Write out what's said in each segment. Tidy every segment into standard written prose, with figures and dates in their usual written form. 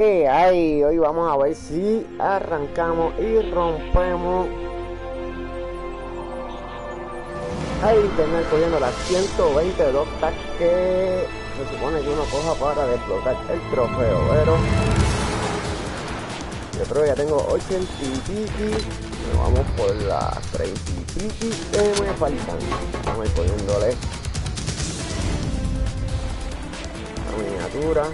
Ay, hoy vamos a ver si arrancamos y rompemos al tener cogiendo las 122 tags que se supone que uno coja para desbloquear el trofeo, pero yo creo que ya tengo 80 y piqui. Vamos por las 30 y piqui que me faltan. Vamos a ir cogiéndole la miniatura.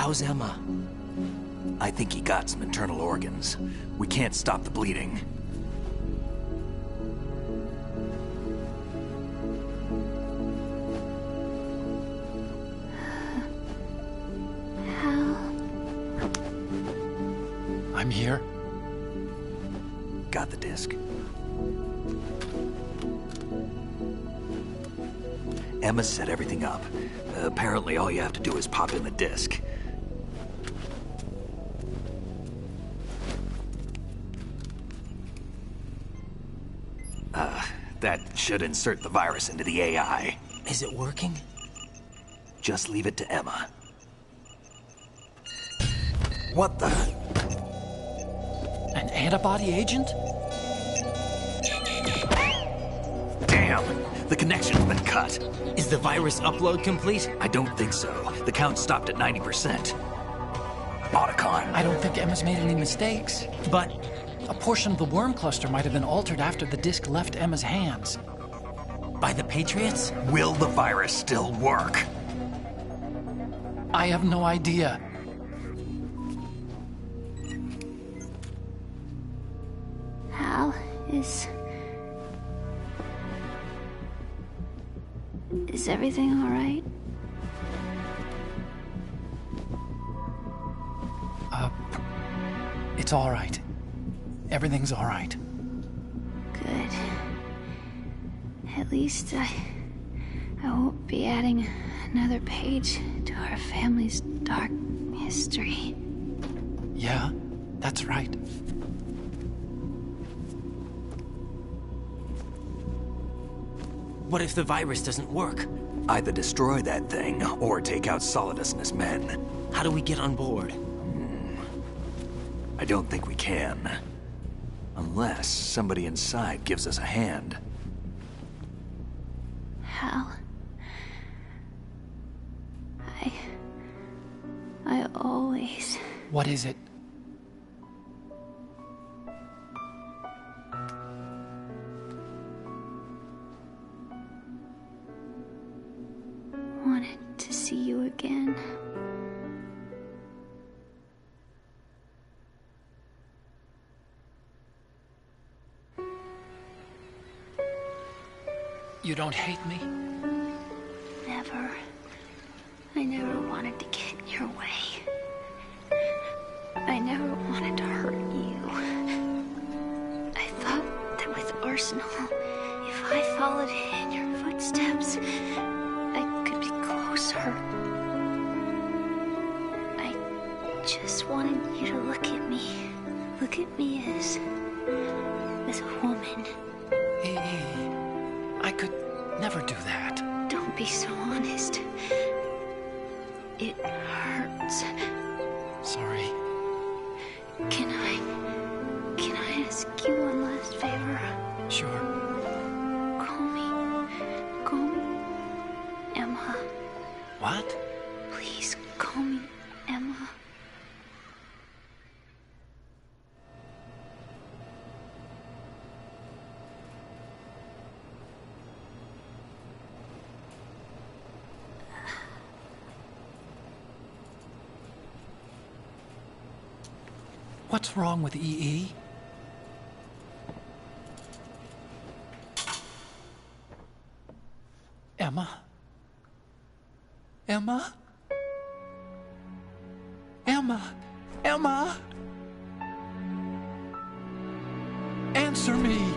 How's Emma? I think he got some internal organs. We can't stop the bleeding. I'm here. Got the disc. Emma set everything up. Apparently all you have to do is pop in the disc. That should insert the virus into the AI. Is it working? Just leave it to Emma. What the? An antibody agent? Damn! The connection's been cut. Is the virus upload complete? I don't think so. The count stopped at 90%. Otacon. I don't think Emma's made any mistakes. But a portion of the worm cluster might have been altered after the disc left Emma's hands. By the Patriots? Will the virus still work? I have no idea. Hal, is everything all right? It's all right. Everything's all right. Good. At least I won't be adding another page to our family's dark history. Yeah, that's right. What if the virus doesn't work? Either destroy that thing, or take out Solidus and his men. How do we get on board? I don't think we can. Unless somebody inside gives us a hand. Hal, I always... What is it? wanted to see you again. You don't hate me? Never. I never wanted to get in your way. I never wanted to hurt you. I thought that with Arsenal, if I followed in your footsteps, I could be closer. I just wanted you to look at me. Look at me as a woman. I could never do that. Don't be so honest. It hurts. Sorry. Can I ask you one last favor? Sure. Call me Emma. What? Please call me Emma. What's wrong with EE? Emma? Emma? Emma? Emma? Answer me!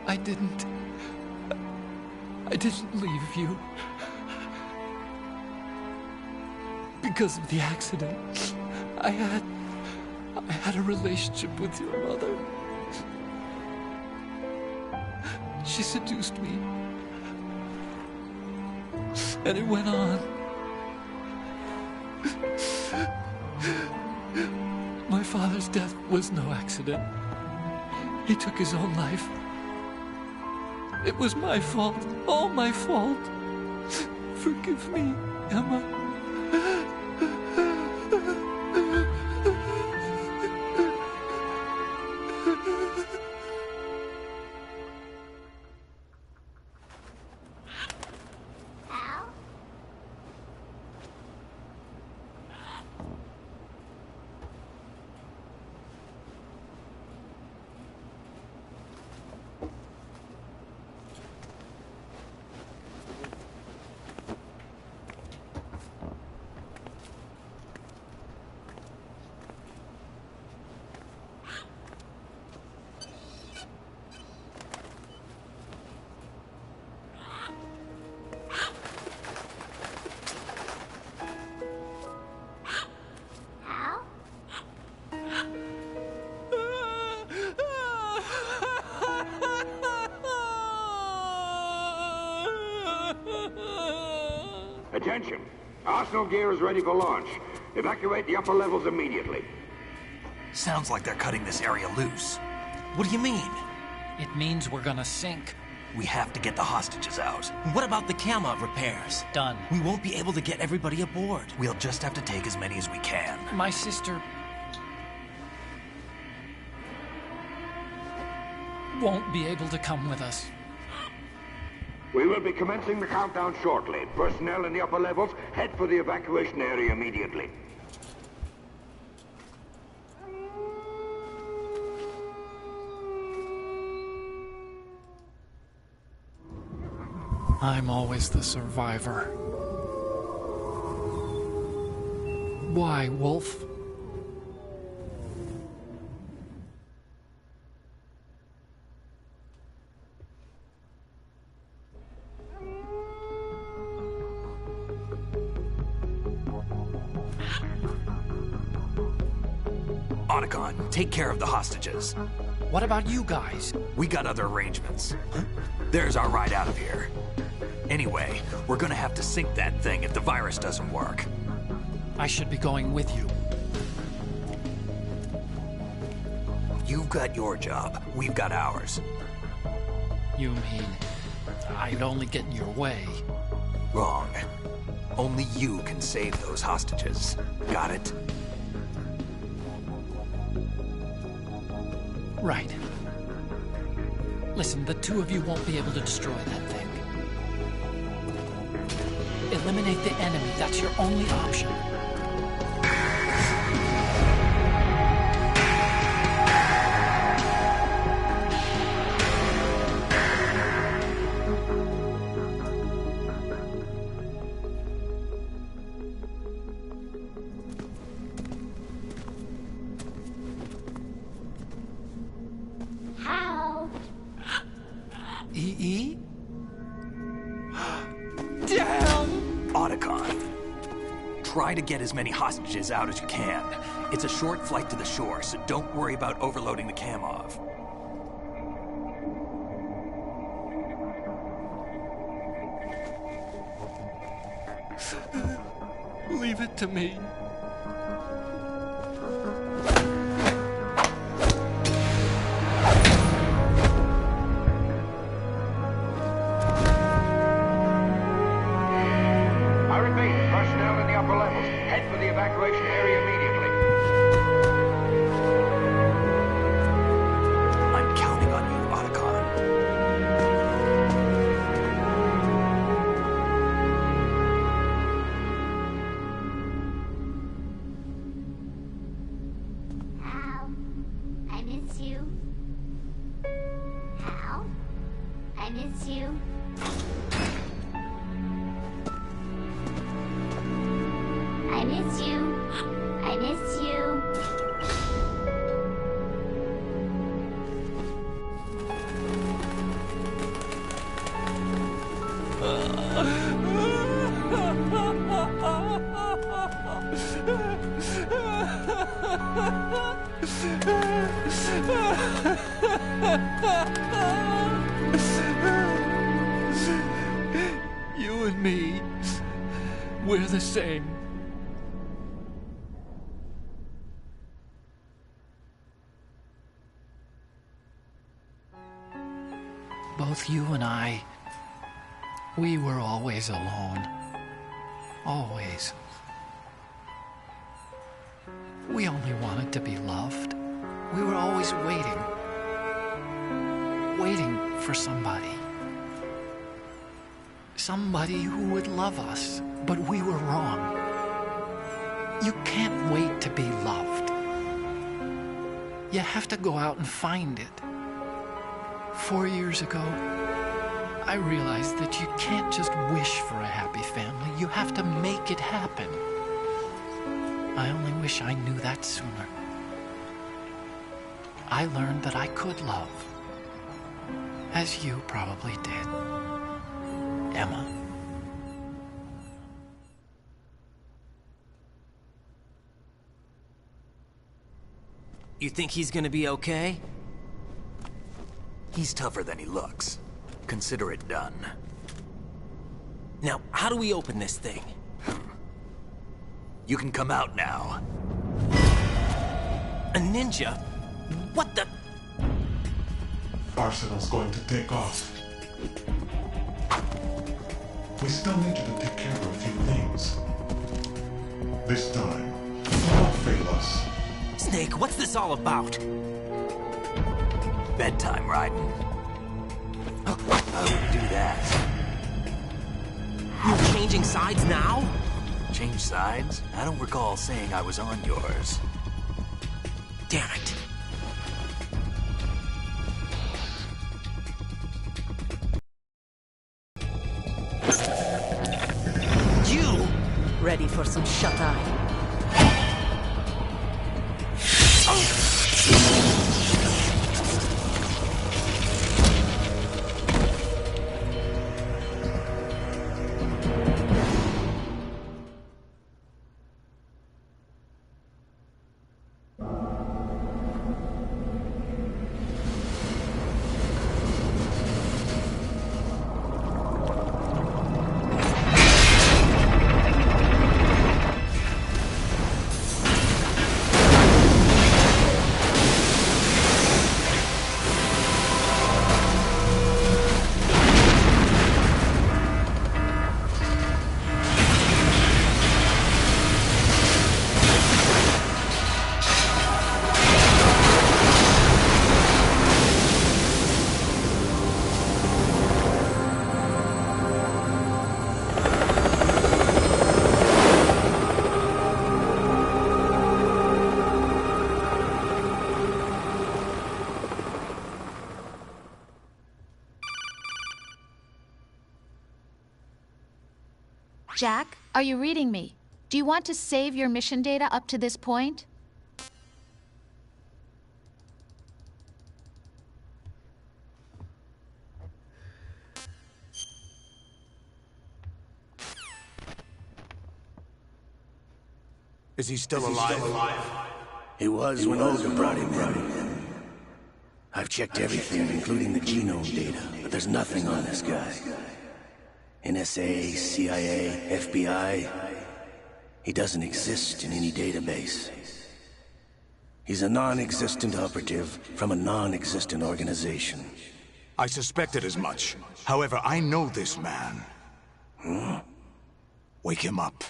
I didn't leave you. Because of the accident, I had a relationship with your mother. She seduced me And it went on. My father's death was no accident. He took his own life. It was my fault, all my fault. Forgive me, Emma. Attention! Arsenal gear is ready for launch. Evacuate the upper levels immediately. Sounds like they're cutting this area loose. What do you mean? It means we're gonna sink. We have to get the hostages out. What about the camera repairs? Done. We won't be able to get everybody aboard. We'll just have to take as many as we can. My sister won't be able to come with us. We will be commencing the countdown shortly. Personnel in the upper levels, head for the evacuation area immediately. I'm always the survivor. Why, Wolf? Take care of the hostages. What about you guys? We got other arrangements. There's our ride out of here. Anyway, we're gonna have to sink that thing if the virus doesn't work. I should be going with you. You've got your job. We've got ours. You mean I'd only get in your way? Wrong. Only you can save those hostages. Got it? Right. Listen, the two of you won't be able to destroy that thing. Eliminate the enemy. That's your only option. E? Damn! Otacon. Try to get as many hostages out as you can. It's a short flight to the shore, so don't worry about overloading the Kamov. Leave it to me. Evacuation area immediately. I'm counting on you, Otacon. Hal, I miss you. Hal, I miss you. I miss you. I miss you. You and me. the same. Both you and I, we were always alone. Always. We only wanted to be loved. We were always waiting. Waiting for somebody. Somebody who would love us, but we were wrong. You can't wait to be loved. You have to go out and find it. 4 years ago, I realized that you can't just wish for a happy family. You have to make it happen. I only wish I knew that sooner. I learned that I could love, as you probably did, Emma. You think he's gonna be okay? He's tougher than he looks. Consider it done. Now, how do we open this thing? You can come out now. A ninja? What the? Arsenal's going to take off. We still need you to take care of a few things. This time, don't fail us. Snake, what's this all about? Bedtime, Raiden. I wouldn't do that. You're changing sides now? Change sides? I don't recall saying I was on yours. Damn it. You! Ready for some shut-eye? Jack, are you reading me? Do you want to save your mission data up to this point? Is he still alive? He was when Olga brought him in. I've checked everything, including the genome data, but there's nothing on this guy. NSA, CIA, FBI. He doesn't exist in any database. He's a non-existent operative from a non-existent organization. I suspected as much. However, I know this man. Huh? Wake him up.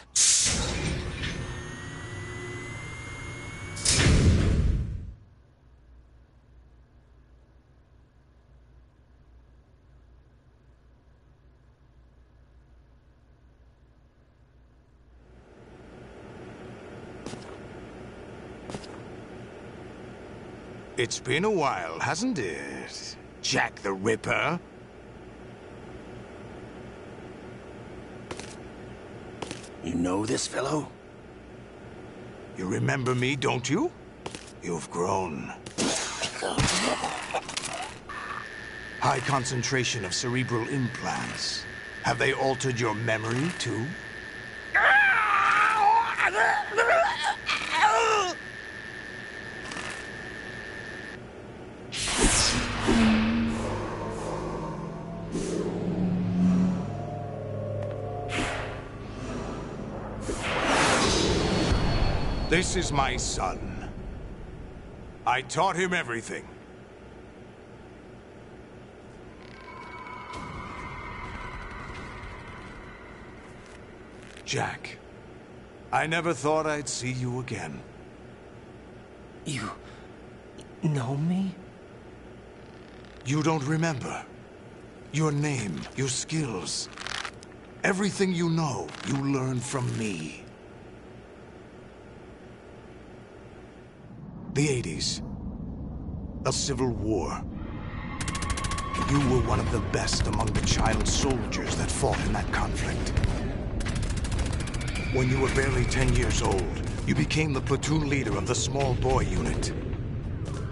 It's been a while, hasn't it? Jack the Ripper? You know this fellow? You remember me, don't you? You've grown. High concentration of cerebral implants. Have they altered your memory, too? This is my son. I taught him everything. Jack, I never thought I'd see you again. You know me? You don't remember. Your name, your skills. Everything you know, you learned from me. The 80s. A civil war. You were one of the best among the child soldiers that fought in that conflict. When you were barely 10 years old, you became the platoon leader of the small boy unit.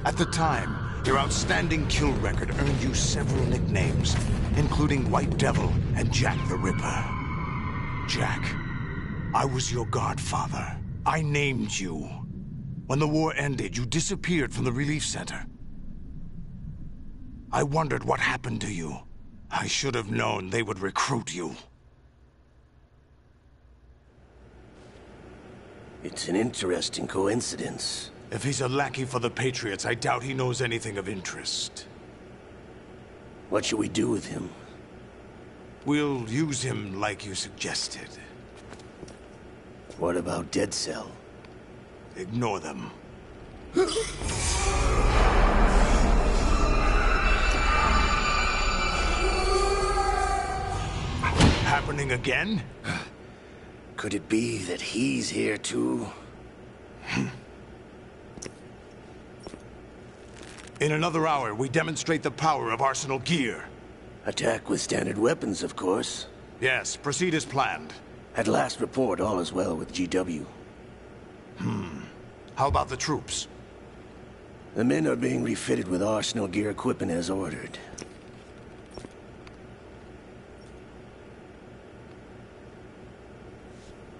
At the time, your outstanding kill record earned you several nicknames, including White Devil and Jack the Ripper. Jack, I was your godfather. I named you. When the war ended, you disappeared from the relief center. I wondered what happened to you. I should have known they would recruit you. It's an interesting coincidence. If he's a lackey for the Patriots, I doubt he knows anything of interest. What should we do with him? We'll use him like you suggested. What about Dead Cell? Ignore them. Happening again? Could it be that he's here too? In another hour, we demonstrate the power of Arsenal gear. Attack with standard weapons, of course. Yes, proceed as planned. At last report, all is well with GW. How about the troops? The men are being refitted with Arsenal gear equipment as ordered.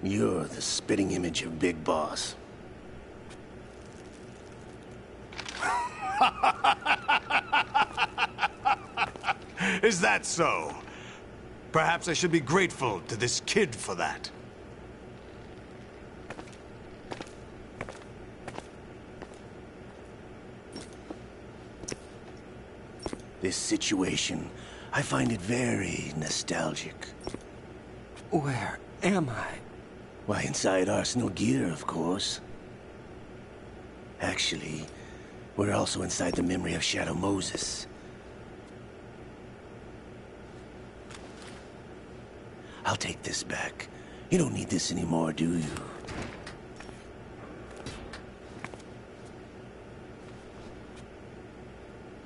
You're the spitting image of Big Boss. Is that so? Perhaps I should be grateful to this kid for that. This situation, I find it very nostalgic. Where am I? Why, inside Arsenal gear, of course. Actually, we're also inside the memory of Shadow Moses. I'll take this back. You don't need this anymore, do you?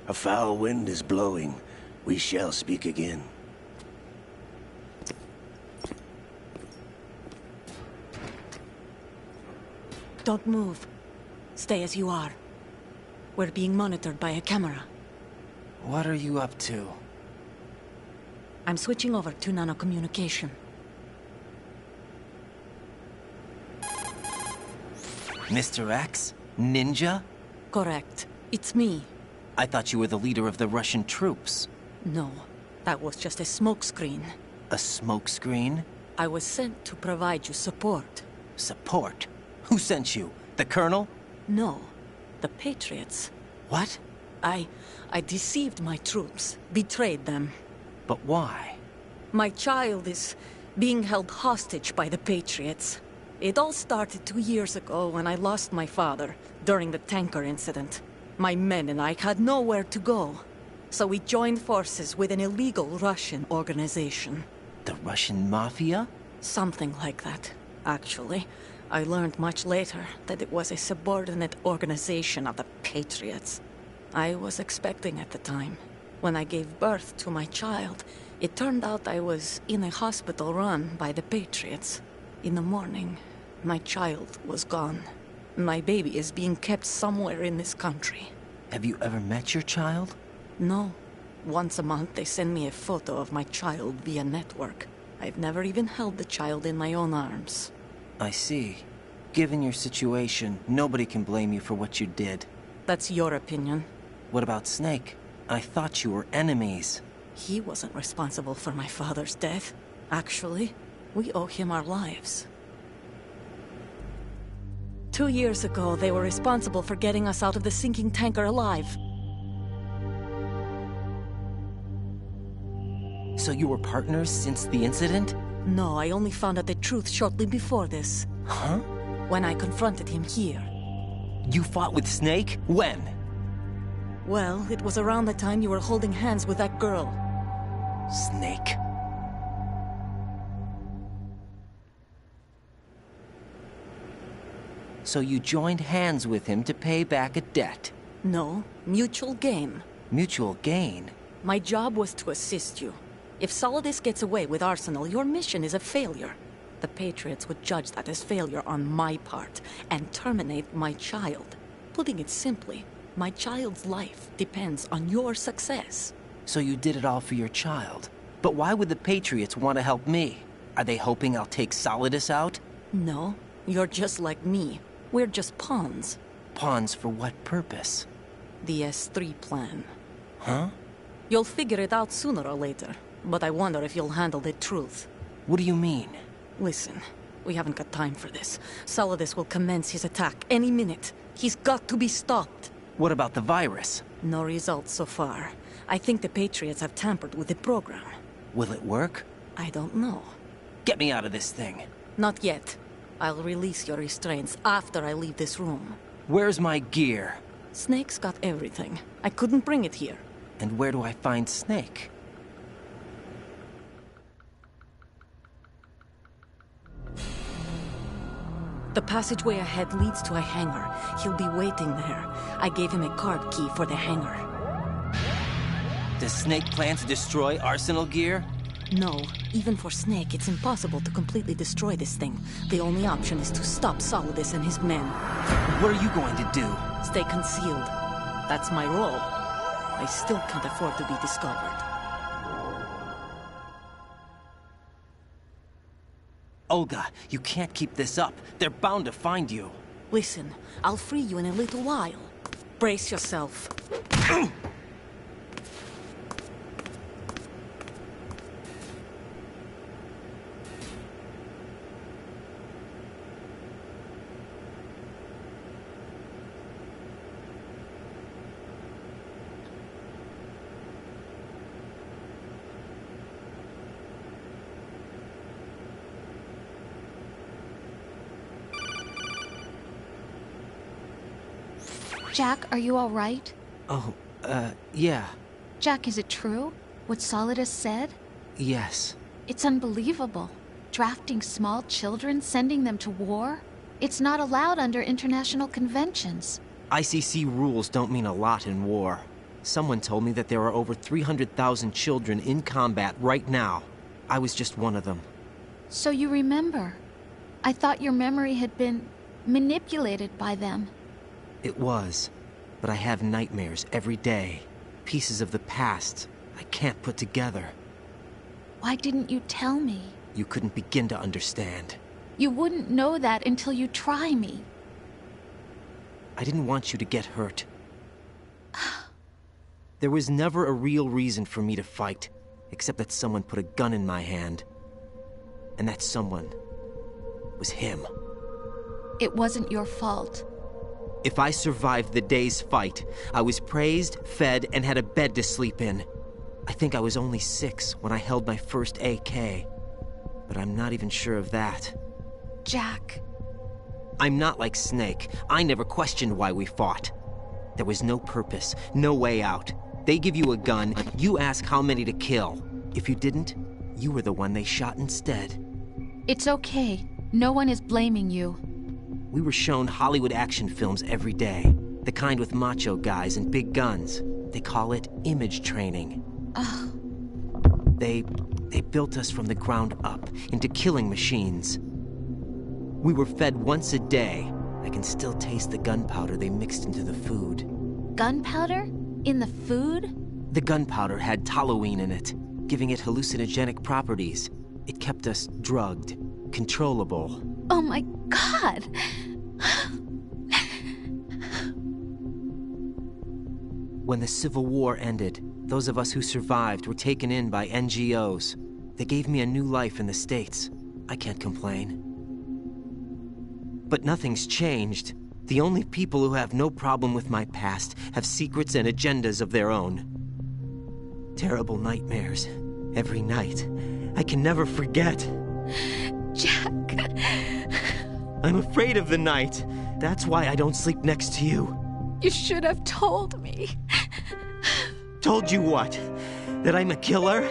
A foul wind is blowing. We shall speak again. Don't move. Stay as you are. We're being monitored by a camera. What are you up to? I'm switching over to nanocommunication. Mr. X? Ninja? Correct. It's me. I thought you were the leader of the Russian troops. No, that was just a smokescreen. A smokescreen? I was sent to provide you support. Support? Who sent you? The Colonel? No, the Patriots. What? I deceived my troops, betrayed them. But why? My child is being held hostage by the Patriots. It all started 2 years ago when I lost my father during the tanker incident. My men and I had nowhere to go, so we joined forces with an illegal Russian organization. The Russian Mafia? Something like that, actually. I learned much later that it was a subordinate organization of the Patriots. I was expecting at the time. When I gave birth to my child, it turned out I was in a hospital run by the Patriots. In the morning, my child was gone. My baby is being kept somewhere in this country. Have you ever met your child? No. Once a month, they send me a photo of my child via network. I've never even held the child in my own arms. I see. Given your situation, nobody can blame you for what you did. That's your opinion. What about Snake? I thought you were enemies. He wasn't responsible for my father's death. Actually, we owe him our lives. 2 years ago, they were responsible for getting us out of the sinking tanker alive. So you were partners since the incident? No, I only found out the truth shortly before this. Huh? When I confronted him here. You fought with Snake? When? Well, it was around the time you were holding hands with that girl. Snake. So you joined hands with him to pay back a debt? No, mutual gain. Mutual gain? My job was to assist you. If Solidus gets away with Arsenal, your mission is a failure. The Patriots would judge that as failure on my part, and terminate my child. Putting it simply, my child's life depends on your success. So you did it all for your child? But why would the Patriots want to help me? Are they hoping I'll take Solidus out? No, you're just like me. We're just pawns. Pawns for what purpose? The S3 plan. Huh? You'll figure it out sooner or later, but I wonder if you'll handle the truth. What do you mean? Listen, we haven't got time for this. Solidus will commence his attack any minute. He's got to be stopped. What about the virus? No results so far. I think the Patriots have tampered with the program. Will it work? I don't know. Get me out of this thing. Not yet. I'll release your restraints after I leave this room. Where's my gear? Snake's got everything. I couldn't bring it here. And where do I find Snake? The passageway ahead leads to a hangar. He'll be waiting there. I gave him a card key for the hangar. Does Snake plan to destroy Arsenal gear? No. Even for Snake, it's impossible to completely destroy this thing. The only option is to stop Solidus and his men. What are you going to do? Stay concealed. That's my role. I still can't afford to be discovered. Olga, you can't keep this up. They're bound to find you. Listen, I'll free you in a little while. Brace yourself. Jack, are you all right? Oh, yeah. Jack, is it true? What Solidus said? Yes. It's unbelievable. Drafting small children, sending them to war? It's not allowed under international conventions. ICC rules don't mean a lot in war. Someone told me that there are over 300,000 children in combat right now. I was just one of them. So you remember. I thought your memory had been manipulated by them. It was, but I have nightmares every day. Pieces of the past I can't put together. Why didn't you tell me? You couldn't begin to understand. You wouldn't know that until you try me. I didn't want you to get hurt. There was never a real reason for me to fight, except that someone put a gun in my hand. And that someone was him. It wasn't your fault. If I survived the day's fight, I was praised, fed, and had a bed to sleep in. I think I was only 6 when I held my first AK. But I'm not even sure of that. Jack. I'm not like Snake. I never questioned why we fought. There was no purpose, no way out. They give you a gun, you ask how many to kill. If you didn't, you were the one they shot instead. It's okay. No one is blaming you. We were shown Hollywood action films every day. The kind with macho guys and big guns. They call it image training. They built us from the ground up into killing machines. We were fed once a day. I can still taste the gunpowder they mixed into the food. Gunpowder? In the food? The gunpowder had toluene in it, giving it hallucinogenic properties. It kept us drugged, controllable. Oh my God! When the Civil War ended, those of us who survived were taken in by NGOs. They gave me a new life in the States. I can't complain. But nothing's changed. The only people who have no problem with my past have secrets and agendas of their own. Terrible nightmares. Every night. I can never forget. Jack. I'm afraid of the night. That's why I don't sleep next to you. You should have told me. Told you what? That I'm a killer?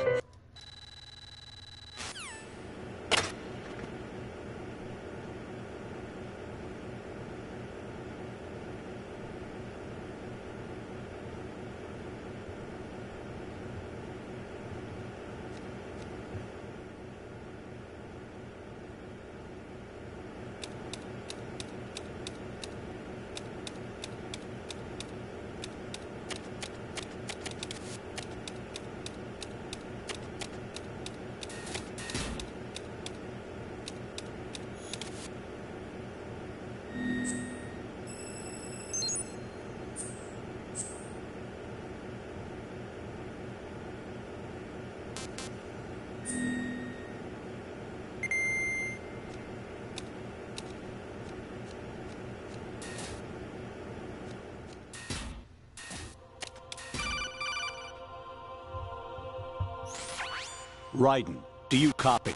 Raiden, do you copy?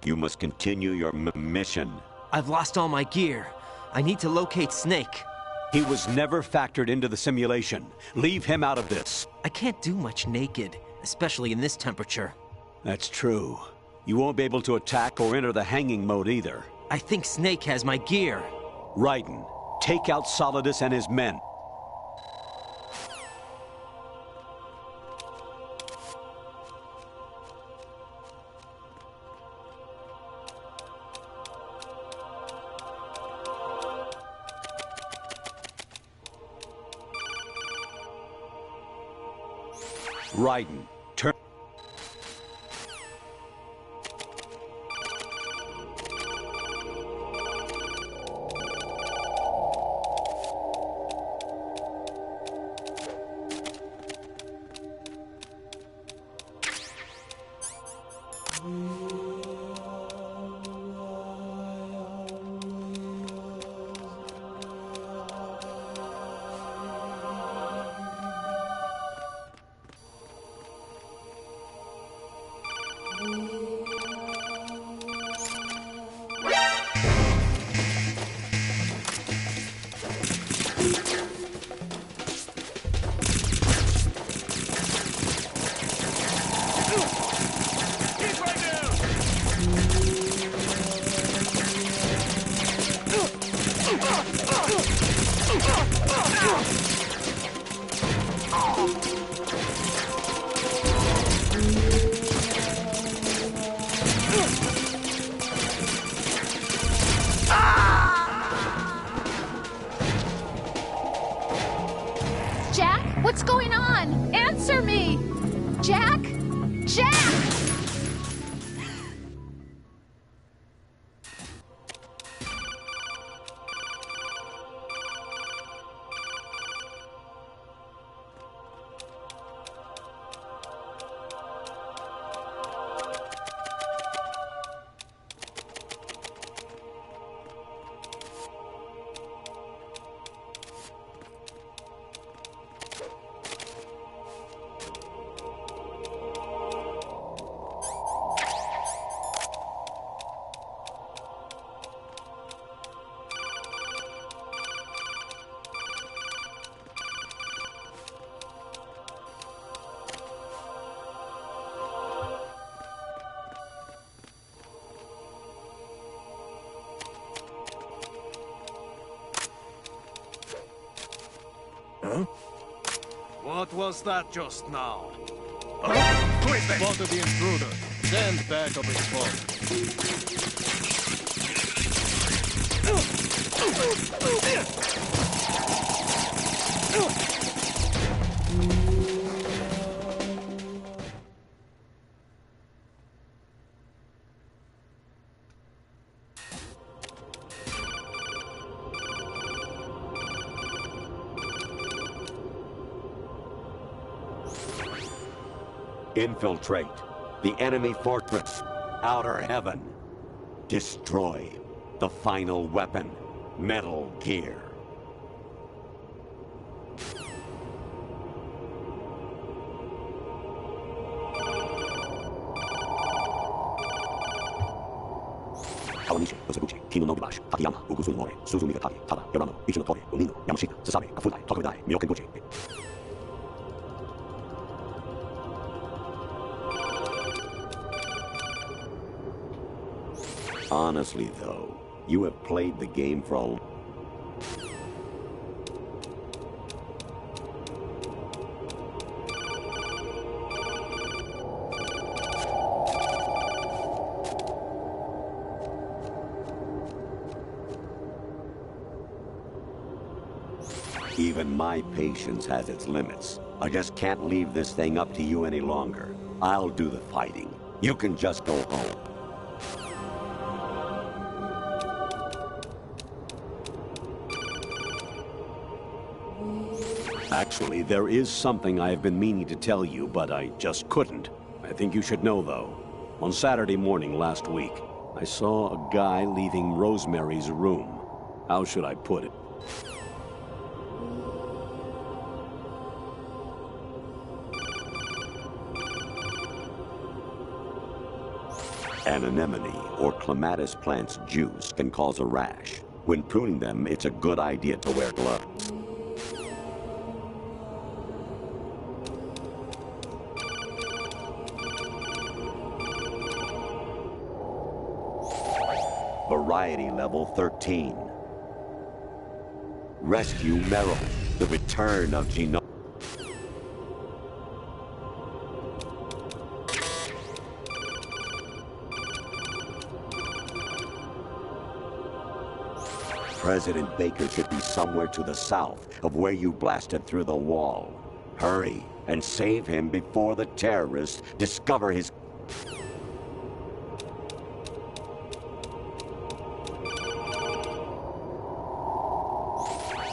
You must continue your mission. I've lost all my gear. I need to locate Snake. He was never factored into the simulation. Leave him out of this. I can't do much naked, especially in this temperature. That's true. You won't be able to attack or enter the hanging mode either. I think Snake has my gear. Raiden, take out Solidus and his men. Raiden, turn. Jack, what's going on? Answer me! Jack? Jack! What was that just now? Who is that? Spotted the intruder. Stand back of his phone. Infiltrate the enemy fortress, outer heaven. Destroy the final weapon. Metal Gear. Kawanishi, Yoseguchi, Kino no Gibashi, Takayama, Ugusu Mori, Suzu Migatari, Tada, Yorano, Ichi no Tori, Unino, Yamashita, Sasabe, Kafudai, Tokudai, Miyokenguchi. Honestly, though, you have played the game for a... Even my patience has its limits. I just can't leave this thing up to you any longer. I'll do the fighting. You can just go home. Actually, there is something I have been meaning to tell you, but I just couldn't. I think you should know, though. On Saturday morning last week, I saw a guy leaving Rosemary's room. How should I put it? An anemone or clematis plant's juice can cause a rash. When pruning them, it's a good idea to wear gloves. Variety level 13. Rescue Merrill, the return of Gino. President Baker should be somewhere to the south of where you blasted through the wall. Hurry and save him before the terrorists discover his...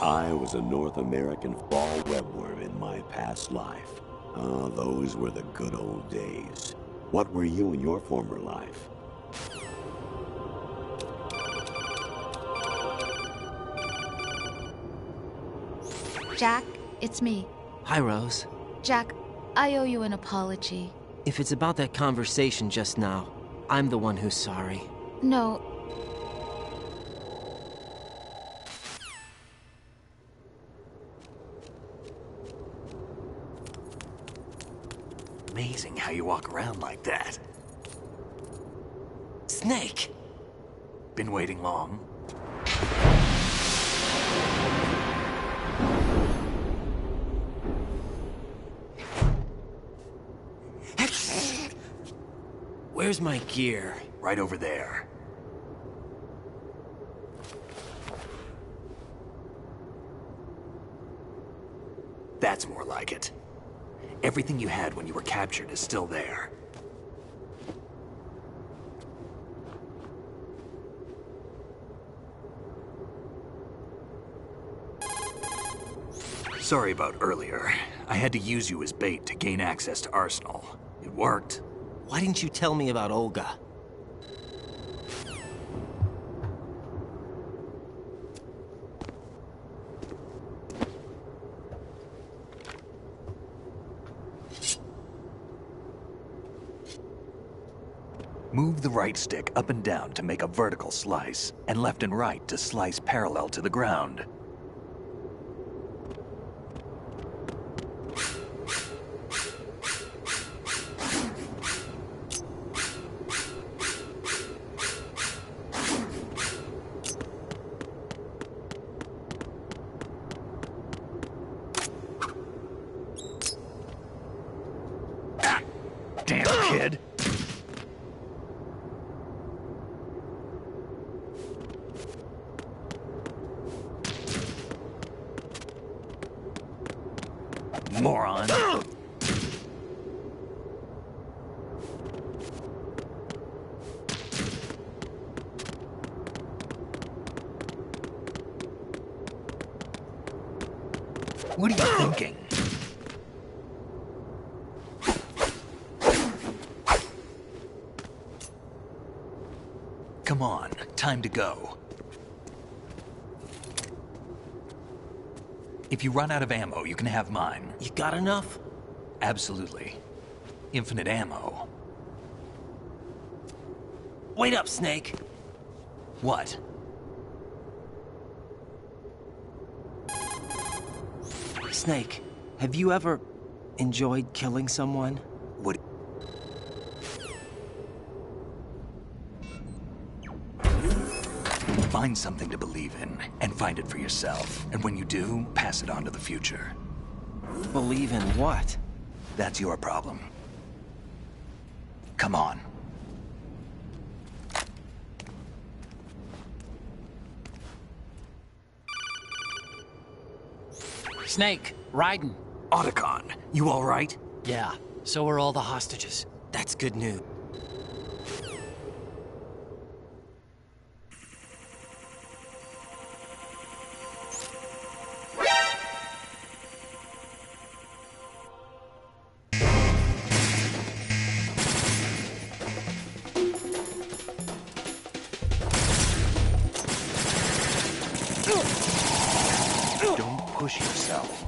I was a North American fall webworm in my past life. Ah, those were the good old days. What were you in your former life? Jack, it's me. Hi, Rose. Jack, I owe you an apology. If it's about that conversation just now, I'm the one who's sorry. No. Amazing how you walk around like that. Snake! Been waiting long? Where's my gear? Right over there. That's more like it. Everything you had when you were captured is still there. Sorry about earlier. I had to use you as bait to gain access to Arsenal. It worked. Why didn't you tell me about Olga? Move the right stick up and down to make a vertical slice, and left and right to slice parallel to the ground. Damn, kid. Moron. What are you thinking? Come on, time to go. If you run out of ammo, you can have mine. You got enough? Absolutely. Infinite ammo. Wait up, Snake. What? Snake, have you ever enjoyed killing someone? What? Find something to believe in, and find it for yourself. And when you do, pass it on to the future. Believe in what? That's your problem. Come on. Snake, Raiden. Otacon, you all right? Yeah, so are all the hostages. That's good news. Don't push yourself.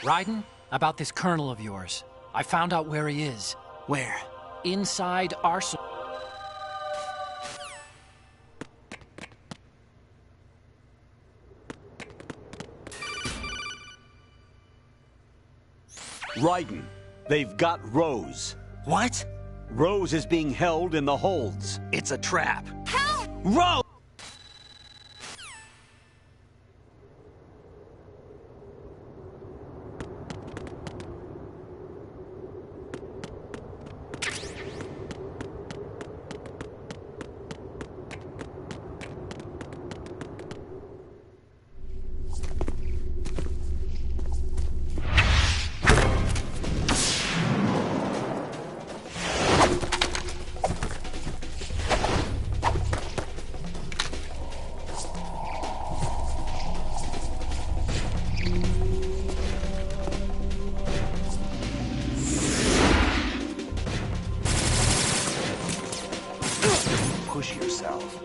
Raiden, about this colonel of yours. I found out where he is. Where? Inside Arsenal. Raiden, they've got Rose. What? Rose is being held in the holds. It's a trap. Help! Rose! Push yourself.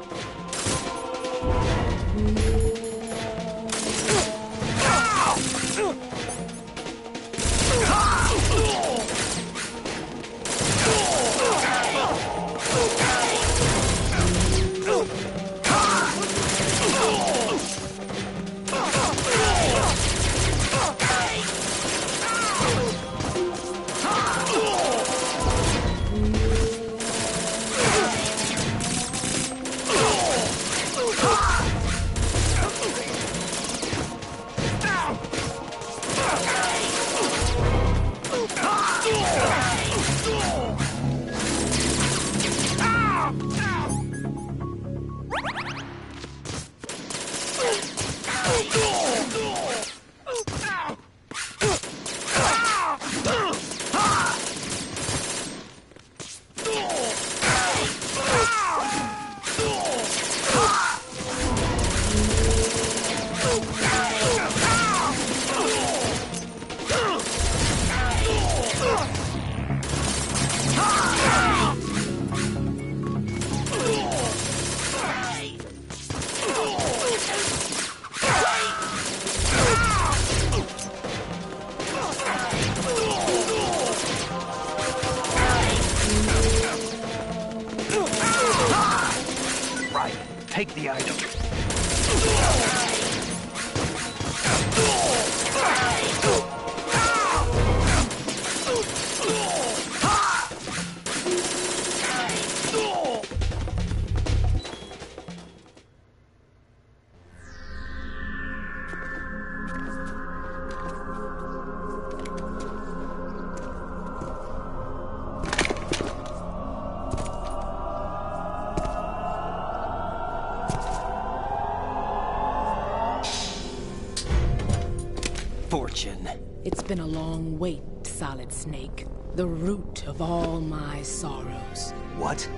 take the item. Fortune. It's been a long wait, Solid Snake. The root of all my sorrows. What?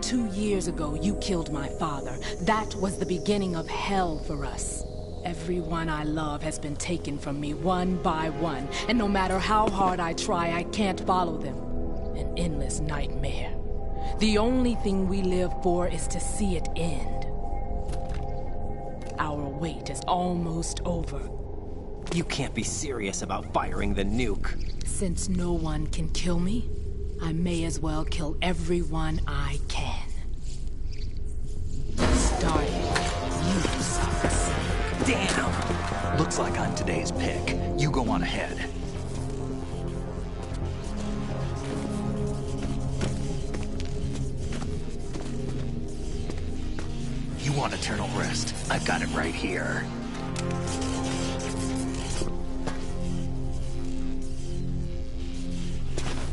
2 years ago, you killed my father. That was the beginning of hell for us. Everyone I love has been taken from me one by one, and no matter how hard I try, I can't follow them. An endless nightmare. The only thing we live for is to see it end. Our wait is almost over. You can't be serious about firing the nuke. Since no one can kill me, I may as well kill everyone I can. Starting with you, Solid Snake. Damn! Looks like I'm today's pick. You go on ahead. You want eternal rest? I've got it right here.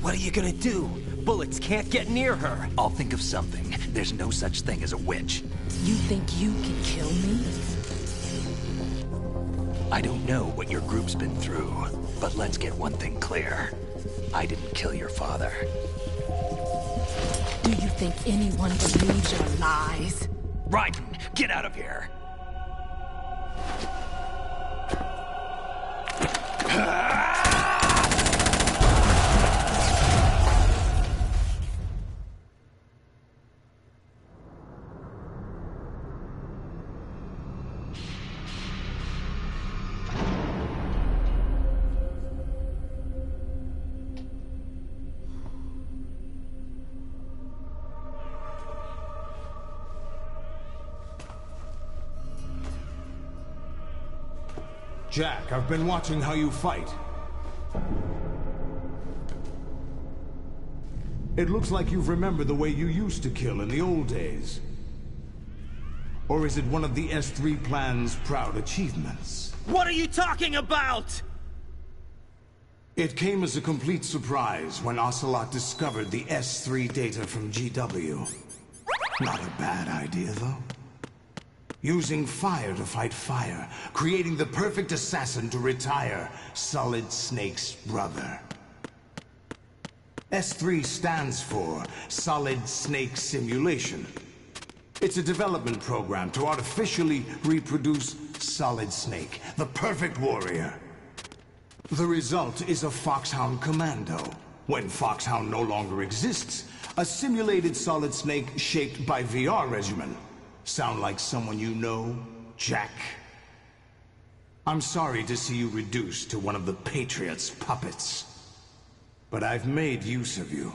What are you gonna do? Bullets can't get near her. I'll think of something. There's no such thing as a witch. You think you can kill me? I don't know what your group's been through, but let's get one thing clear. I didn't kill your father. Do you think anyone believes your lies? Raiden, get out of here! Jack, I've been watching how you fight. It looks like you've remembered the way you used to kill in the old days. Or is it one of the S3 plan's proud achievements? What are you talking about? It came as a complete surprise when Ocelot discovered the S3 data from GW. Not a bad idea, though. Using fire to fight fire, creating the perfect assassin to retire Solid Snake's brother. S3 stands for Solid Snake Simulation. It's a development program to artificially reproduce Solid Snake, the perfect warrior. The result is a Foxhound Commando. When Foxhound no longer exists, a simulated Solid Snake shaped by VR regimen. Sound like someone you know, Jack? I'm sorry to see you reduced to one of the Patriots' puppets. But I've made use of you,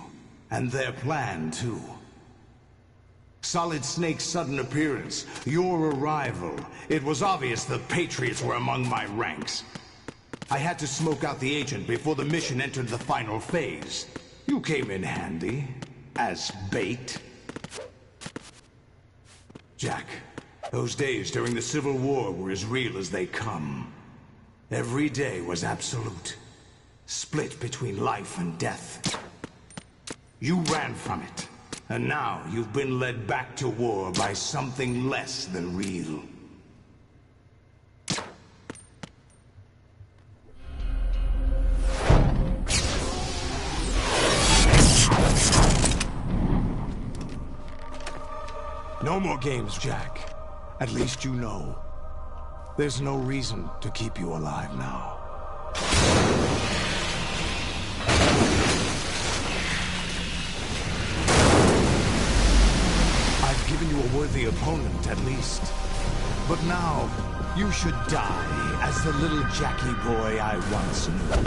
and their plan too. Solid Snake's sudden appearance, your arrival, it was obvious the Patriots were among my ranks. I had to smoke out the agent before the mission entered the final phase. You came in handy, as bait. Jack, those days during the Civil War were as real as they come. Every day was absolute. Split between life and death. You ran from it, and now you've been led back to war by something less than real. No more games, Jack. At least you know. There's no reason to keep you alive now. I've given you a worthy opponent, at least. But now, you should die as the little Jackie boy I once knew.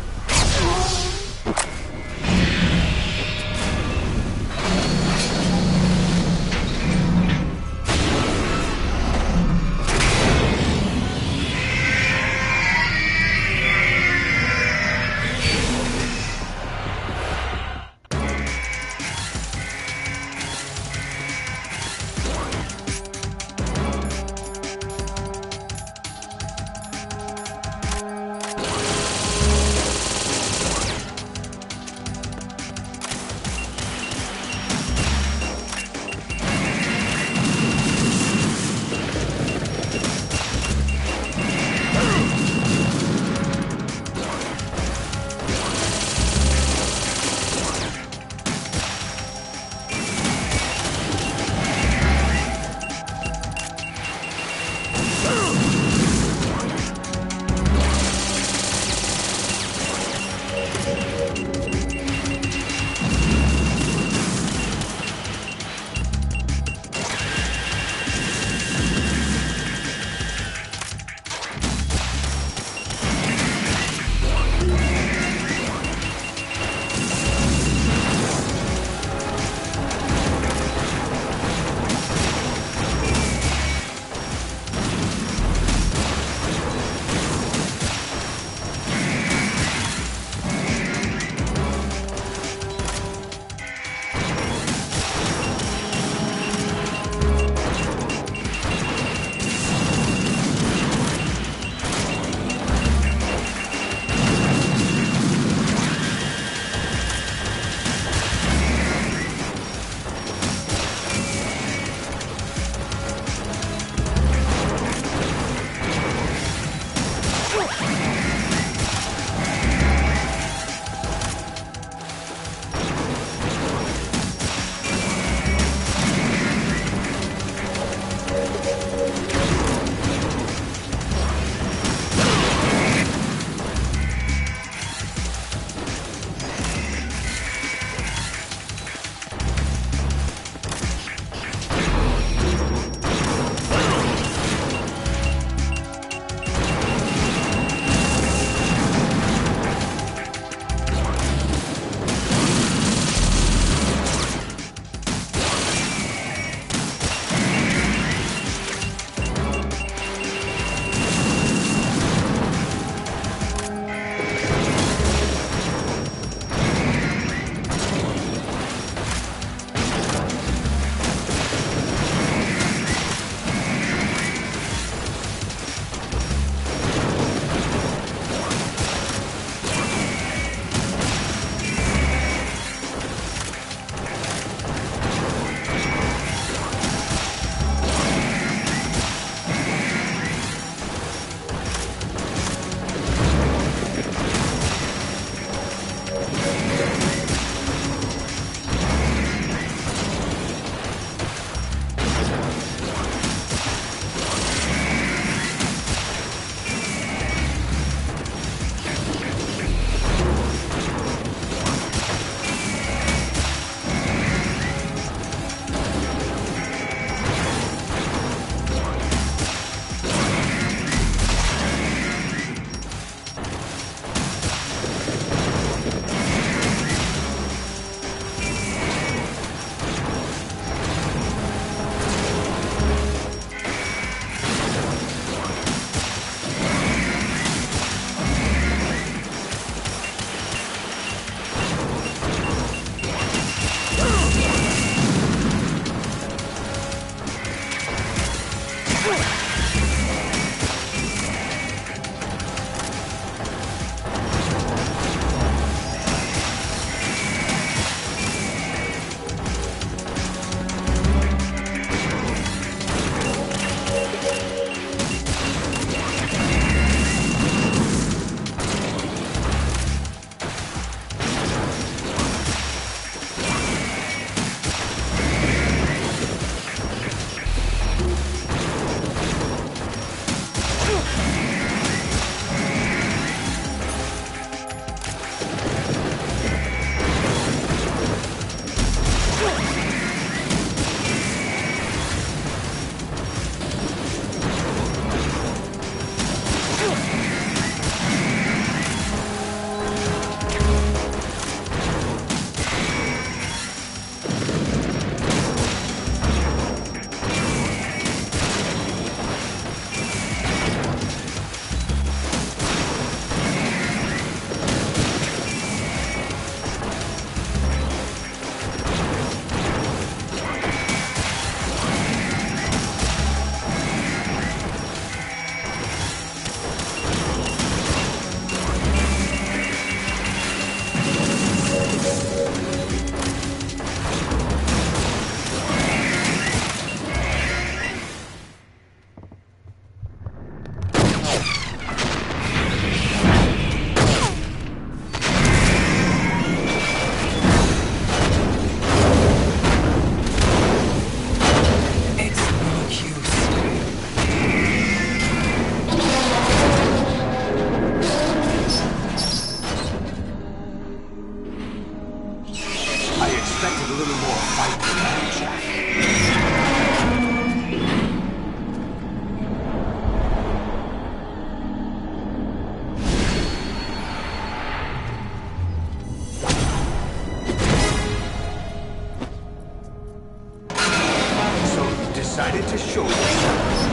decided to show yourself.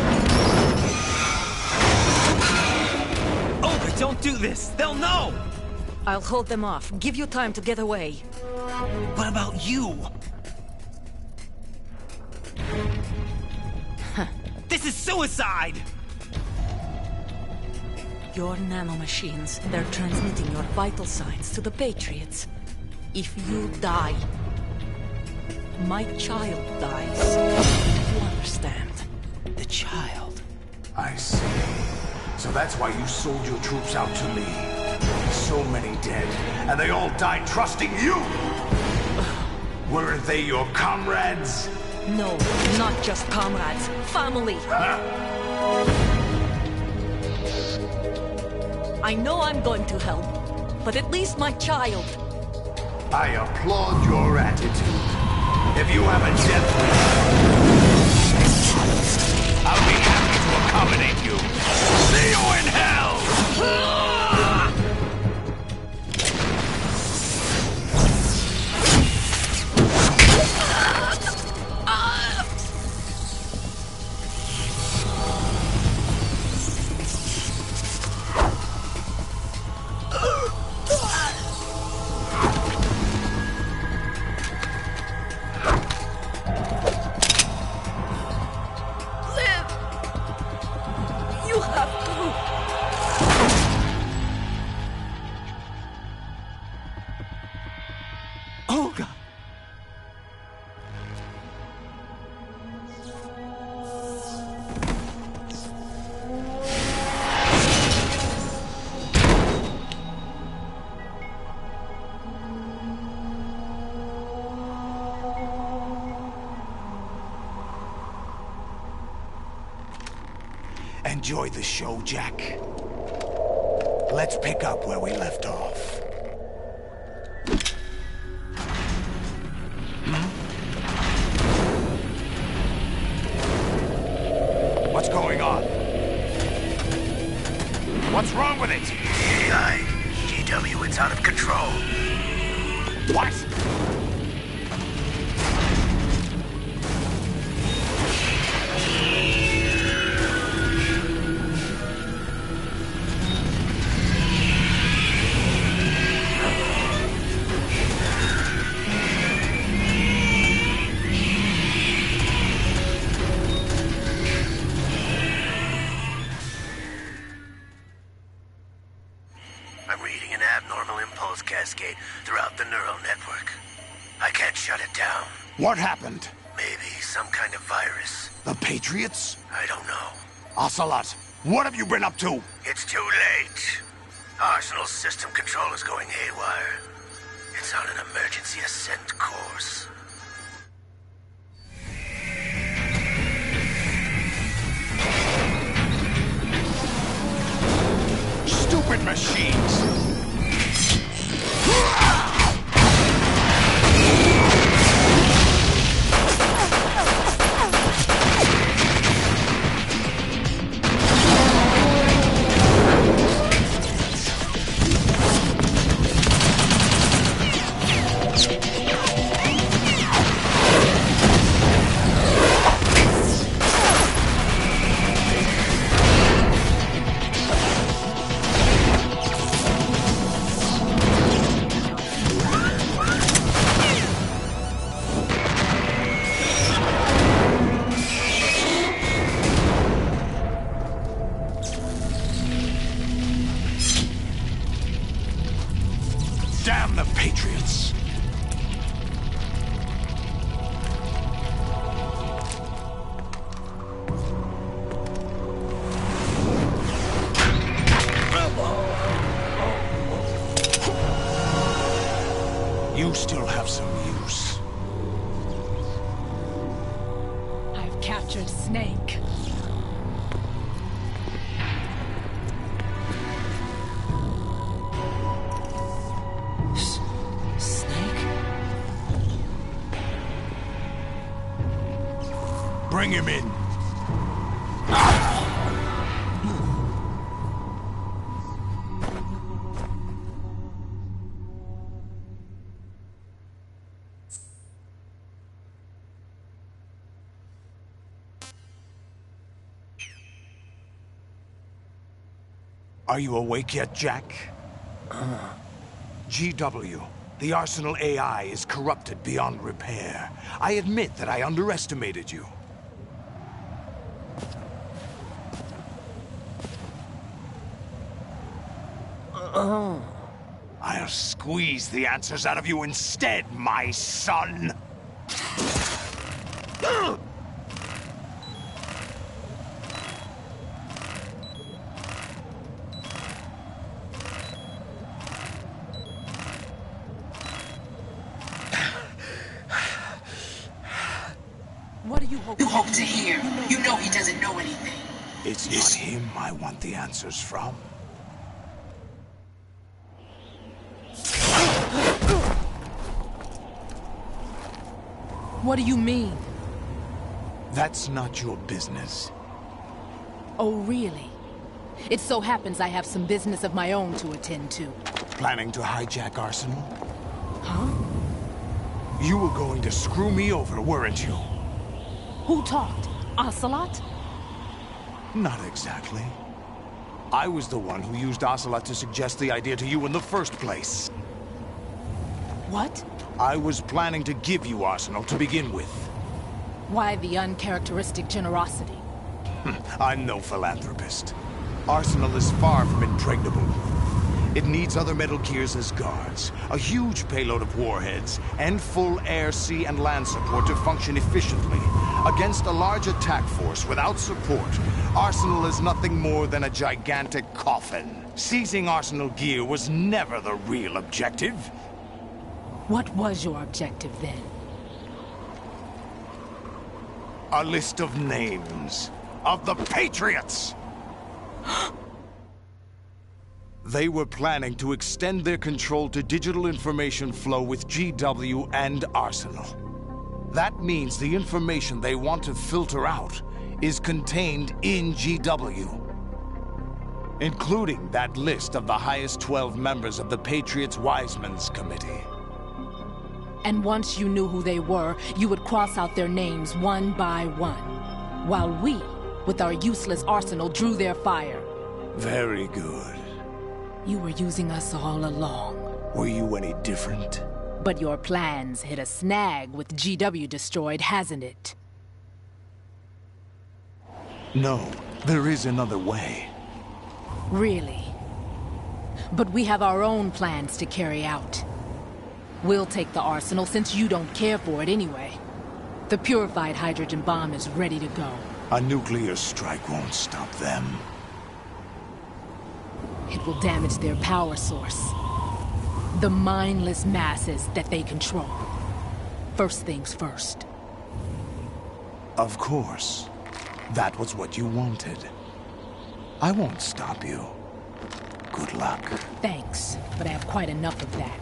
Obra, don't do this! They'll know! I'll hold them off. Give you time to get away. What about you? This is suicide! Your nanomachines, they're transmitting your vital signs to the Patriots. If you die, my child dies. You understand? The child. I see. So that's why you sold your troops out to me. So many dead, and they all died trusting you! Weren't they your comrades? No, not just comrades. Family. I know I'm going to help, but at least my child. I applaud your attitude. If you have a death wish, I'll be happy to accommodate you. See you in hell! Enjoy the show, Jack. Let's pick up where we left off. What's going on? What's wrong with it? GW, it's out of control. What? What happened? Maybe some kind of virus. The Patriots? I don't know. Ocelot, what have you been up to? It's too late. Arsenal's system control is going haywire. It's on an emergency ascent course. Stupid machines! Damn the Patriots! You still have some use. I've captured Snake. Bring him in. Are you awake yet, Jack? GW. The Arsenal AI is corrupted beyond repair. I admit that I underestimated you. I'll squeeze the answers out of you instead, my son! What do you hope? You hope to hear. You know he doesn't know anything. It's not him I want the answers from. What do you mean? That's not your business. Oh, really? It so happens I have some business of my own to attend to. Planning to hijack Arsenal? Huh? You were going to screw me over, weren't you? Who talked? Ocelot? Not exactly. I was the one who used Ocelot to suggest the idea to you in the first place. What? I was planning to give you Arsenal to begin with. Why the uncharacteristic generosity? I'm no philanthropist. Arsenal is far from impregnable. It needs other Metal Gears as guards, a huge payload of warheads, and full air, sea, and land support to function efficiently. Against a large attack force without support, Arsenal is nothing more than a gigantic coffin. Seizing Arsenal gear was never the real objective. What was your objective then? A list of names of the Patriots! They were planning to extend their control to digital information flow with GW and Arsenal. That means the information they want to filter out is contained in GW, including that list of the highest 12 members of the Patriots Wiseman's Committee. And once you knew who they were, you would cross out their names one by one, while we, with our useless arsenal, drew their fire. Very good. You were using us all along. Were you any different? But your plans hit a snag with GW destroyed, hasn't it? No, there is another way. Really? But we have our own plans to carry out. We'll take the arsenal since you don't care for it anyway. The purified hydrogen bomb is ready to go. A nuclear strike won't stop them. It will damage their power source. The mindless masses that they control. First things first. Of course. That was what you wanted. I won't stop you. Good luck. Thanks, but I have quite enough of that.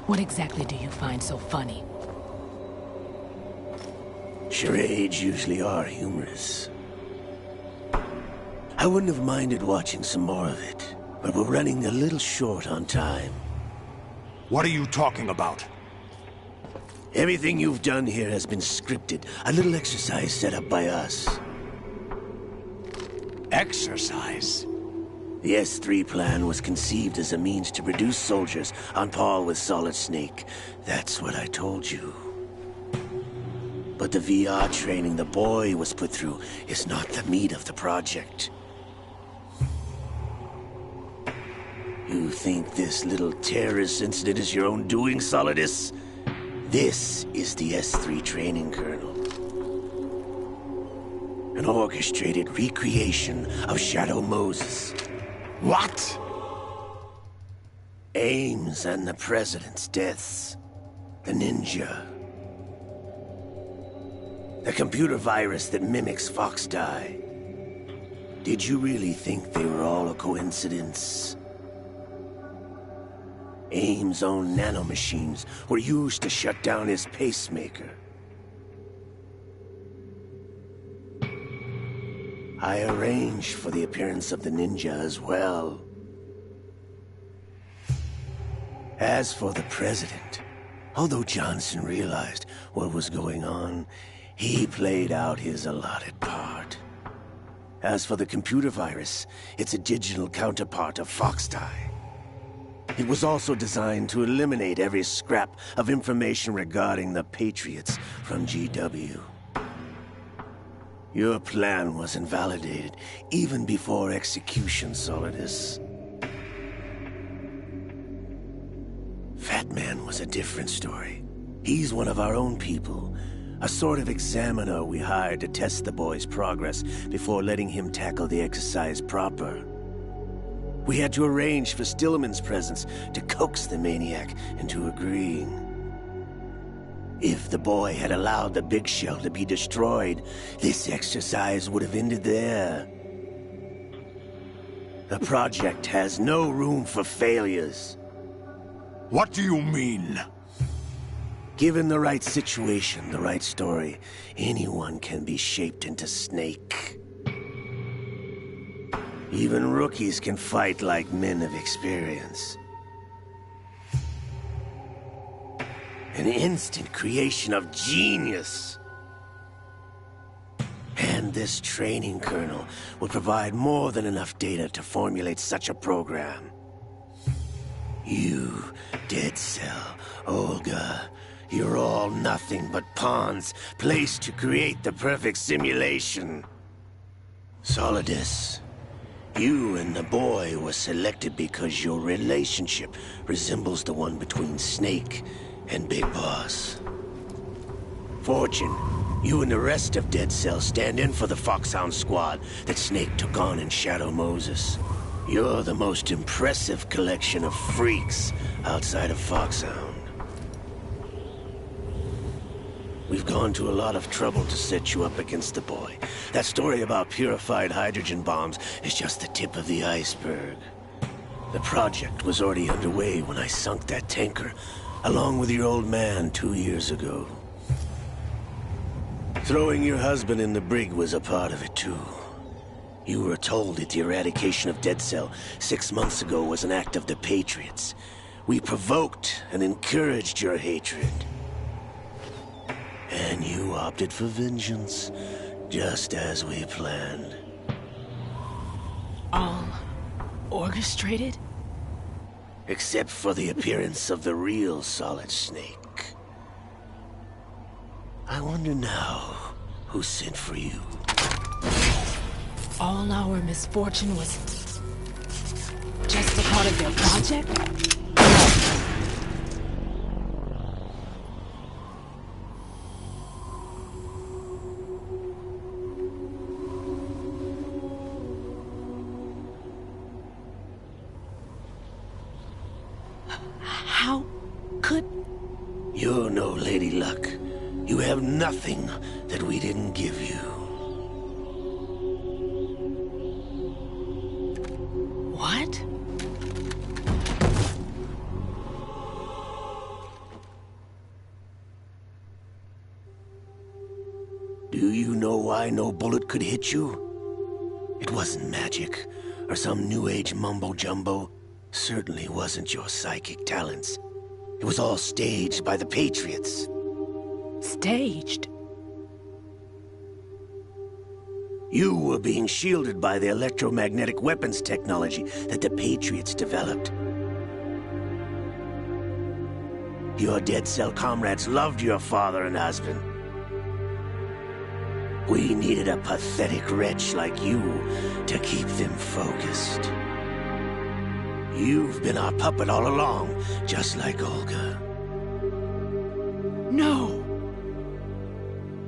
What exactly do you find so funny? Charades usually are humorous. I wouldn't have minded watching some more of it, but we're running a little short on time. What are you talking about? Everything you've done here has been scripted. A little exercise set up by us. Exercise? The S3 plan was conceived as a means to produce soldiers on par with Solid Snake. That's what I told you. But the VR training the boy was put through is not the meat of the project. You think this little terrorist incident is your own doing, Solidus? This is the S3 training kernel. An orchestrated recreation of Shadow Moses. What? Ames and the President's deaths. The ninja. The computer virus that mimics Foxdie. Did you really think they were all a coincidence? Ames' own nanomachines were used to shut down his pacemaker. I arranged for the appearance of the ninja as well. As for the President, although Johnson realized what was going on, he played out his allotted part. As for the computer virus, it's a digital counterpart of Foxdie. It was also designed to eliminate every scrap of information regarding the Patriots from GW. Your plan was invalidated even before execution, Solidus. Fat Man was a different story. He's one of our own people. A sort of examiner we hired to test the boy's progress before letting him tackle the exercise proper. We had to arrange for Stillman's presence to coax the maniac into agreeing. If the boy had allowed the big shell to be destroyed, this exercise would have ended there. The project has no room for failures. What do you mean? Given the right situation, the right story, anyone can be shaped into Snake. Even rookies can fight like men of experience. An instant creation of genius. And this training kernel would provide more than enough data to formulate such a program. You, Dead Cell, Olga, you're all nothing but pawns placed to create the perfect simulation. Solidus, you and the boy were selected because your relationship resembles the one between Snake and Big Boss. Fortune, you and the rest of Dead Cell stand in for the Foxhound squad that Snake took on in Shadow Moses. You're the most impressive collection of freaks outside of Foxhound. We've gone to a lot of trouble to set you up against the boy. That story about purified hydrogen bombs is just the tip of the iceberg. The project was already underway when I sunk that tanker, along with your old man 2 years ago. Throwing your husband in the brig was a part of it too. You were told that the eradication of Dead Cell 6 months ago was an act of the Patriots. We provoked and encouraged your hatred. And you opted for vengeance, just as we planned. All orchestrated? Except for the appearance of the real Solid Snake. I wonder now who sent for you. All our misfortune was of their project? How could... You're no Lady Luck. You have nothing that we didn't give you. What? Do you know why no bullet could hit you? It wasn't magic, or some new age mumbo-jumbo. Certainly wasn't your psychic talents. It was all staged by the Patriots. Staged? You were being shielded by the electromagnetic weapons technology that the Patriots developed. Your dead cell comrades loved your father and husband. We needed a pathetic wretch like you to keep them focused. You've been our puppet all along, just like Olga. No!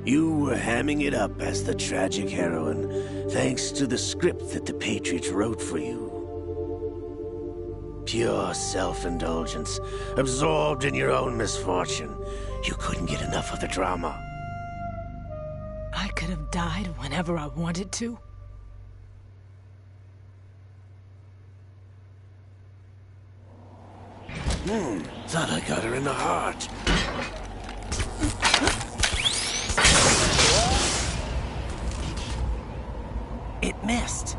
You were hamming it up as the tragic heroine, thanks to the script that the Patriots wrote for you. Pure self-indulgence, absorbed in your own misfortune. You couldn't get enough of the drama. I could have died whenever I wanted to. Thought I got her in the heart. It missed.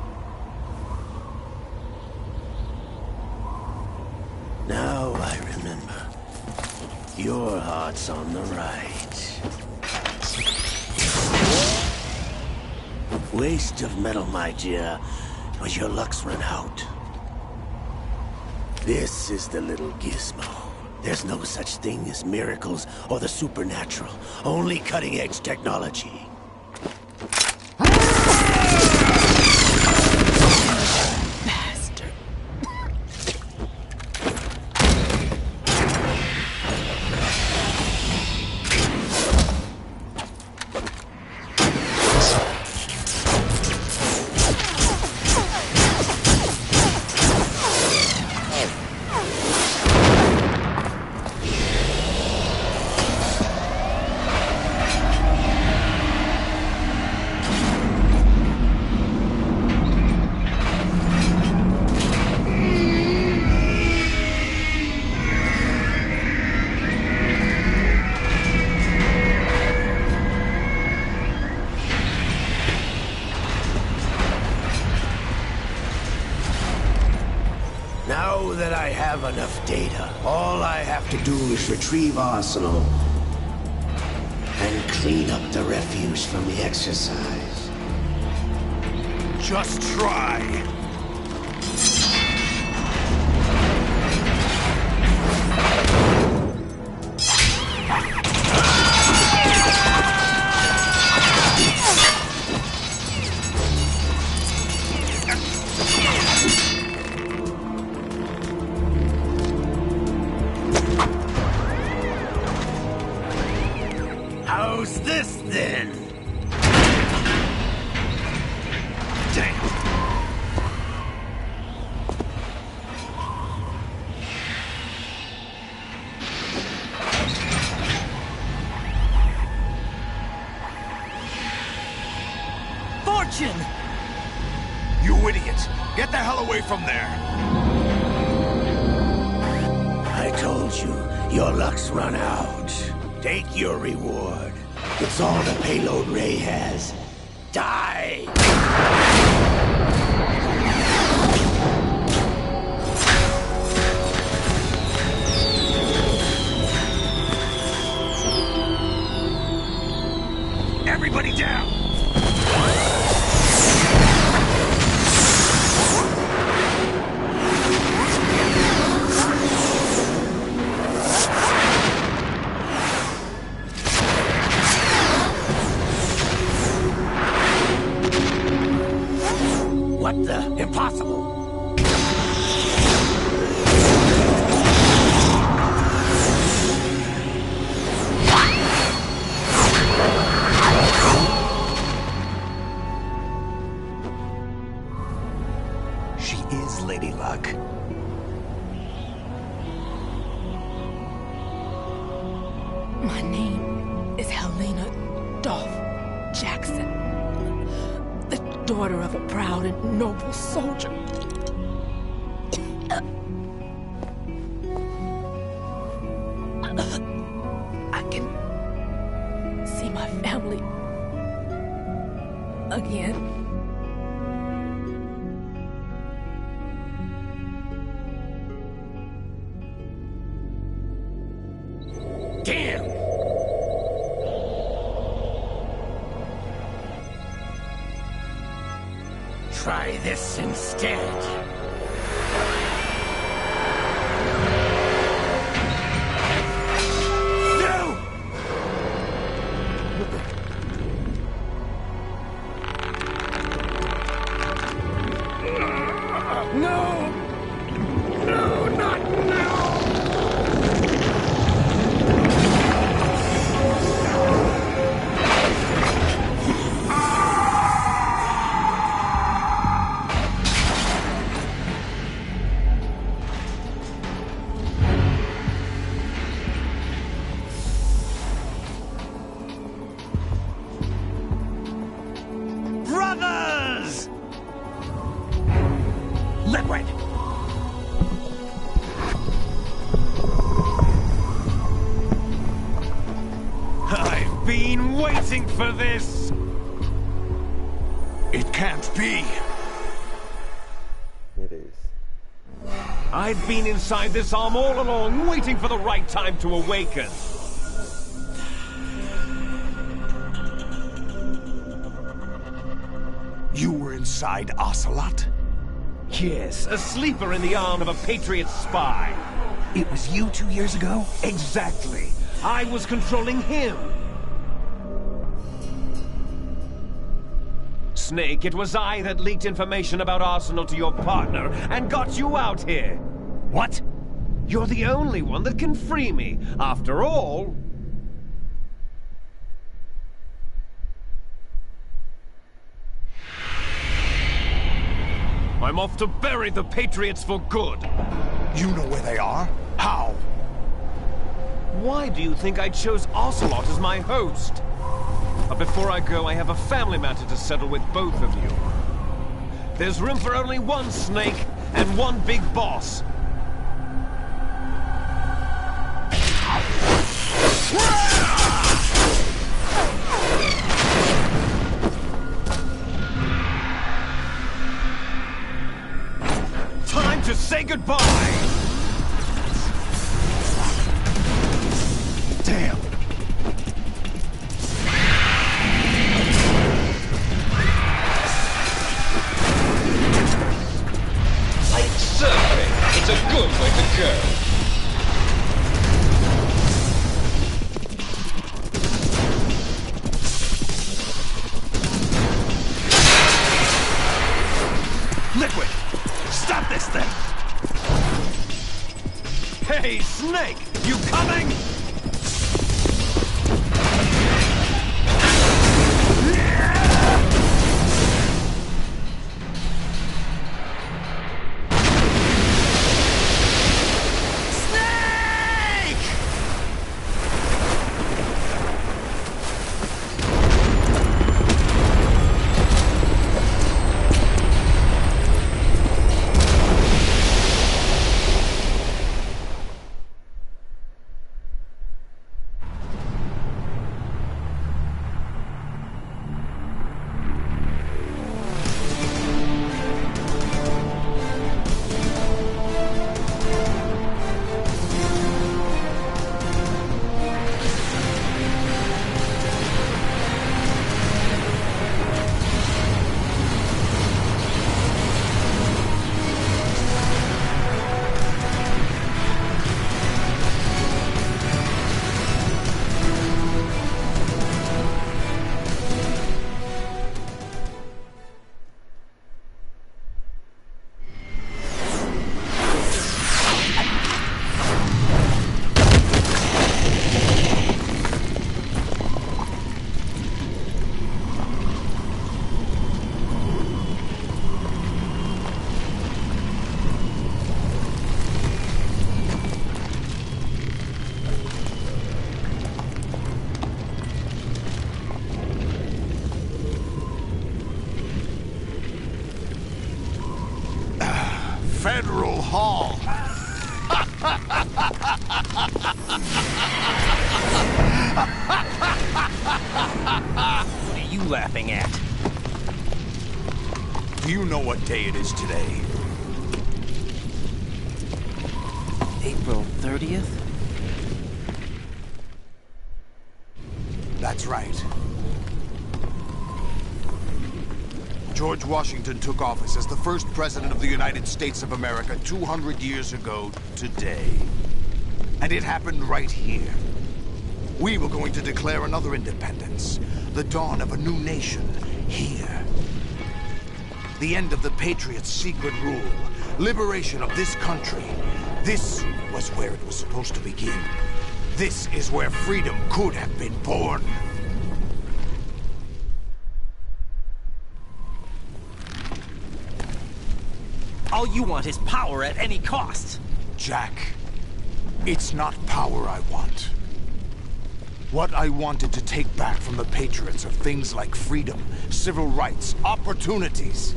Now I remember. Your heart's on the right. Waste of metal, my dear, was your luck's run out. This is the little gizmo. There's no such thing as miracles or the supernatural. Only cutting-edge technology. Bastard. Now that I have enough data, all I have to do is retrieve Arsenal and clean up the refuse from the exercise. Just try. How's this then? Damn. Fortune! You idiot! Get the hell away from there! I told you, your luck's run out. Take your reward. It's all the payload Ray has. Die! Everybody down! any luck? My name is Helena Dolph Jackson, the daughter of a proud and noble soldier. I can see my family again. Damn! Try this instead. For this! It can't be! It is. I've been inside this arm all along, waiting for the right time to awaken. You were inside Ocelot? Yes, a sleeper in the arm of a Patriot spy. It was you 2 years ago? Exactly. I was controlling him. Snake, it was I that leaked information about Arsenal to your partner and got you out here. What? You're the only one that can free me. After all... I'm off to bury the Patriots for good. You know where they are? How? Why do you think I chose Ocelot as my host? But before I go, I have a family matter to settle with both of you. There's room for only one Snake and one big boss. Time to say goodbye! Damn! Surfing, it's a good way to go. Liquid! Stop this thing! Hey, Snake! You coming? hall. What are you laughing at? Do you know what day it is today? April 30th? That's right. George Washington took office as the first president of the United States of America 200 years ago today. And it happened right here. We were going to declare another independence, the dawn of a new nation, here. The end of the Patriots' secret rule, liberation of this country. This was where it was supposed to begin. This is where freedom could have been born. All you want is power at any cost. Jack, it's not power I want. What I wanted to take back from the Patriots are things like freedom, civil rights, opportunities.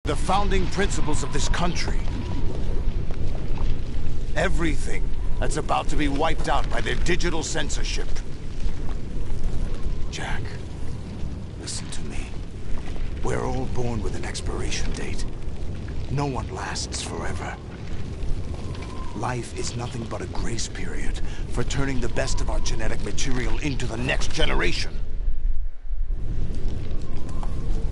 The founding principles of this country. Everything that's about to be wiped out by their digital censorship. Jack, listen to me. We're all born with an expiration date. No one lasts forever. Life is nothing but a grace period for turning the best of our genetic material into the next generation.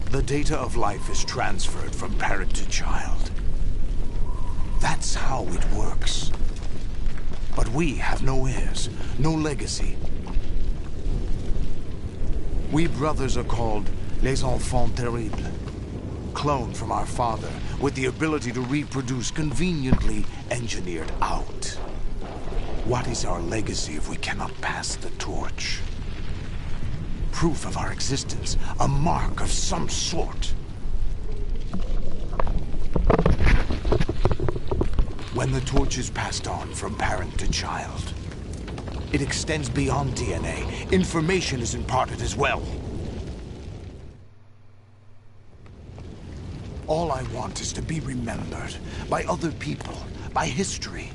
The data of life is transferred from parent to child. That's how it works. But we have no heirs, no legacy. We brothers are called les enfants terribles. Cloned from our father, with the ability to reproduce conveniently engineered out. What is our legacy if we cannot pass the torch? Proof of our existence, a mark of some sort. When the torch is passed on from parent to child, it extends beyond DNA. Information is imparted as well. All I want is to be remembered by other people, by history.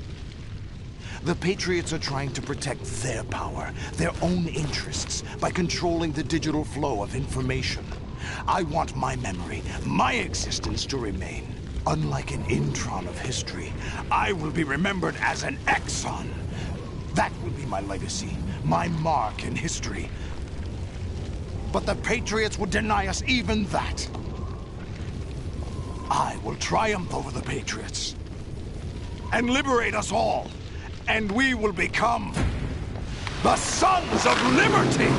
The Patriots are trying to protect their power, their own interests, by controlling the digital flow of information. I want my memory, my existence to remain. Unlike an intron of history, I will be remembered as an exon. That will be my legacy, my mark in history. But the Patriots would deny us even that. I will triumph over the Patriots and liberate us all, and we will become the Sons of Liberty!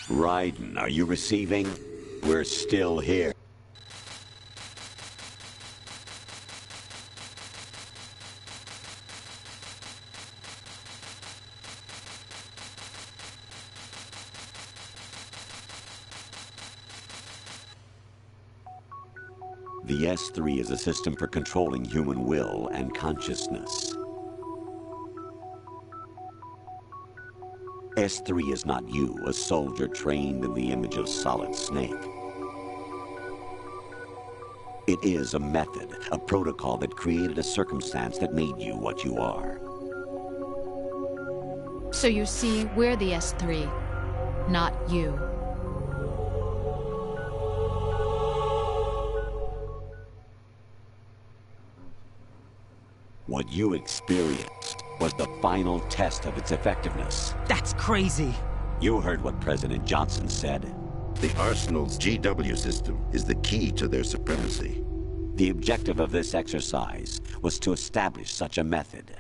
Raiden, are you receiving? We're still here. The S3 is a system for controlling human will and consciousness. S3 is not you, a soldier trained in the image of Solid Snake. It is a method, a protocol that created a circumstance that made you what you are. So you see, we're the S3, not you. What you experienced was the final test of its effectiveness. That's crazy. You heard what President Johnson said. The Arsenal's GW system is the key to their supremacy. The objective of this exercise was to establish such a method.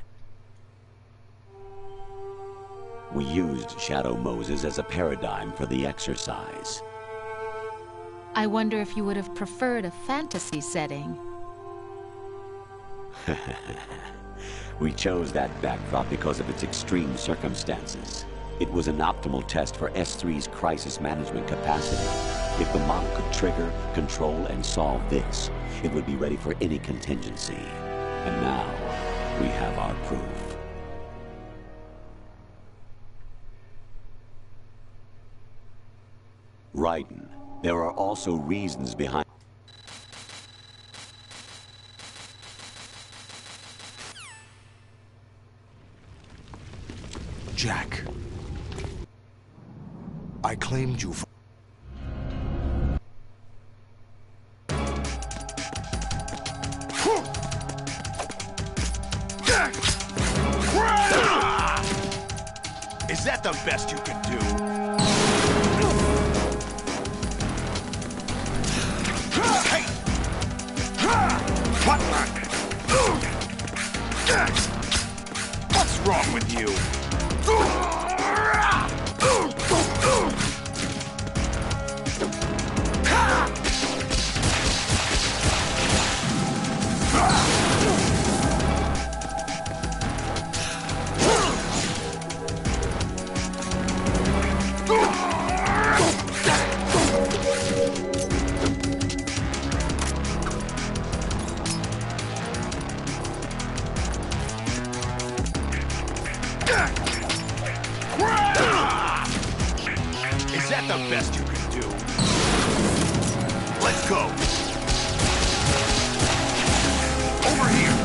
We used Shadow Moses as a paradigm for the exercise. I wonder if you would have preferred a fantasy setting. We chose that backdrop because of its extreme circumstances. It was an optimal test for S3's crisis management capacity. If the model could trigger, control, and solve this, it would be ready for any contingency. And now, we have our proof. Raiden. There are also reasons behind... Jack. I claimed you for... Is that the best you can do? Hey! What the? What's wrong with you? Is that the best you can do? Let's go! Over here!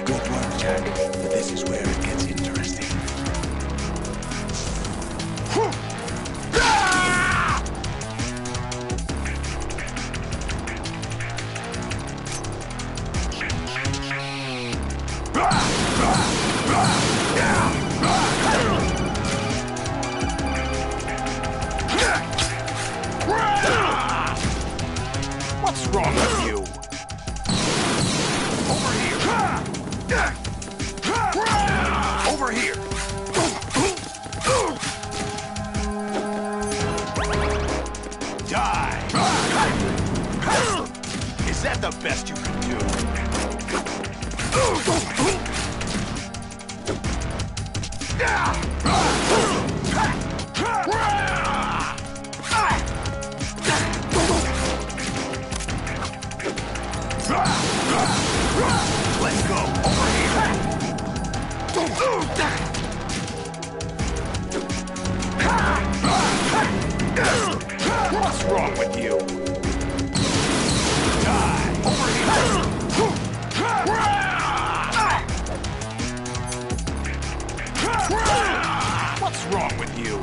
Good work, Jack. But this is where it gets interesting. What's wrong with you? Over here! Over here! Die! Is that the best you can do? Let's go! Over here! What's wrong with you? Die! Over here! What's wrong with you?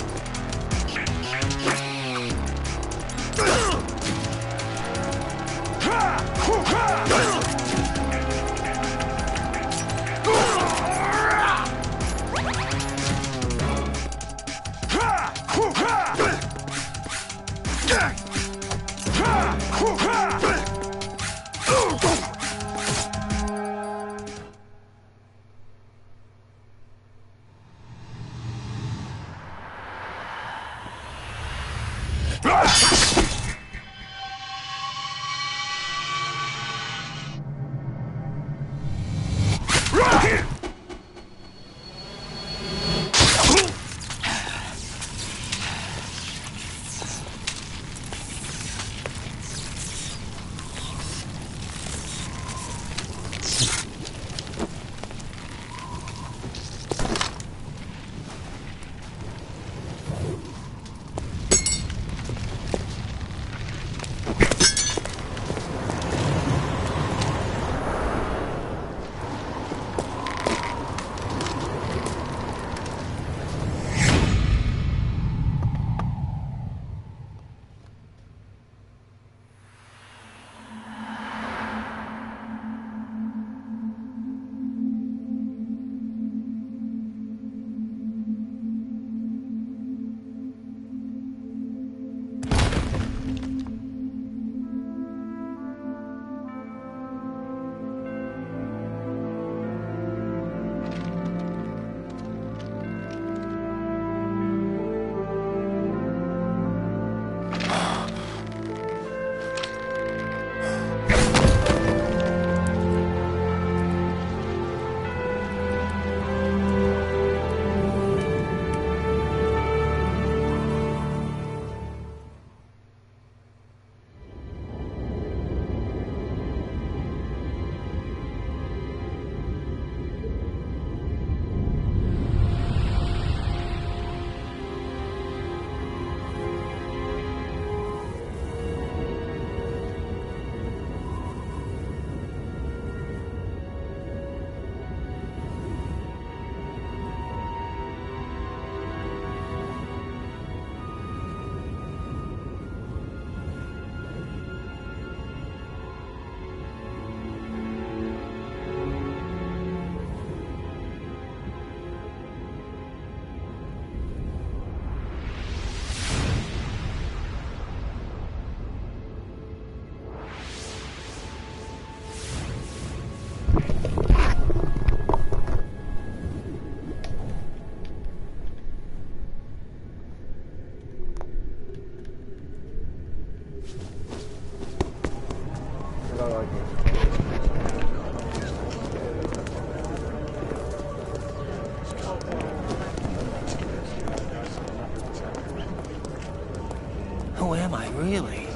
Who am I, really?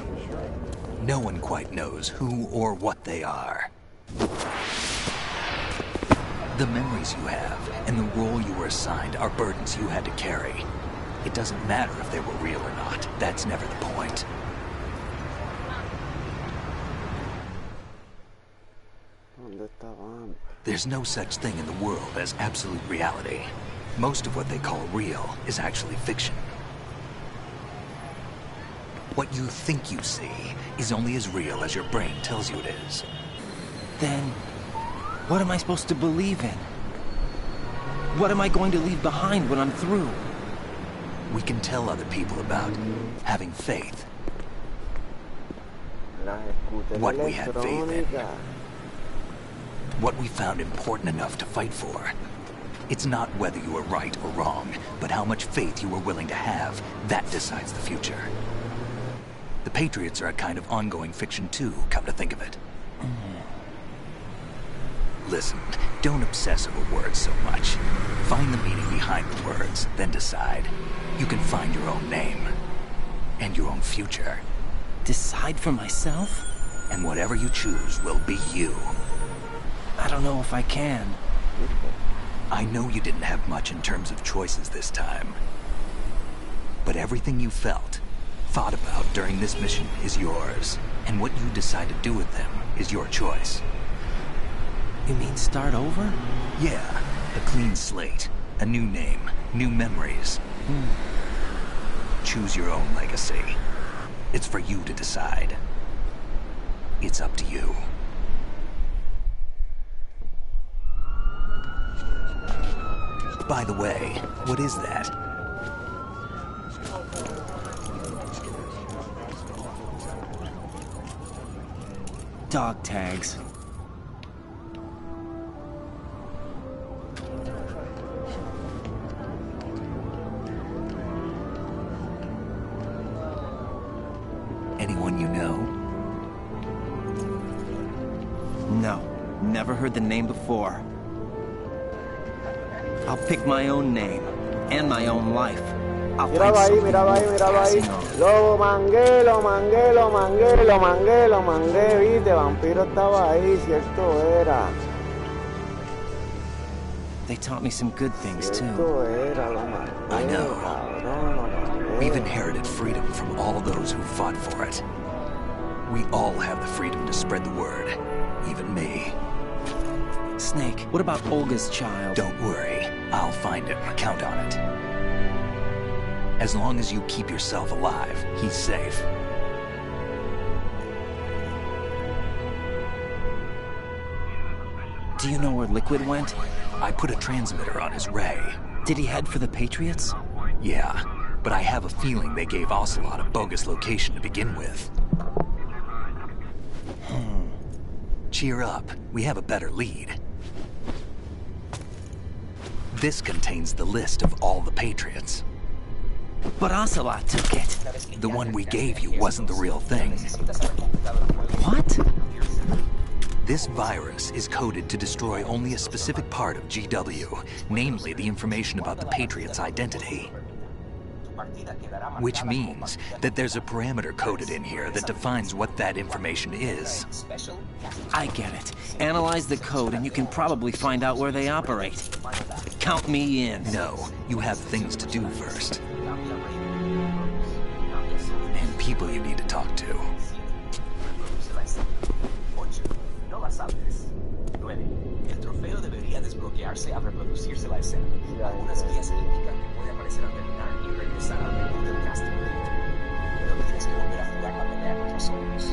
No one quite knows who or what they are. The memories you have and the role you were assigned are burdens you had to carry. It doesn't matter if they were real or not. That's never the point. There's no such thing in the world as absolute reality. Most of what they call real is actually fiction. What you think you see is only as real as your brain tells you it is. Then, what am I supposed to believe in? What am I going to leave behind when I'm through? We can tell other people about having faith. What we had faith in. What we found important enough to fight for. It's not whether you were right or wrong, but how much faith you were willing to have. That decides the future. The Patriots are a kind of ongoing fiction too, come to think of it. Listen, don't obsess over words so much. Find the meaning behind the words, then decide. You can find your own name. And your own future. Decide for myself? And whatever you choose will be you. I don't know if I can. I know you didn't have much in terms of choices this time. But everything you felt, thought about during this mission is yours. And what you decide to do with them is your choice. You mean start over? Yeah, a clean slate, a new name, new memories. Choose your own legacy. It's for you to decide. It's up to you. By the way, what is that? Dog tags. Anyone you know? No, never heard the name before. I'll pick my own name and my own life. I'll find something worth passing on. Lo mangué, viste, vampiro estaba ahí, cierto era. They taught me some good things too. I know. We've inherited freedom from all those who fought for it. We all have the freedom to spread the word, even me. Snake, what about Olga's child? Don't worry, I'll find him. Count on it. As long as you keep yourself alive, he's safe. Do you know where Liquid went? I put a transmitter on his ray. Did he head for the Patriots? Yeah, but I have a feeling they gave Ocelot a bogus location to begin with. Cheer up, we have a better lead. This contains the list of all the Patriots. But Ocelot took it. The one we gave you wasn't the real thing. What? This virus is coded to destroy only a specific part of GW, namely the information about the Patriots' identity. Which means that there's a parameter coded in here that defines what that information is. I get it. Analyze the code and you can probably find out where they operate. Count me in. No, you have things to do first. And people you need to talk to. 9. El trofeo debería desbloquearse al reproducirse la escena. Algunas guías indican que puede aparecer al terminar y regresar al menú del casting. Pero tienes que volver a jugar la pelea contra Solos.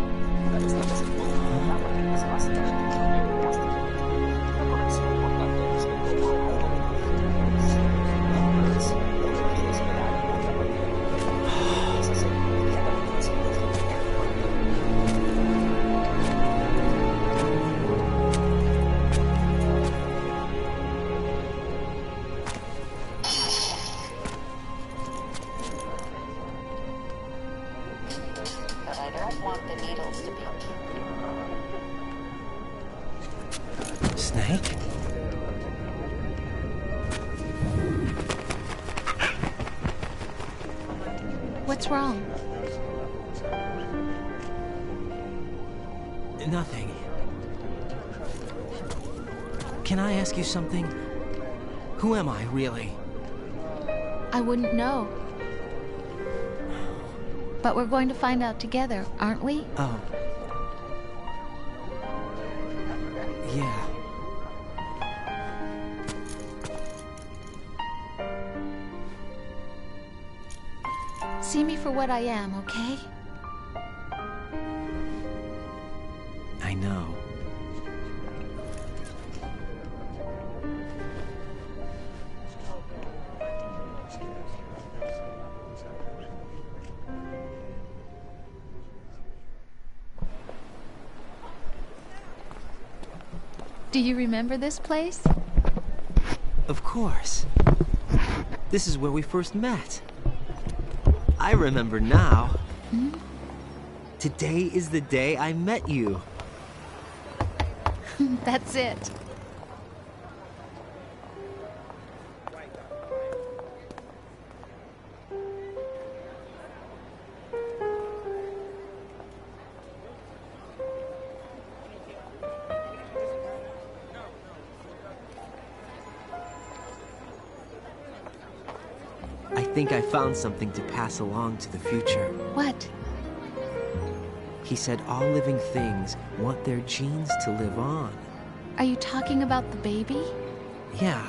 Una vez tengas el juego, la partida es básicamente el trofeo del casting. Una corrección importante respecto a algo de lo que quieres esperar en otra partida. Es hacer inmediatamente después de la Snake? What's wrong? Nothing. Can I ask you something? Who am I, really? I wouldn't know. But we're going to find out together, aren't we? Oh. Yeah. See me for what I am, okay? I know. Do you remember this place? Of course. This is where we first met. I remember now. Hmm? Today is the day I met you. That's it. I think I found something to pass along to the future. What? He said all living things want their genes to live on. Are you talking about the baby? Yeah.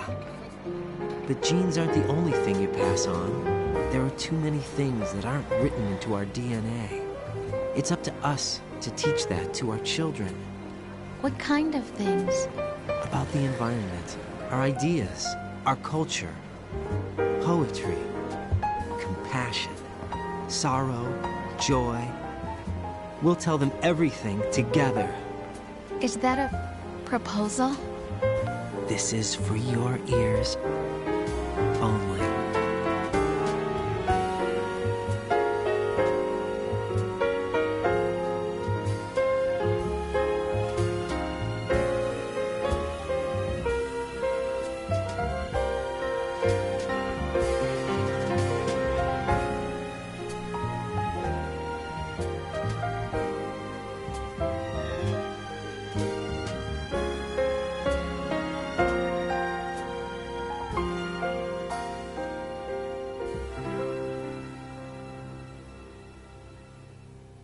The genes aren't the only thing you pass on. There are too many things that aren't written into our DNA. It's up to us to teach that to our children. What kind of things? About the environment, our ideas, our culture, poetry, compassion, sorrow, joy. We'll tell them everything together. Is that a proposal? This is for your ears only.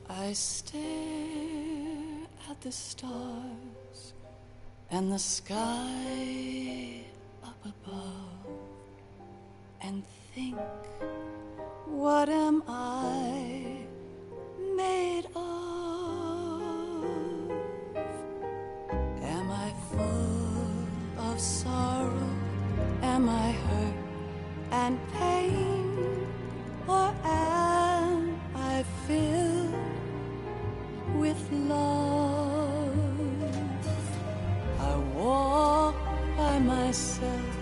I stare at the stars and the sky up above and think, what am I made of? Am I full of sorrow? Am I hurt and pain? Or am I filled with love? I walk by myself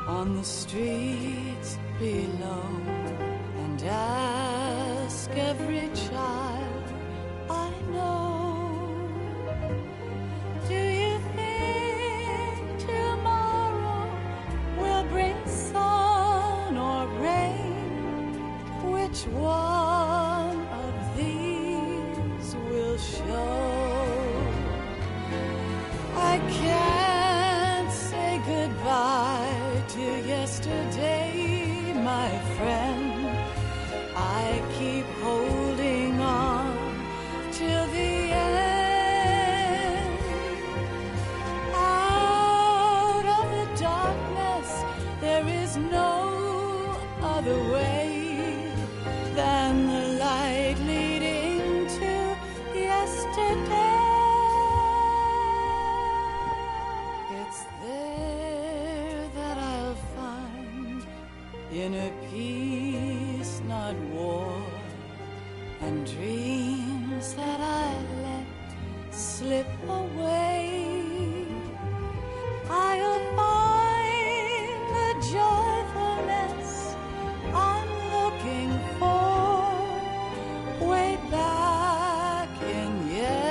on the streets below and ask every child I know, do you think tomorrow will bring sun or rain? Which one of these will show? I can't say goodbye to yesterday, my friend. I keep holding on till the end. Out of the darkness, there is no other way than the light leading to yesterday. It's there that I'll find inner peace, not war, and dreams that I let slip away. I'll find the joyfulness I'm looking for way back in yesterday.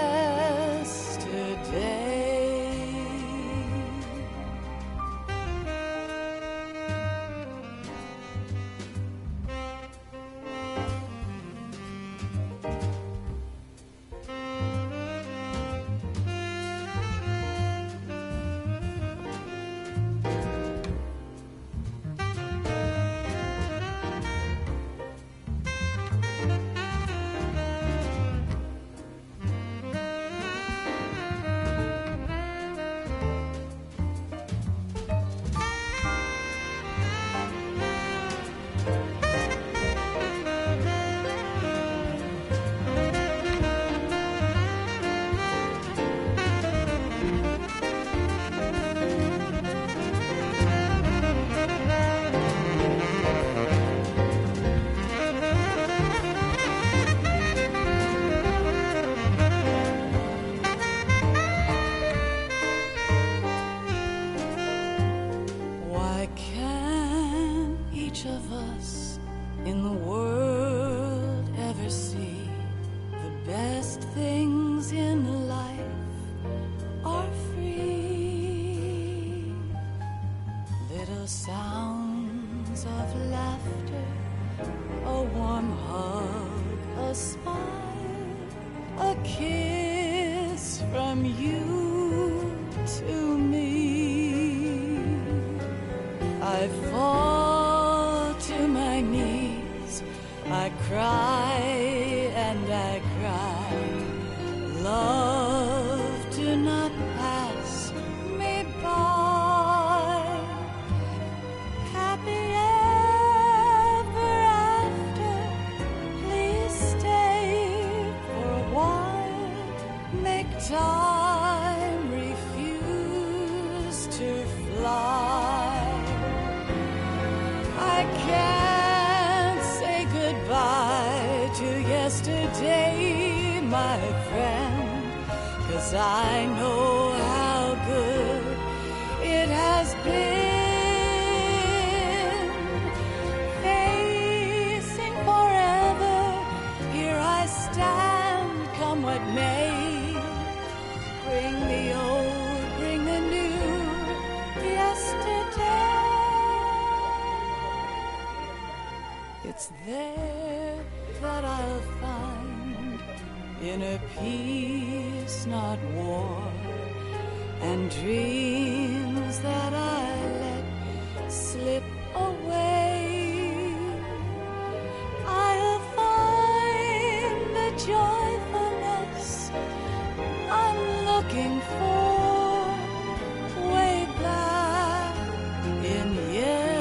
a kiss from you to me. I fall to my knees, I cry and I cry. Love, do not pass me by. Happy ever after, please stay for a while. Make time, refuse to fly. I can't say goodbye to yesterday, my friend, 'cause I know how good it has been. Facing forever, here I stand, come what may. Bring the old, bring the new, yesterday. It's there that I'll find inner peace, not war, and dreams that I let slip away. I'll find the joyfulness I'm looking for way back in yesterday.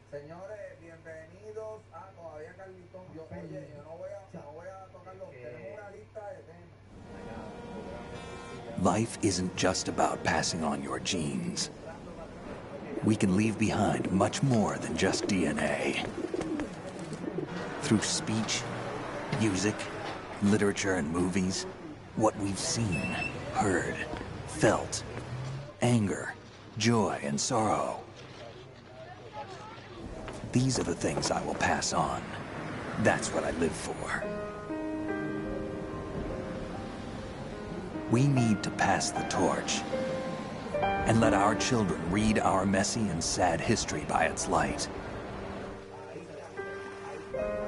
Señores, bienvenidos a todavía Carlitón. Oye, yo no voy a tocarlo. Tenemos una lista de temas. Life isn't just about passing on your genes. We can leave behind much more than just DNA. Through speech, music, literature, and movies, what we've seen, heard, felt, anger, joy, and sorrow. These are the things I will pass on. That's what I live for. We need to pass the torch and let our children read our messy and sad history by its light.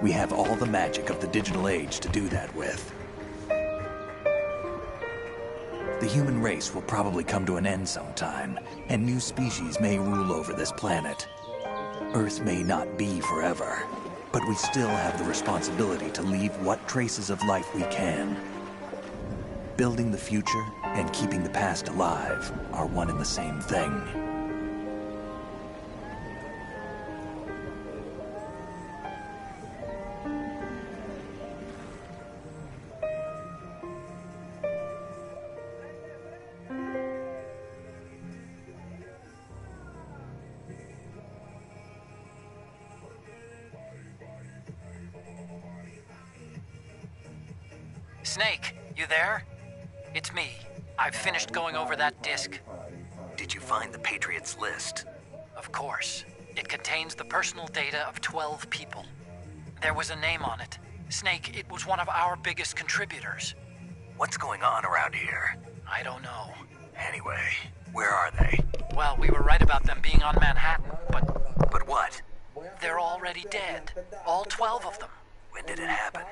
We have all the magic of the digital age to do that with. The human race will probably come to an end sometime, and new species may rule over this planet. Earth may not be forever, but we still have the responsibility to leave what traces of life we can. Building the future and keeping the past alive are one and the same thing. Snake, you there? It's me. I've finished going over that disc. Did you find the Patriots list? Of course. It contains the personal data of 12 people. There was a name on it. Snake, it was one of our biggest contributors. What's going on around here? I don't know. Anyway, where are they? Well, we were right about them being on Manhattan, but... But what? They're already dead. All 12 of them. When did it happen?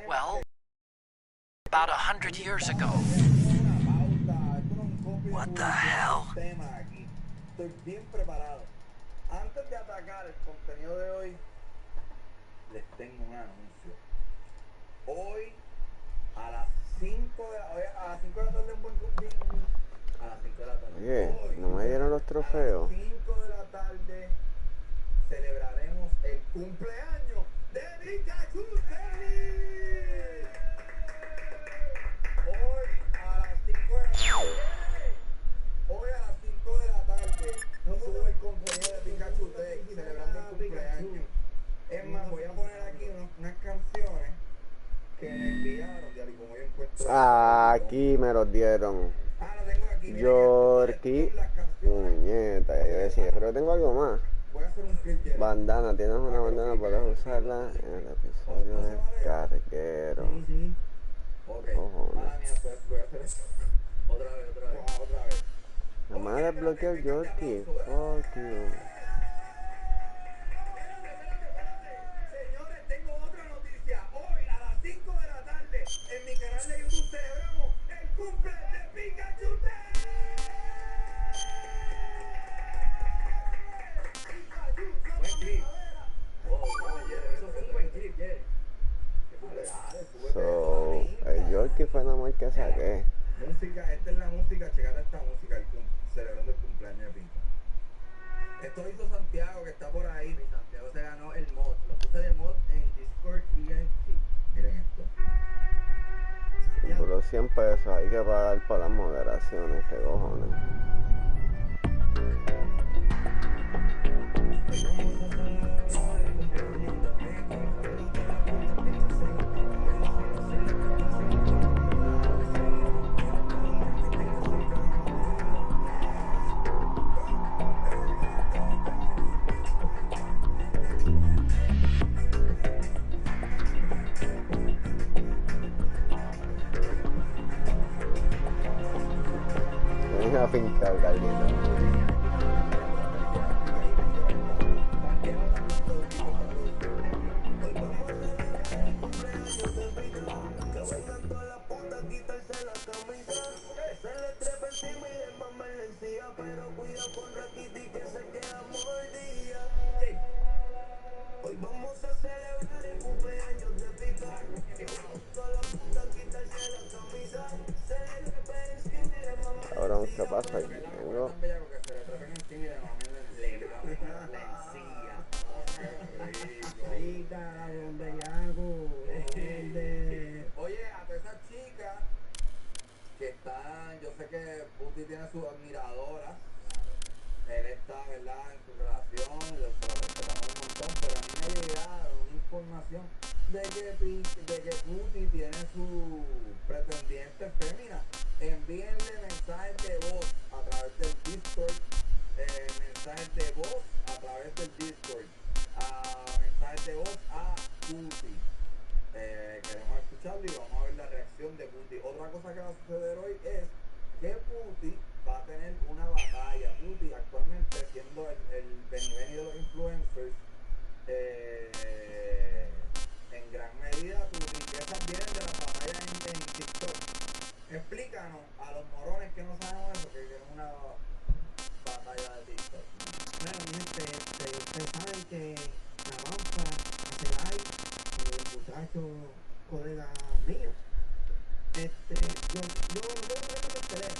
Well, about 100 years ago. What the hell? Estoy bien preparado. Antes de atacar el contenido de hoy, les tengo un anuncio. Hoy a las 5 de la tarde un buen cumpleaños. A las 5 de la tarde. Oye, hoy, no me dieron los trofeos. A las 5 de la tarde celebraremos el cumpleaños de Pikachu. Hoy a las 5 de la tarde. Hoy a las 5 de la tarde subo el contenido de Pikachu Tech celebrando el cumpleaños. Es más, voy a poner aquí unas canciones que me enviaron, ya como yo encuentro. Aquí me los dieron. Lo tengo aquí. Yorkie. Puñeta, ya decía, pero tengo algo más. Voy a hacer un clip. Bandana, tienes una bandana, puedes usarla en el episodio del carguero. Sí. Ok, ahora mía, pues voy a hacer esto. Otra vez. La madre desbloqueó el Yorkie. Fuck you. Señores, tengo otra noticia. Hoy a las 5 de la tarde en mi canal de YouTube celebramos el cumple de Pikachu. Buen clip. Eso fue un buen clip, Jerry. So, el Yorkie fue nada más que saqué. Música, esta es la música, checate esta música, celebrando el cumpleaños de Pinto. Esto hizo Santiago, que está por ahí. Santiago se ganó el mod. Lo puse de mod en Discord y en Kick. Miren esto. Por los 100 pesos hay que pagar por las moderaciones, que cojones. Una finca, Carlito. Hoy vamos a celebrar el cumpleaños de Pikachu. Ahora vamos a pasar aquí. Tengo. Oye, a todas esas chicas que están, yo sé que Puti tiene sus admiradoras. Él está, ¿verdad?, en su relación, lo respetamos un montón, pero a mí me ha llegado una información de que Puti tiene su pretendiente fémina. Envíenle mensajes de voz a través del Discord, mensajes de voz a través del Discord, mensajes de voz a Puti. Queremos escucharlo y vamos a ver la reacción de Puti. Otra cosa que va a suceder hoy es que Puti va a tener una batalla. Puti actualmente siendo el Bienvenido de los influencers, en gran medida tus riquezas vienen de las batallas en TikTok. Explícanos a los morones que no sabemos eso, que es una batalla de TikTok. Bueno, mi gente, ustedes saben que la Manfa hace live con el muchacho colega mío. Yo no tengo que pelea.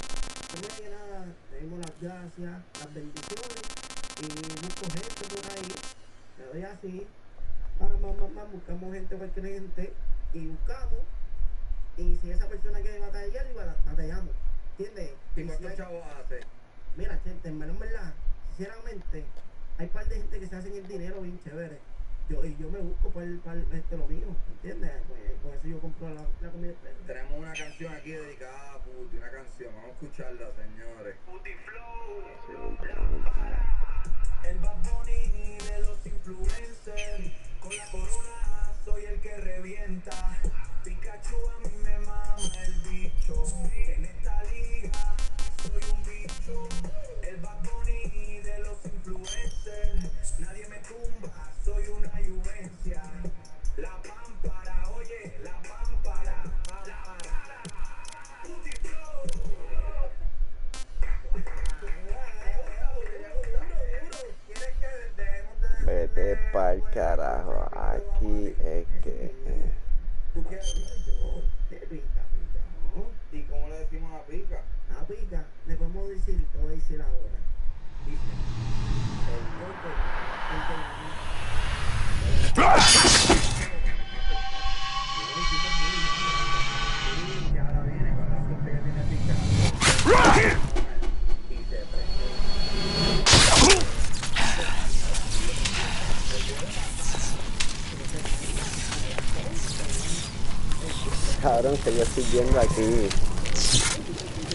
Primero que nada, le dimos las gracias, las bendiciones y busco gente por ahí. Le doy así, buscamos gente, cualquier gente y buscamos. Y si esa persona quiere batallar, batallamos. ¿Entiendes? ¿Y cuántos chavos hace? Mira, gente, en verdad, sinceramente, hay un par de gente que se hacen el dinero bien chévere. yo me busco para lo mío, ¿entiendes? Pues, con eso yo compro la comida expresa. Tenemos una canción aquí dedicada a Puti, una canción, vamos a escucharla, señores. Puti Flow. El Bad Bunny de los influencers, con la corona soy el que revienta. Pikachu a mí me mama el bicho, en esta liga soy un bicho. El Bad Bunny de los influencers, nadie me tumba, soy una yuvencia. La pámpara, oye, la pámpara, la pámpara. Puti Flow. Vete pa'l carajo, aquí es que... ¿Tú quieres? ¿Qué pica, ¿no? ¿Y cómo le decimos a pica? A pica, le podemos decir, te voy a decir ahora. Dice, y ahora viene con la suerte que tiene pica. Y se prende. Cabrón, que yo estoy viendo aquí.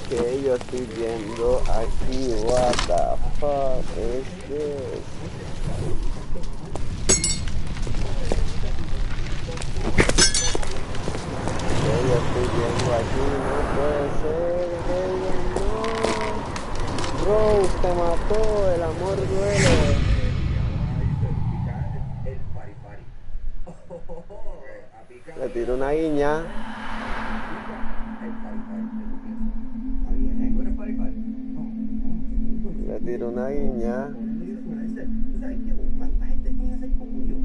Que yo estoy viendo aquí. What the fuck is this? Que yo estoy viendo aquí. No puede ser. No. Rose te mató. El amor duele. Le tiro una guiña. Le tiro una guiña. ¿Tú sabes qué? ¿Cuánta gente quiere ser como yo?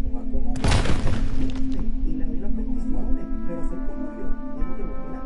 Y le doy las bendiciones, pero ser como yo tiene que buscar la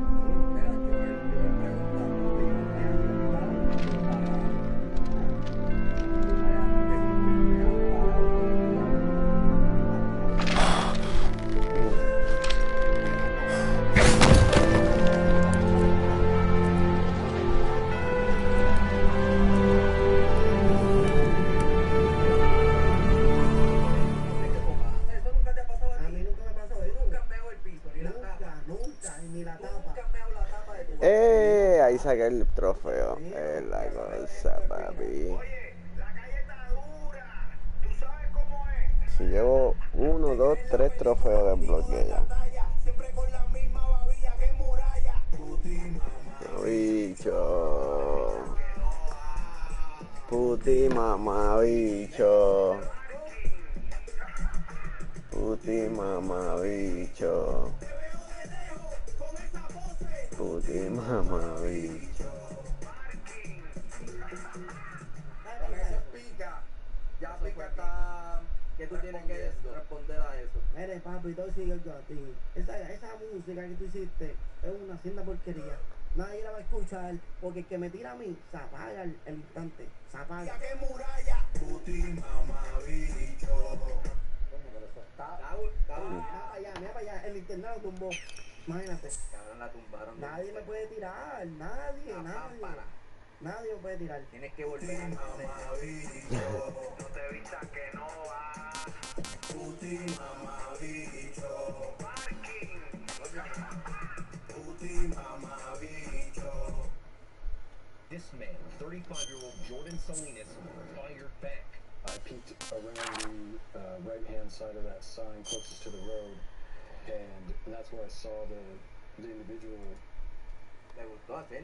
Ahí saqué el trofeo. Es la cosa, papi. Si llevo 1, 2, 3 trofeos desbloqueados. Bicho. Puti mamá bicho. Puti mamá bicho. Puti mamá bicho. Ya pica está. ¿Qué tú tienes que responder a eso? Mire, papi, todo sigue a ti. Esa música que tú hiciste es una hacienda porquería. Nadie la va a escuchar porque el que me tira a mí se apaga el instante. Se apaga. ¡Qué muralla! Puti mamá bicho. Mira para allá, el internet lo tumbó. Imagínate. Cabrón, la tumbaron. Nadie me puede tirar, nadie. Nadie me puede tirar. Tienes que volver a mamá bicho. No te vistas que no va. Puti mamá bicho. Parking. Puti mamá bicho. This man, 35-year-old Jordan Salinas, fired back. I peeked around the right-hand side of that sign closest to the road, and that's where I saw the individual. Me gustó hacer.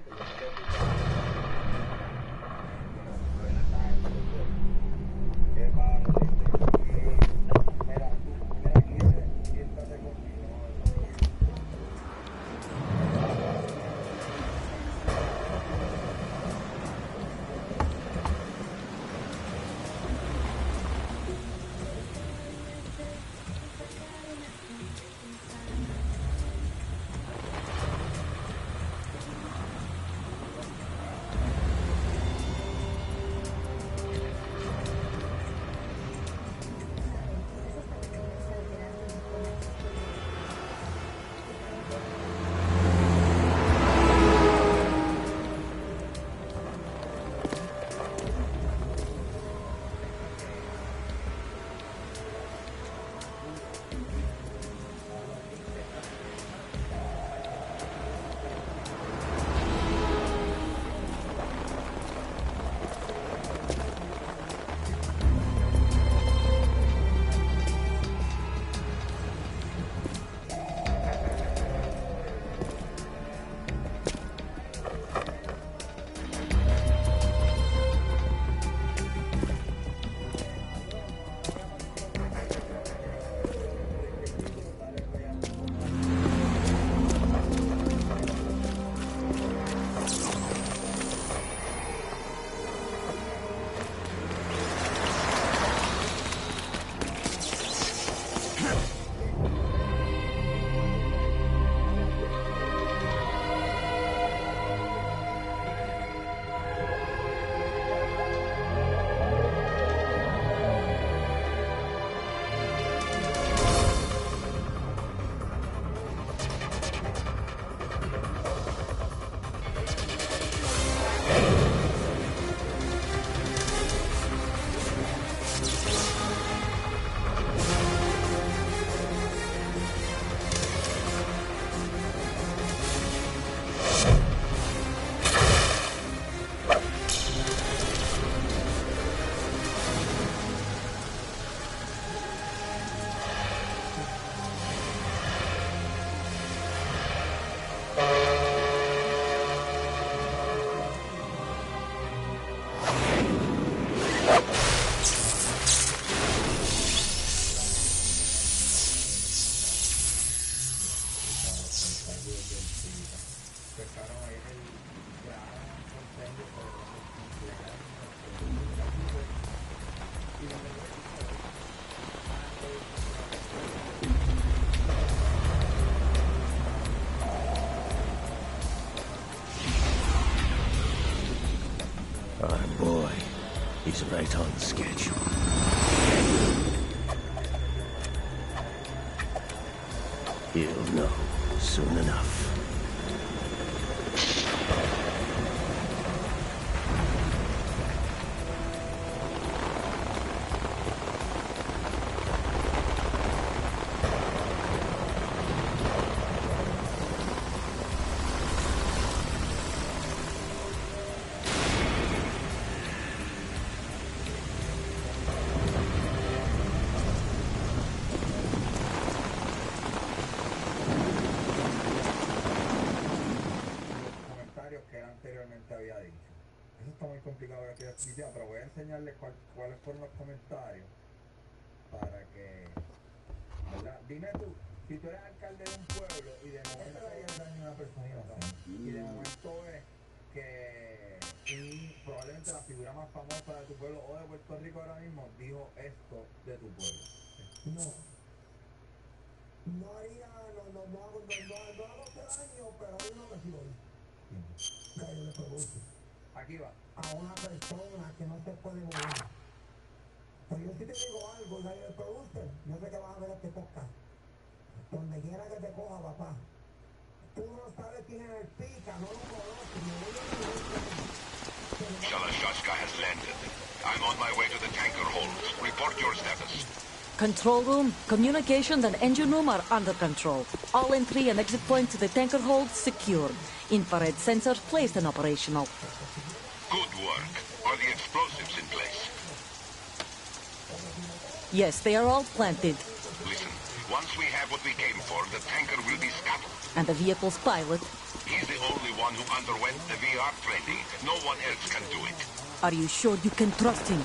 Looks right on schedule. He'll know soon enough. Pero voy a enseñarles cuáles fueron los comentarios para que, ¿verdad? Dime tú, si tú eres alcalde de un pueblo y de momento le harías daño a una persona y de momento es que probablemente la figura más famosa de tu pueblo o de Puerto Rico ahora mismo dijo esto de tu pueblo. No haría, no hago daño, pero hay uno que sí voy. Gallo de produce. Aquí va. A una persona que no se puede mover. Pero yo sí te digo algo, gallo de producer, yo sé que vas a ver este podcast. Donde quiera que te coja, papá. Tú no sabes quién es el pica, no lo conoces. Shalashaska has landed. I'm on my way to the tanker holds. Report your status. Control room, communications and engine room are under control. All entry and exit points to the tanker hold secured. Infrared sensors placed and operational. Good work. Are the explosives in place? Yes, they are all planted. Listen, once we have what we came for, the tanker will be scuttled. And the vehicle's pilot? He's the only one who underwent the VR training. No one else can do it. Are you sure you can trust him?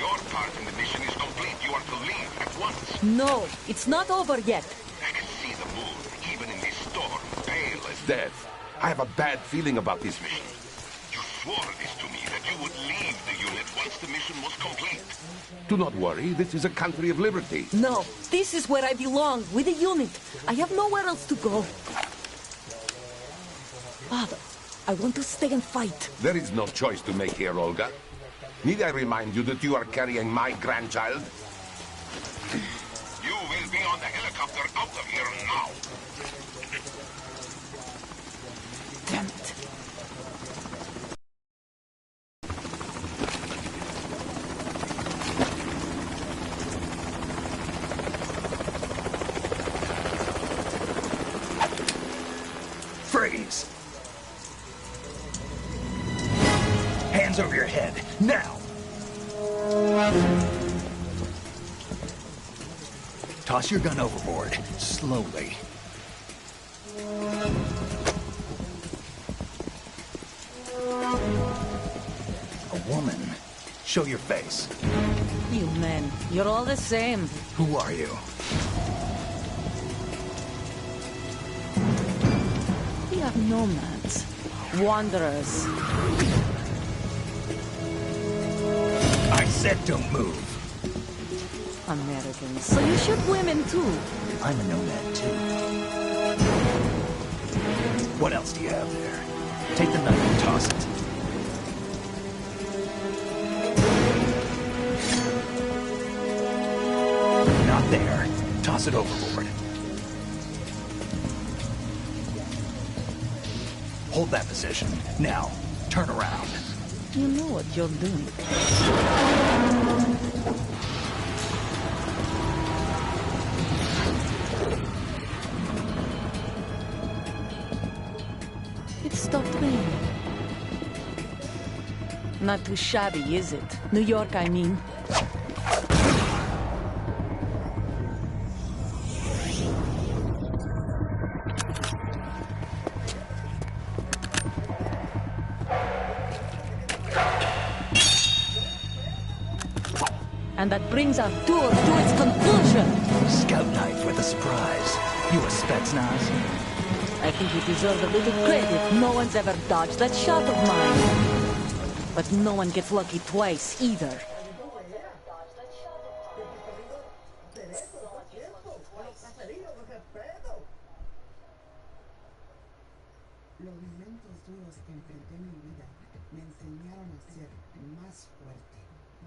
Your part in the mission is complete. You are to leave at once. No, it's not over yet. I can see the moon, even in this storm, pale as death. I have a bad feeling about this mission. You swore this to me, that you would leave the unit once the mission was complete. Do not worry, this is a country of liberty. No, this is where I belong, with the unit. I have nowhere else to go. Father, I want to stay and fight. There is no choice to make here, Olga. Need I remind you that you are carrying my grandchild? You will be on the helicopter out of here now. Damn it. Freeze! Hands over your head, now! Toss your gun overboard, slowly. A woman. Show your face. You men, you're all the same. Who are you? We are nomads. Wanderers. I said don't move. Americans, so you shoot women too. I'm a nomad too. What else do you have there? Take the knife and toss it. Not there. Toss it overboard. Hold that position. Now, turn around. You know what you're doing. It stopped raining. Not too shabby, is it? New York, I mean. And that brings our tour to its conclusion. Scout knife with a surprise. You a Spetsnaz? I think you deserve a little credit. No one's ever dodged that shot of mine. But no one gets lucky twice, either. Los momentos duros que enfrenté en mi vida Me enseñaron a ser más fuerte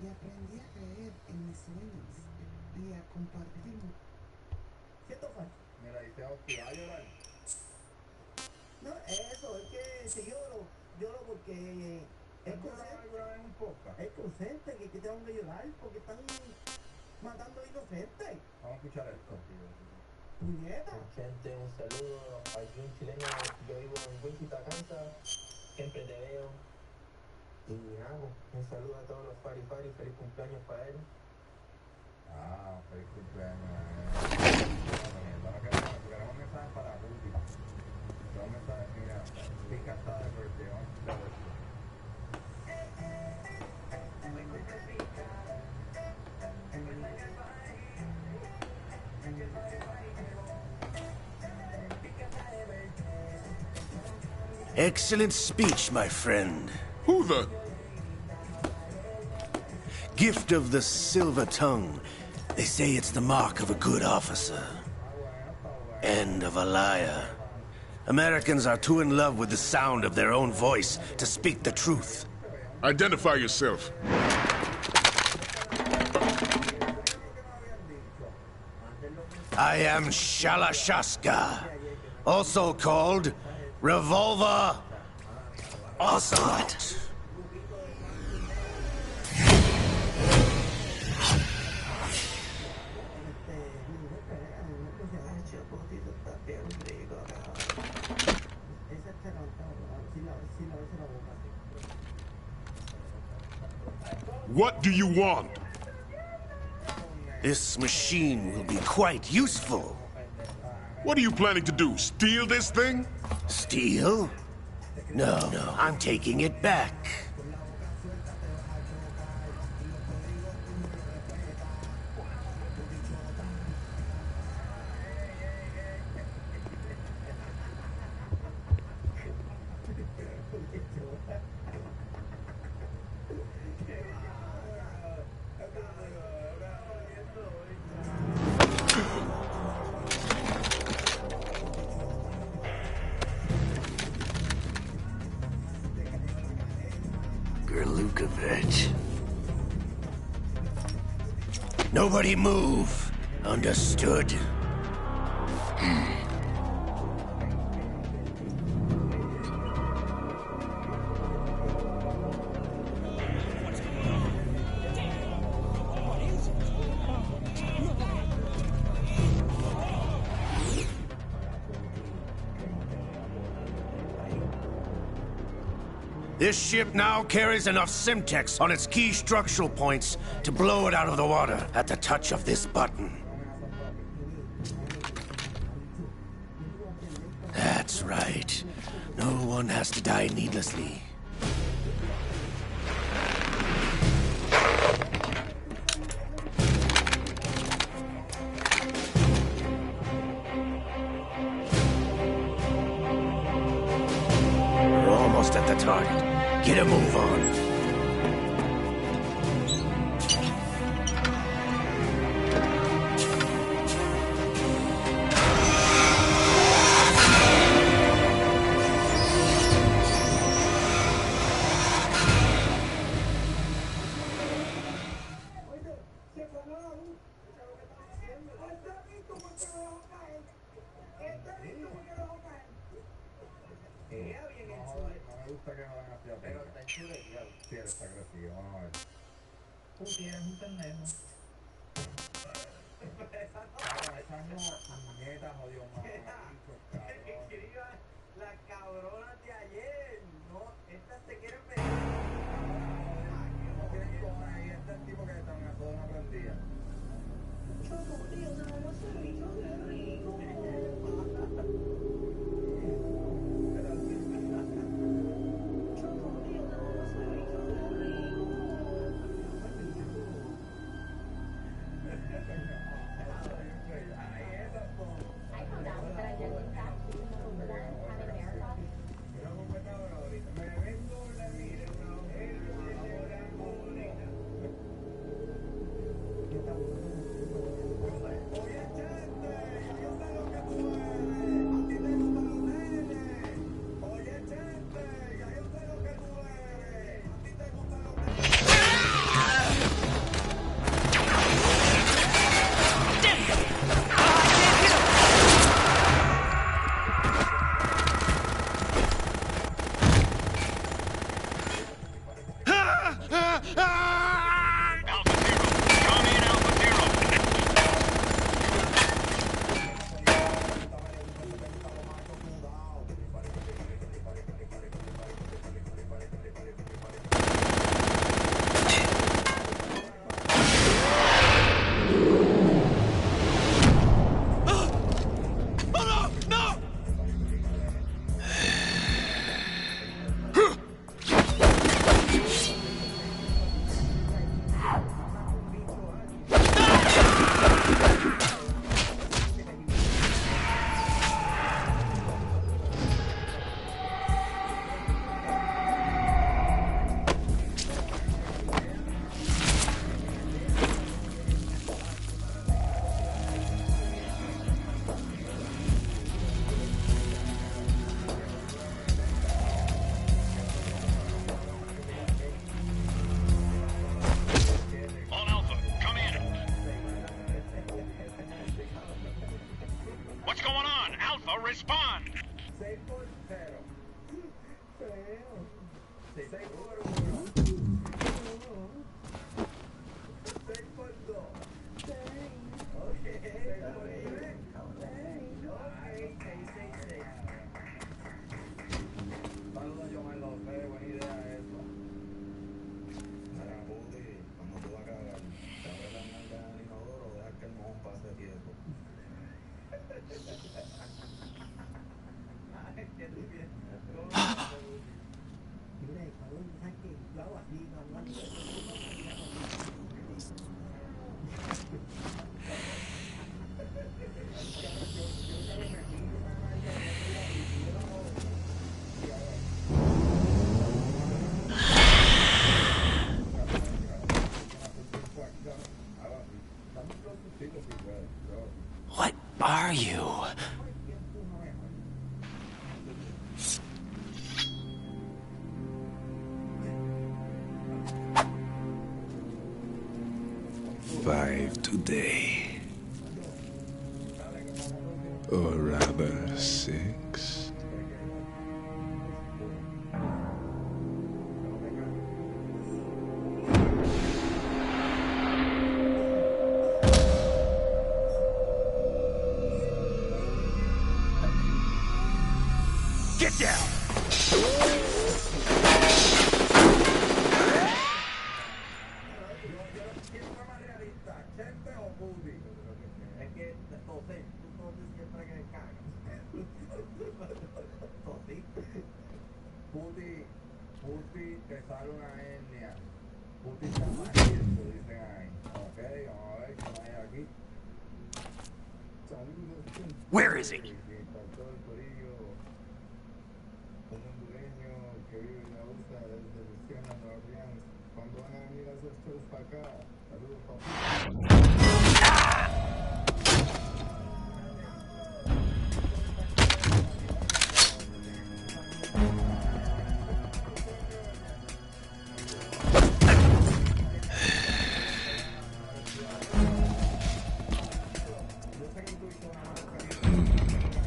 y aprendí a creer en mis sueños y a compartir. ¿Cierto, Juan? Mira, dice, hostia, ¿va a llorar? No, eso, es que si lloro porque es consciente que tengo que llorar porque están matando inocentes. Vamos a escuchar esto. Puñeta. Gente, un saludo. Aquí un chileno, yo vivo en Wichita, Kansas. Siempre te veo. Y hago un saludo a todos los fari, feliz cumpleaños para él. Ah, feliz cumpleaños. Queremos mensajes para Rudy. Queremos mensajes, mira, pica hasta de birthday, vamos a escuchar esto. Excellent speech, my friend. Who the? Gift of the silver tongue. They say it's the mark of a good officer. And of a liar. Americans are too in love with the sound of their own voice to speak the truth. Identify yourself. I am Shalashaska, also called Revolver Ocelot. What do you want? This machine will be quite useful. What are you planning to do? Steal this thing? Steal? No, I'm taking it back. Nobody move. Understood? This ship now carries enough Simtex on its key structural points to blow it out of the water at the touch of this button. That's right. No one has to die needlessly. We're almost at the target. Get a move on. respond! 6 por 0. 6 por 1. 6 por 2. Ok, 6 por 3. Ok, 6. Saludos, yo me lo sé, buena idea eso. Mira, Puti, cuando tú vas a cagar, te abres las nalgas al inodoro o dejas que el mojón pase tiempo. Ay, qué bien. Mira, cabrón, ¿sabes qué? Yo hago así, hablando de What are you? Five today. Or rather, 6. Get down! Es que tosé, tú toses siempre que cagas. Tosí. Puti, te sale una hernia. Puti está malito, dicen ahí. Ok, vamos a ver qué hay aquí. Where is he? Todo el corillo. Un hondureño que vive en la USA desde Luisiana, Nueva Orleans. Cuando van a venir a hacer shows para acá. Saludos, papá.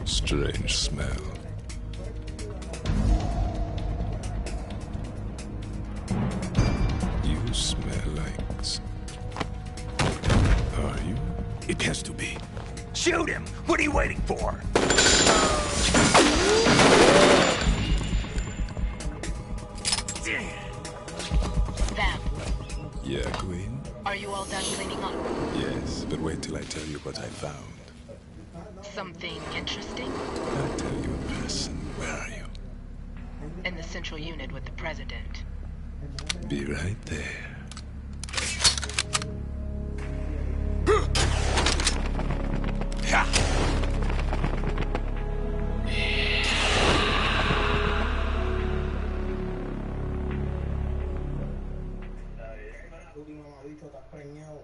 Strange smell. You smell like... Are you? It has to be. Shoot him! What are you waiting for? Vam, Yeah, Queen? are you all done cleaning up? Yes, but wait till I tell you what I found. Something interesting? I'll tell you in person. Where are you? In the central unit with the president. Be right there. último mamabicho, estás preñado.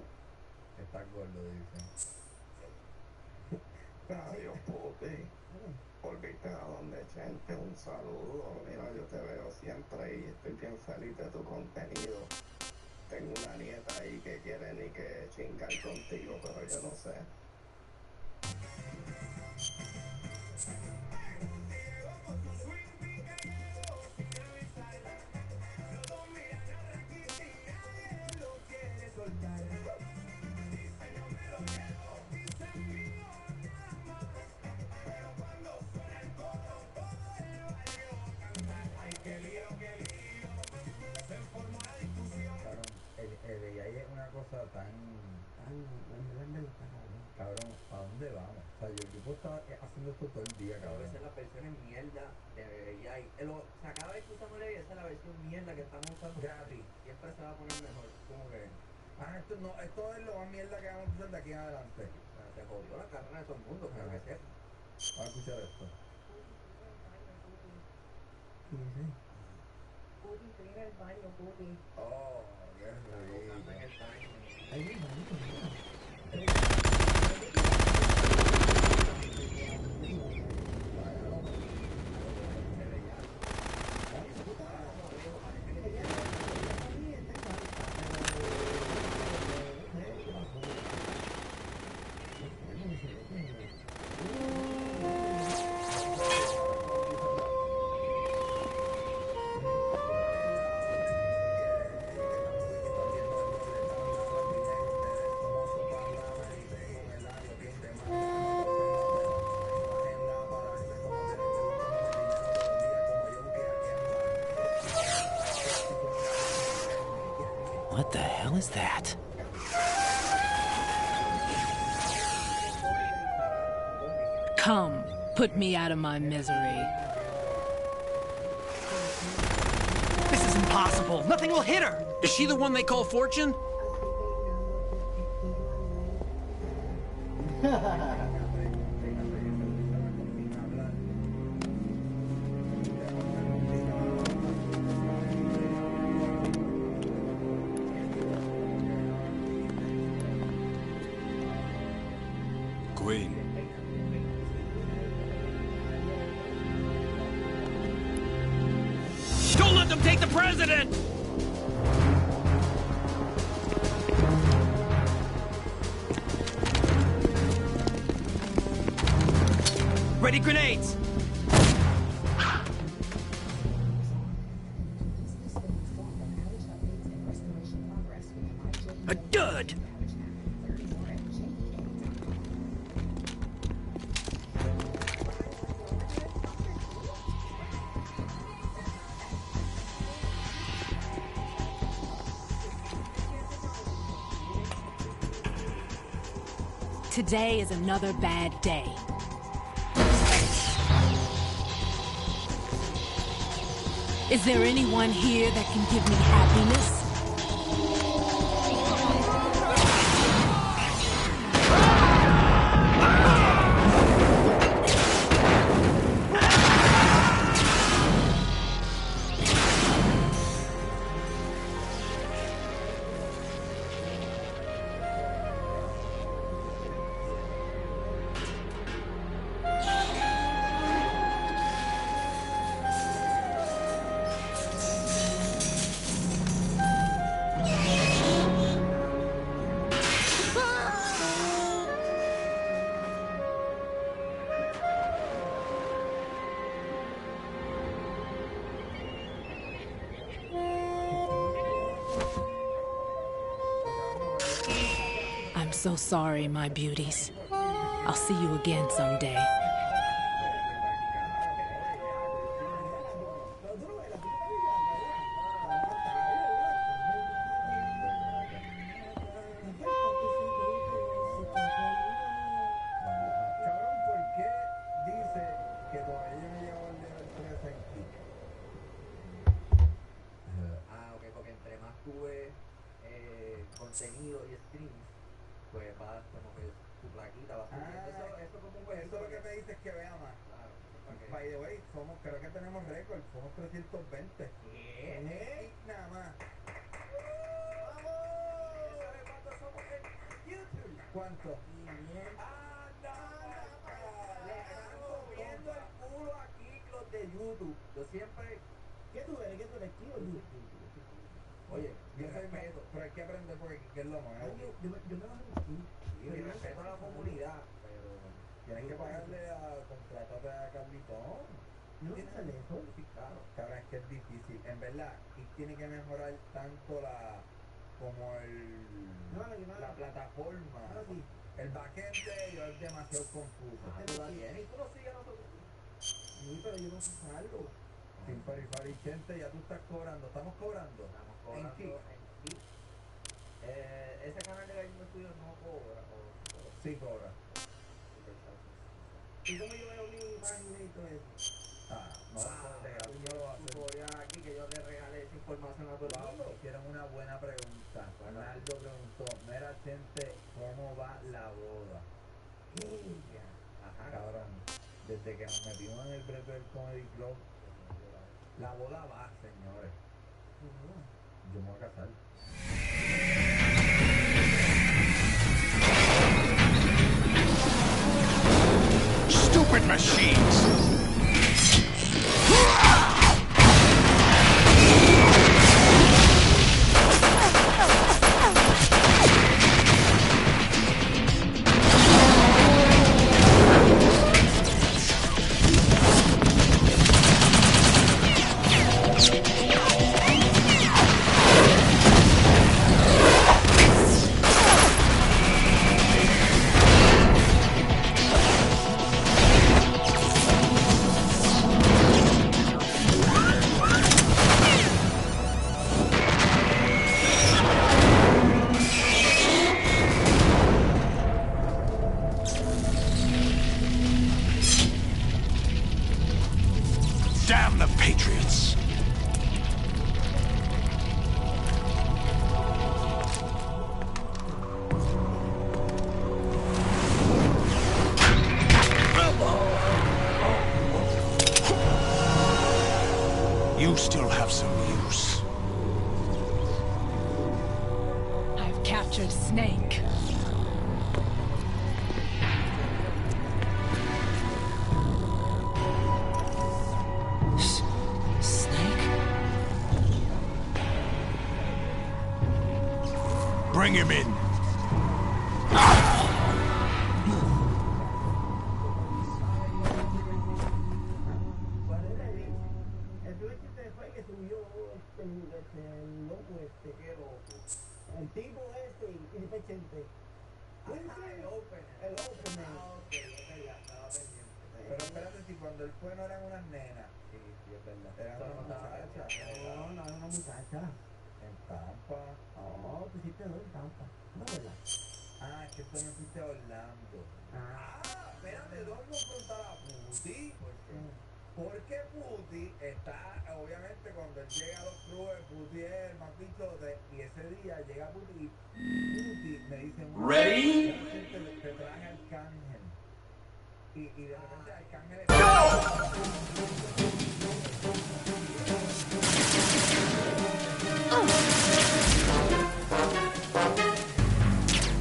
Estás gordo, dicen. Adiós, puti. Volviste a donde gente, un saludo. Mira, yo te veo siempre y estoy bien feliz de tu contenido. Tengo una nieta ahí que quiere ni que chingar contigo, pero yo no sé. Y ahí es una cosa tan cabrón, ¿a dónde vamos? O sea, yo puedo estar haciendo esto todo el día, cabrón. Esa es la versión en mierda de AI. O sea, cada vez que usamos AI, esa es la versión mierda que estamos usando gratis. Siempre se va a poner mejor. Como que... esto es lo más mierda que vamos a hacer de aquí en adelante. O sea, se jodió la carrera de todo el mundo, creo que sepa. Vamos a escuchar esto. Puti, estoy en el baño, Puti. Oh, qué rico. Ay, mi manito, mira. What the hell is that? Come, put me out of my misery. This is impossible. Nothing will hit her. Is she the one they call Fortune? Queen. Don't let them take the president! Ready grenades! A dud! Today is another bad day. Is there anyone here that can give me happiness? I'm so sorry, my beauties. I'll see you again someday. Contenido y streams, pues va como que tu plaquita va subiendo. Eso como un eso lo que me dice es que vea más. Claro. By the way, creo que tenemos récord, somos 320. ¿Qué? Nada más. ¿Sabes cuántos somos en YouTube? ¿Cuánto? 500. Le están comiendo el culo aquí los de YouTube. Yo siempre... ¿Qué tú eres? ¿Tío? Oye, yo soy respeto, pero hay que aprender porque ¿qué es lo más? Yo me bajo un skin. Y respeto a la comunidad, pero... Tienes que pagarle a contratarte a Carlitón. ¿No tienes el eso? Sí, claro. Cabrón, es que es difícil. En verdad, y tiene que mejorar tanto como la plataforma. El backend de ellos es demasiado confuso. ¿Tú la tienes? ¿Y tú no sigues a nosotros? Sí, pero yo no sé usarlo. Sin Farifari gente, ya tú estás cobrando. ¿Estamos cobrando? Estamos cobrando en Kick. Ese canal de Game Studio no cobra. Sí cobra. ¿Y cómo yo veo mi imagen y todo eso? Tú podrías aquí que yo le regalé esa información a todo el mundo. Hicieron una buena pregunta. Ronaldo preguntó, mira gente, ¿cómo va la boda? Ajá, cabrón. Desde que nos metimos en el brete del Comedy Club, la boda va, señores. Yo me voy a casar. Stupid machines! patriots. You still have some use. I've captured Snake. Snake? Bring him in. El tipo este y Presente. El opener. Pero espérate, si cuando él fue no eran unas nenas. Sí, es verdad. Eran unas muchachas. No, era una muchacha. En Tampa. No, tú hiciste dos en Tampa. No, ¿verdad? Ah, es que tú me fuiste a Orlando. Espérate, ¿dónde confrontar a Puti? Porque Puti está, obviamente, cuando él llega a los clubes, Puti es el más bichote, y ese día llega Puti y Puti me dice, Ready? Te traje Arcángel. Y de repente Arcángel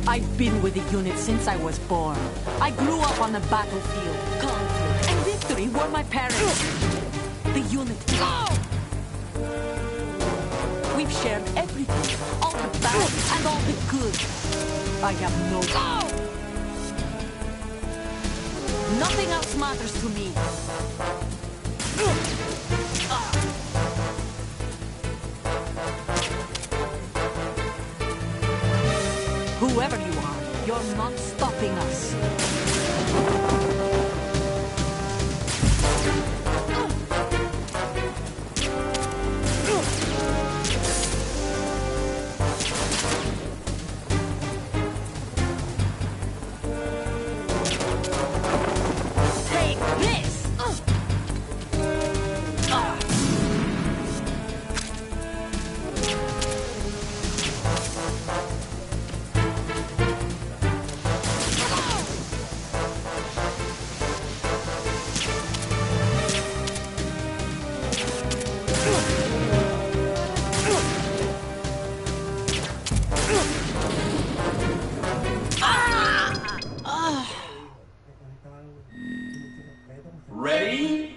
I've been with the unit since I was born. I grew up on the battlefield. Conflict and victory were my parents. The unit. We've shared everything. All the bad and all the good. I have no... Nothing else matters to me. Whoever you are, you're not stopping us. Take this! Ready?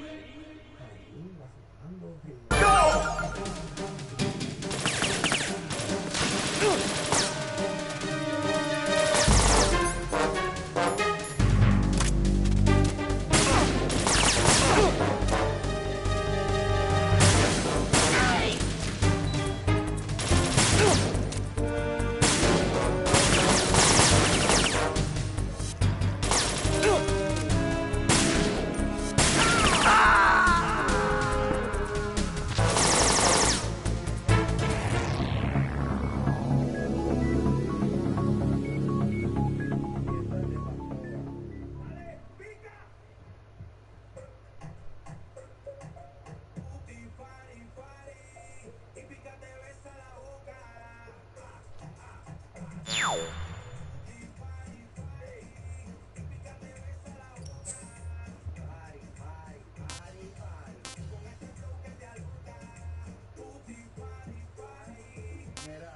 Mira,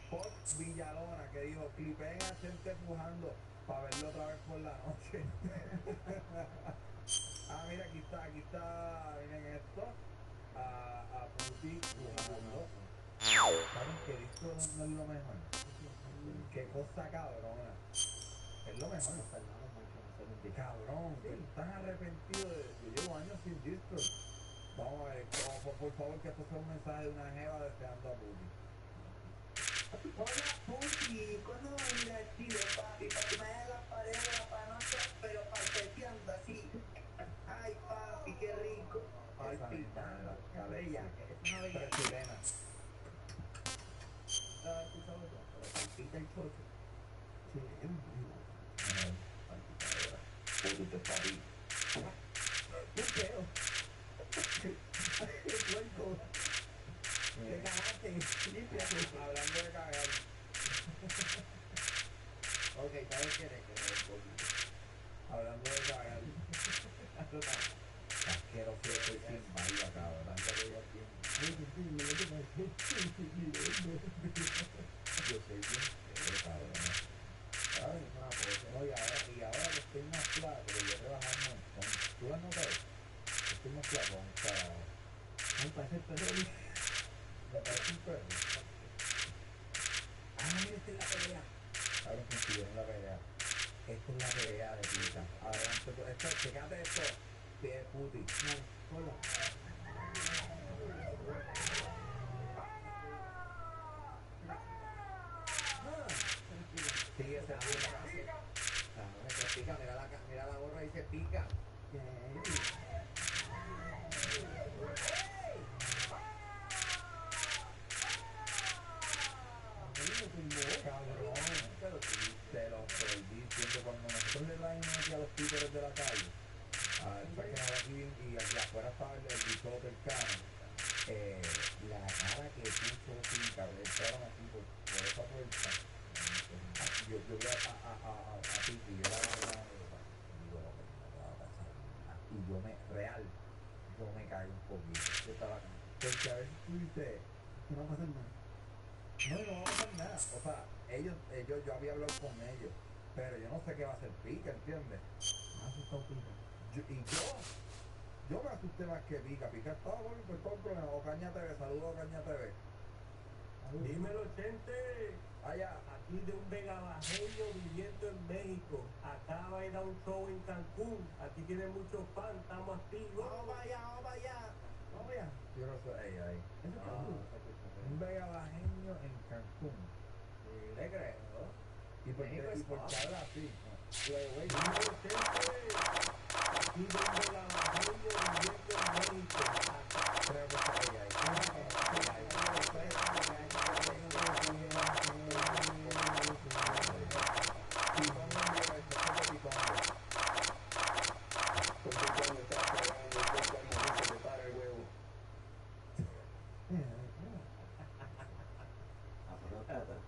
Fox Villalona que dijo, clipeen a gente empujando para verlo otra vez por la noche. Mira, aquí está, miren esto, a Puti empujando. ¿Saben que esto no es lo mejor? Qué cosa cabrona. Es lo mejor. Cabrón, que están arrepentidos yo llevo años sin Discord. Vamos a ver, por favor, que esto sea un mensaje de una jeva deseando a Puti. Hola, Puti, ¿cuándo vas a venir a Chile, papi? Para que me hagas las paredes de la panocha, pero palpeteando así. Ay, papi, qué rico. Palpitando. Bella, que es una bella chilena. ¿Has escuchado eso? Pero palpita el chocho. Chileno, palpitadora. Puti, te está bien. ¿Qué creo? cagaste, límpiate. Hablando de cagar. Ok, ¿sabes quién es? Hablando de cagar. Asqueroso, yo estoy sin barba, cabrón. Yo soy bien feo, cabrón. Ahora mismo una cosa, no, y ahora que estoy más flaco, yo he rebajado un montón. ¿Tú lo has notado? Estoy más flaco, carajo. Ay, parece el perro. Me parece un perro. Ah, mira, esta es la pelea. Ahora consiguieron la pelea. Esta es la pelea de pica. Adelante, checate esto. Pie puti. No, hola. Sí, ese pica. Ese pica, mira la gorra, dice pica. Cabrón, pero te lo estoy diciendo, cuando nosotros le traemos aquí a los títeres de la calle, aquí y aquí afuera estaba el bicho del cano, la cara que puso pica, entraron aquí por esa puerta. Yo vi a Piqui, yo la digo, lo que me va a pasar. Y yo me caí un poquito. Yo estaba, porque a veces tú dices, No va a pasar nada. no va a pasar nada. O sea, yo había hablado con ellos, pero yo no sé qué va a hacer Pica, ¿entiendes? Me ha asustado Pica. Yo me asusté más que Pica. Pica estaba bueno, pues todo el problema. Ocaña TV, saludos Ocaña TV. Dímelo, Chente. Allá. Aquí de un vegabajeño viviendo en México. Acaba de ir a un show en Cancún. Aquí tiene muchos fans, estamos activos. Vamos allá. Yo no sé, ahí. Un vegabajeño en Cancún. Sí, le creo. ¿Y por qué habla así? Dímelo, Chente. Aquí de un vegabajeño viviendo en México. Creo que está ahí.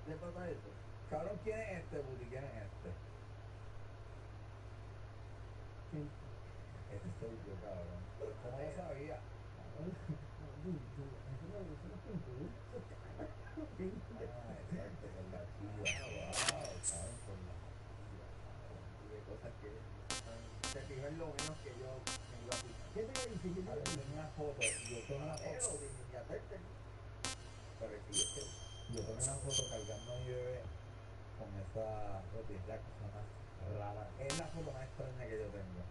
¿Qué pasa eso? Cabrón, ¿quién es este, Buti? ¿Quién es este? Este soy yo, cabrón. ¿Cómo lo sabía? Exacto, con la chiva. Wow, cabrón, con la chiva, cabrón. Y de cosas que se fijan lo menos que yo me iba a fijar. ¿Qué te voy a decir? A ver, tengo una foto. Yo tengo una foto. Pero existe. Yo tengo una foto cargando a mi bebé con esa foto y es la cosa más rara. Es la foto más extraña que yo tengo.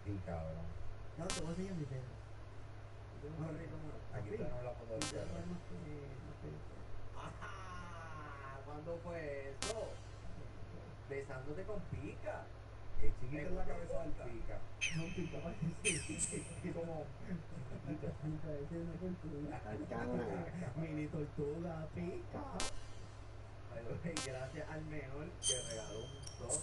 Sí, cabrón. No, te voy a enseñar mi perro. Aquí tenemos la foto del perro. ¡Ajá! ¿Cuándo fue eso? Besándote con Pica. Es chiquita en la cabeza del Pica. No, Pica parece como parece una tortuga. Mini tortuga, Pica. Gracias al menor que regaló un top.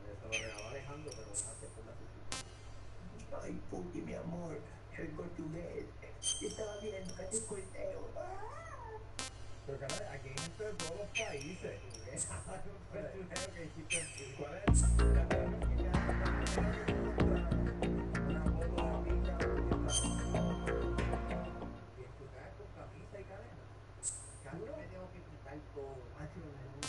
Se lo regaló Alejandro, pero gracias por la suscripción. Ay, Puti, mi amor, soy portugués. Yo estaba viendo que te corteo. Pero caray, aquí hay gente de todos los países. ¿Cuál es? Una foto de Pica. Y en tu cara con camisa y cadena. Casi me tengo que quitar todo.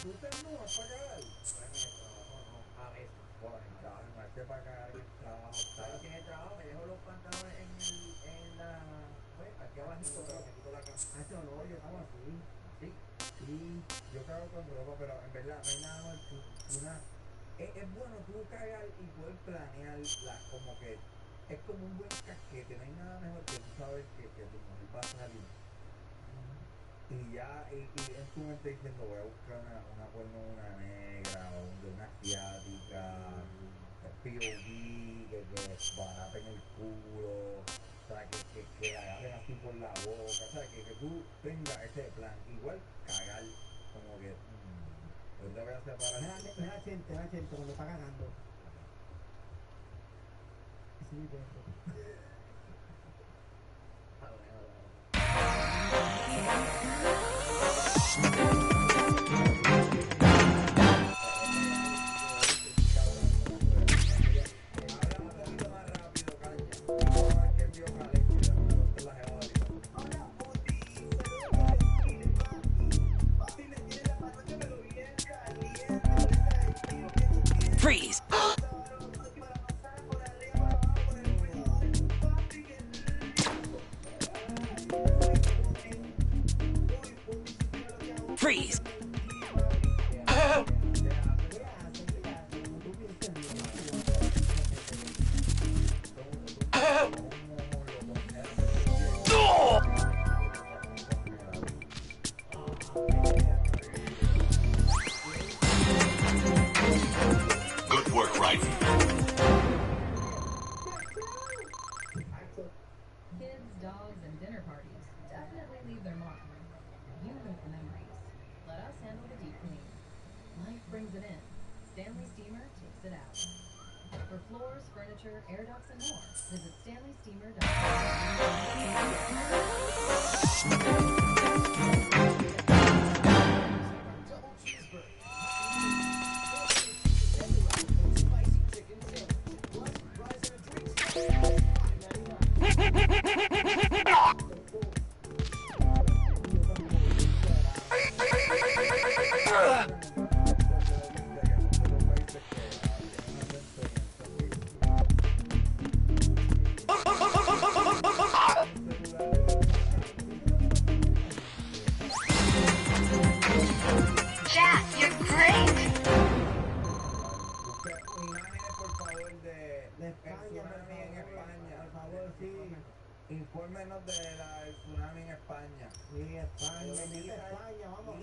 ¿Tú te enojas para cagar? Bueno, en el trabajo no, a veces. Bueno, en trabajo, no es que para cagar en el trabajo. ¿Sabes que en el trabajo me dejo los pantalones en la... Pues, aquí abajito, pero me quito la camisa? No, yo estaba así. ¿Sí? Sí, yo cago con ropa, pero en verdad no hay nada más que una... Es bueno tú cagar y poder planear como que... Es como un buen casquete, no hay nada mejor que tú sabes que tu mujer va a salir. Y ya, y en tu mente diciendo, voy a buscar una porno de una negra o de una asiática, POV, que baraten el culo, o sea, que agarren así por la boca, o sea, que tú tengas ese plan. Igual cagar, como que, ahorita voy a separar. Mira, gente, cuando está cagando. Sí, mi perro. Freeze! Freeze! Good work, Ryden. Kids, dogs, and dinner parties definitely leave their mark. You make the memories. Let us handle the deep clean. Life brings it in. Stanley Steamer takes it out. For floors, furniture, air ducts, and more, visit Jack, you're great! Infórmenos del tsunami en España. Sí, España, vamos.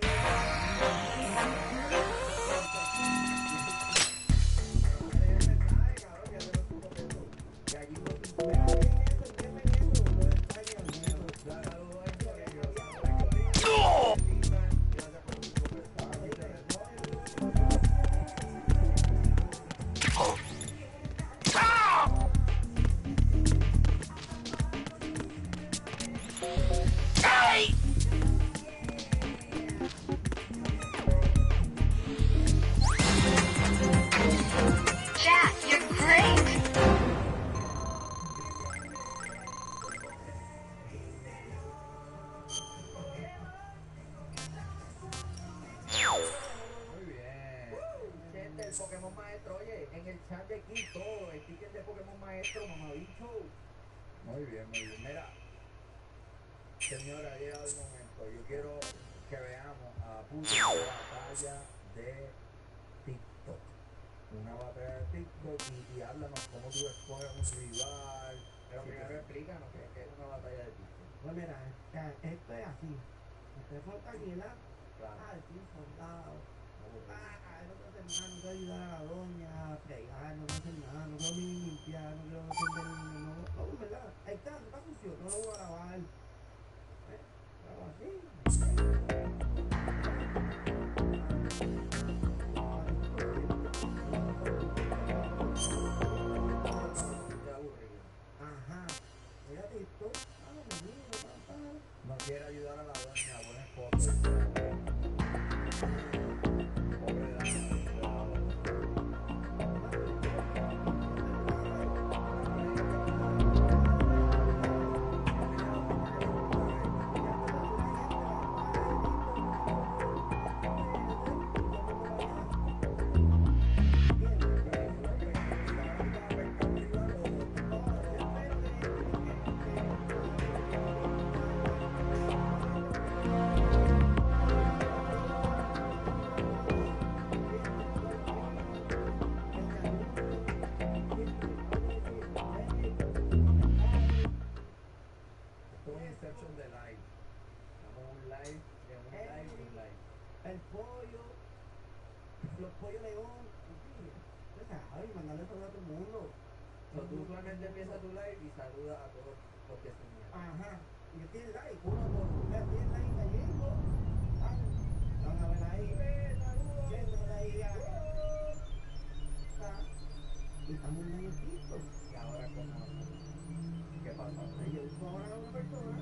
Jack, you're great! Muy bien. Gente, el Pokémon Maestro, oye, en el chat de aquí todo, el ticket de Pokémon Maestro, mamabicho. Muy bien, muy bien. Mira, señora, ha llegado el momento. Yo quiero que veamos a Putin una batalla de TikTok. Una batalla de TikTok y háblanos cómo tú escoges un rival. Pero primero explícanos qué es una batalla de TikTok. Pues mira, esto es así. Usted fue tranquila. Claro. Estoy soldado. No quiero hacer nada, no quiero ayudar a la doña a fregar, no quiero hacer nada, no quiero ni limpiar, no quiero atender ni no, ¿verdad? Ahí está sucio, no lo voy a lavar. Algo así. Ajá. Mira TikTok, no quiere ayudar a la doña, buen esposo. Pobre dama. el pollo, los pollos león, y mandarle saludos a todo el mundo. Tú usualmente empiezas tu live y saludas a todos los que se unieron. Ajá, y yo estoy en live, uno por uno, estoy en live gallego. Van a ver ahí, viendo ahí, y estamos en el piso. Y ahora como, ¿qué pasa? Yo busco ahora a una persona.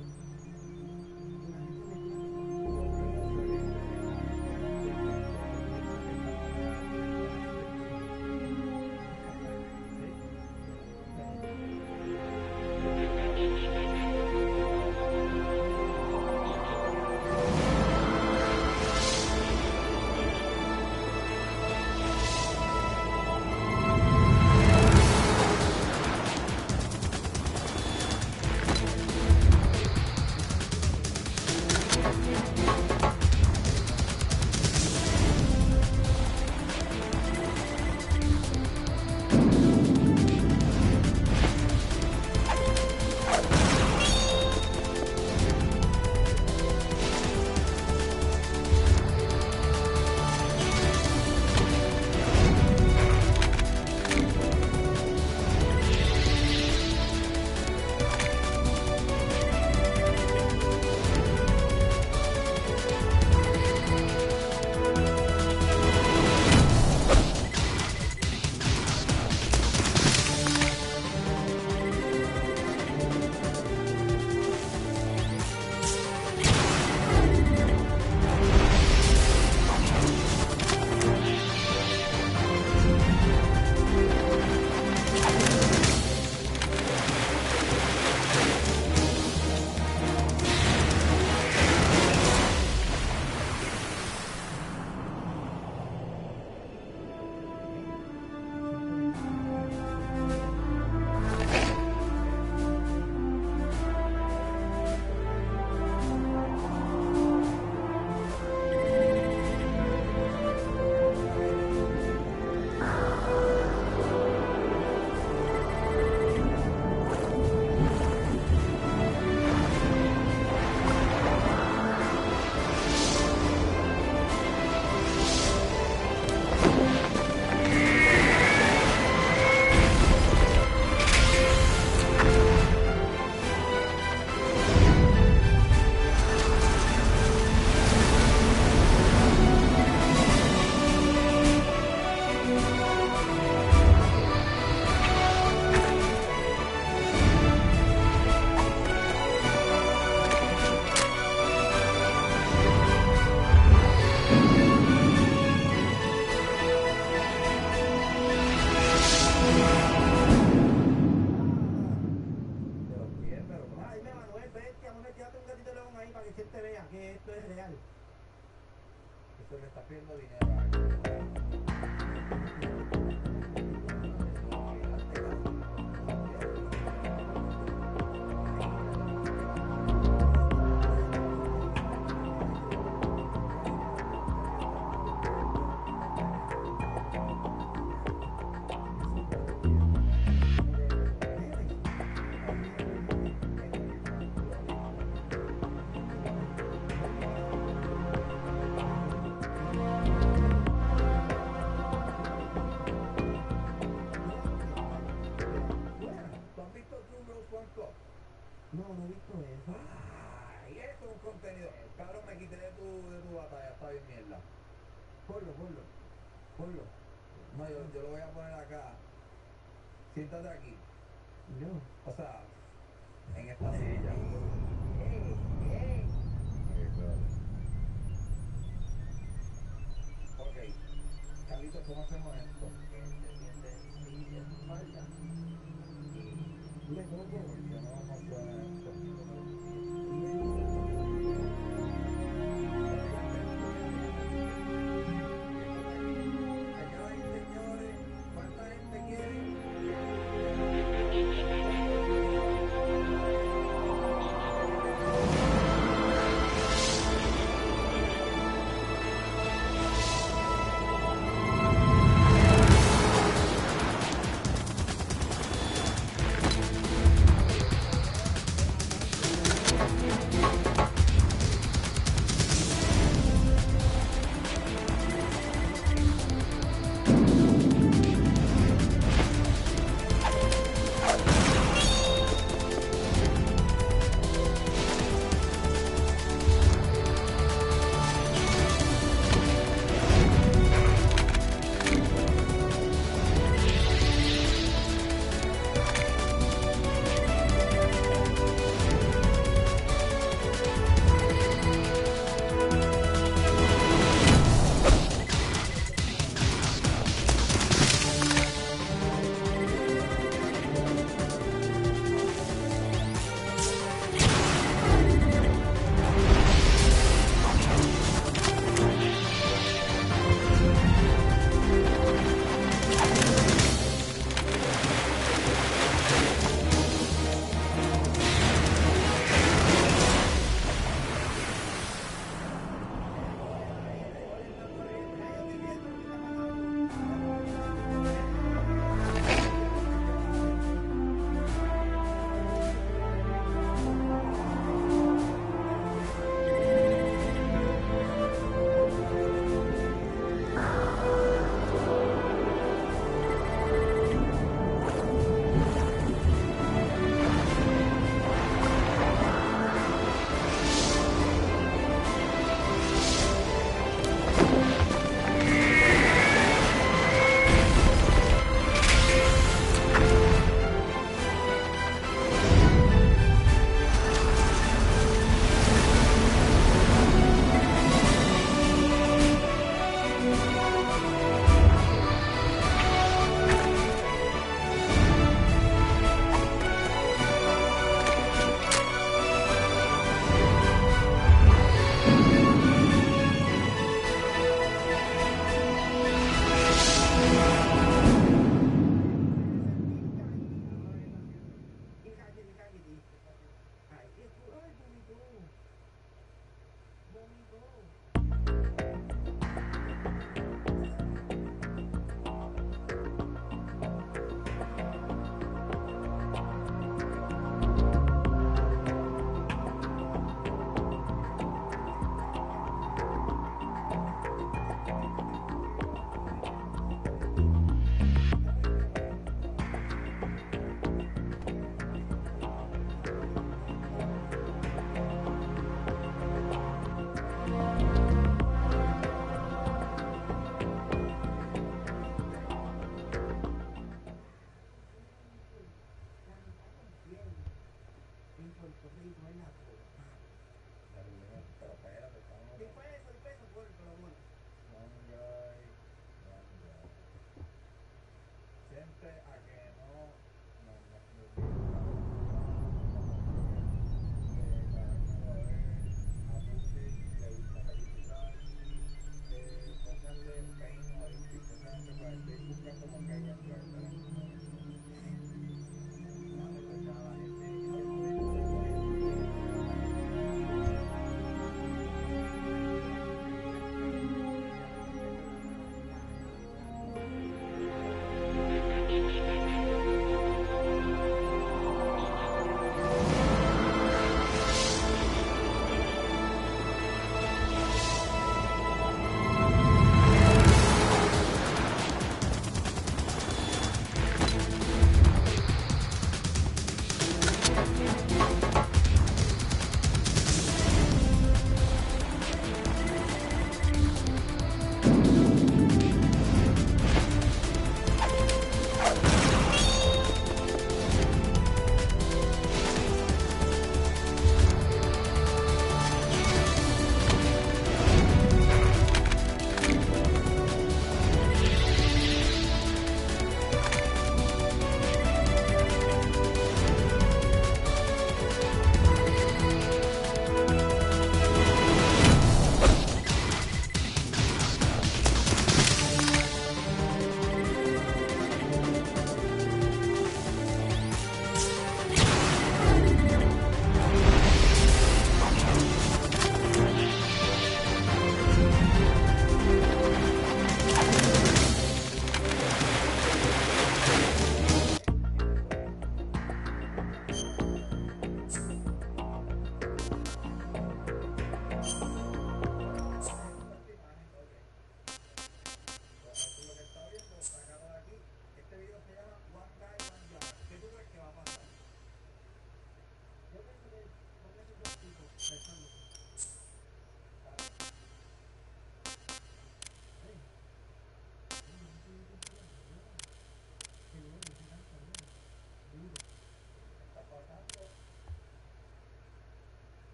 real. Eso le está pidiendo dinero a No, no he visto eso. Y esto es un contenido. Cabrón, me quité de tu batalla, está bien mierda. Ponlo. No, yo lo voy a poner acá. Siéntate aquí. No. O sea, en esta silla. Ok. Carlitos, ¿cómo hacemos esto? Mira, ¿cómo puedo? Yo no funciona esto. Señoras y señores, ¿cuánta gente quiere?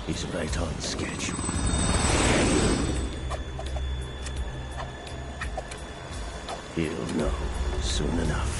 He's right on schedule. He'll know soon enough.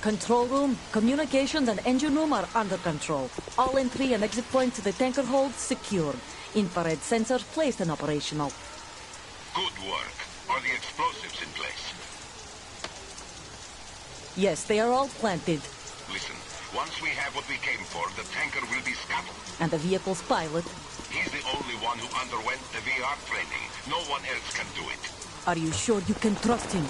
Control room, communications, and engine room are under control. All entry and exit points to the tanker hold secured. Infrared sensors placed and operational. Good work. Are the explosives in place? Yes, they are all planted. Listen, once we have what we came for, the tanker will be scuttled. And the vehicle's pilot? He's the only one who underwent the VR training. No one else can do it. Are you sure you can trust him?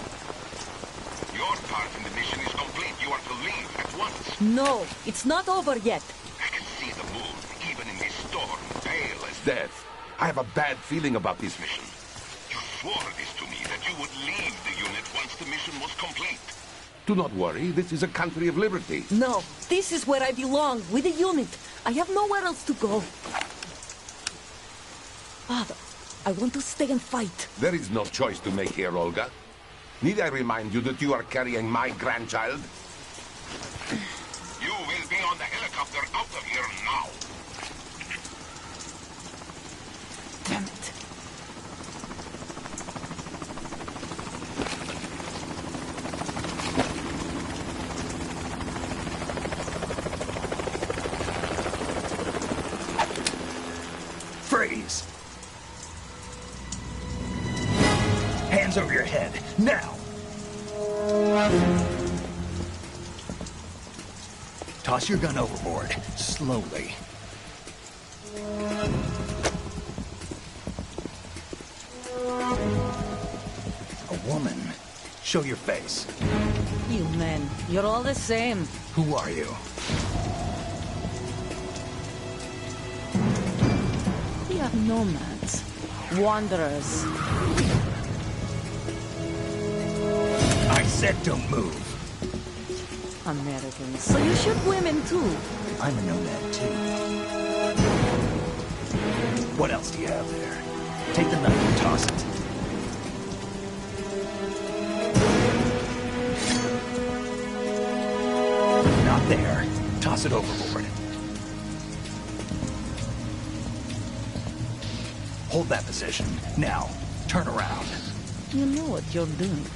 Your part in the mission is complete. You are to leave at once. No, it's not over yet. I can see the moon, even in this storm, pale as death. I have a bad feeling about this mission. You swore this to me, that you would leave the unit once the mission was complete. Do not worry, this is a country of liberty. No, this is where I belong, with the unit. I have nowhere else to go. Father, I want to stay and fight. There is no choice to make here, Olga. Need I remind you that you are carrying my grandchild? You will be on the helicopter out of here now. Damn it. Freeze! Hands over your head, now! Toss your gun overboard, slowly. A woman. Show your face. You men, you're all the same. Who are you? We are nomads. Wanderers. I said don't move. Americans. So you shoot women too? I'm a nomad too. What else do you have there? Take the knife and toss it. Not there. Toss it overboard. Hold that position. Now, turn around. You know what you're doing.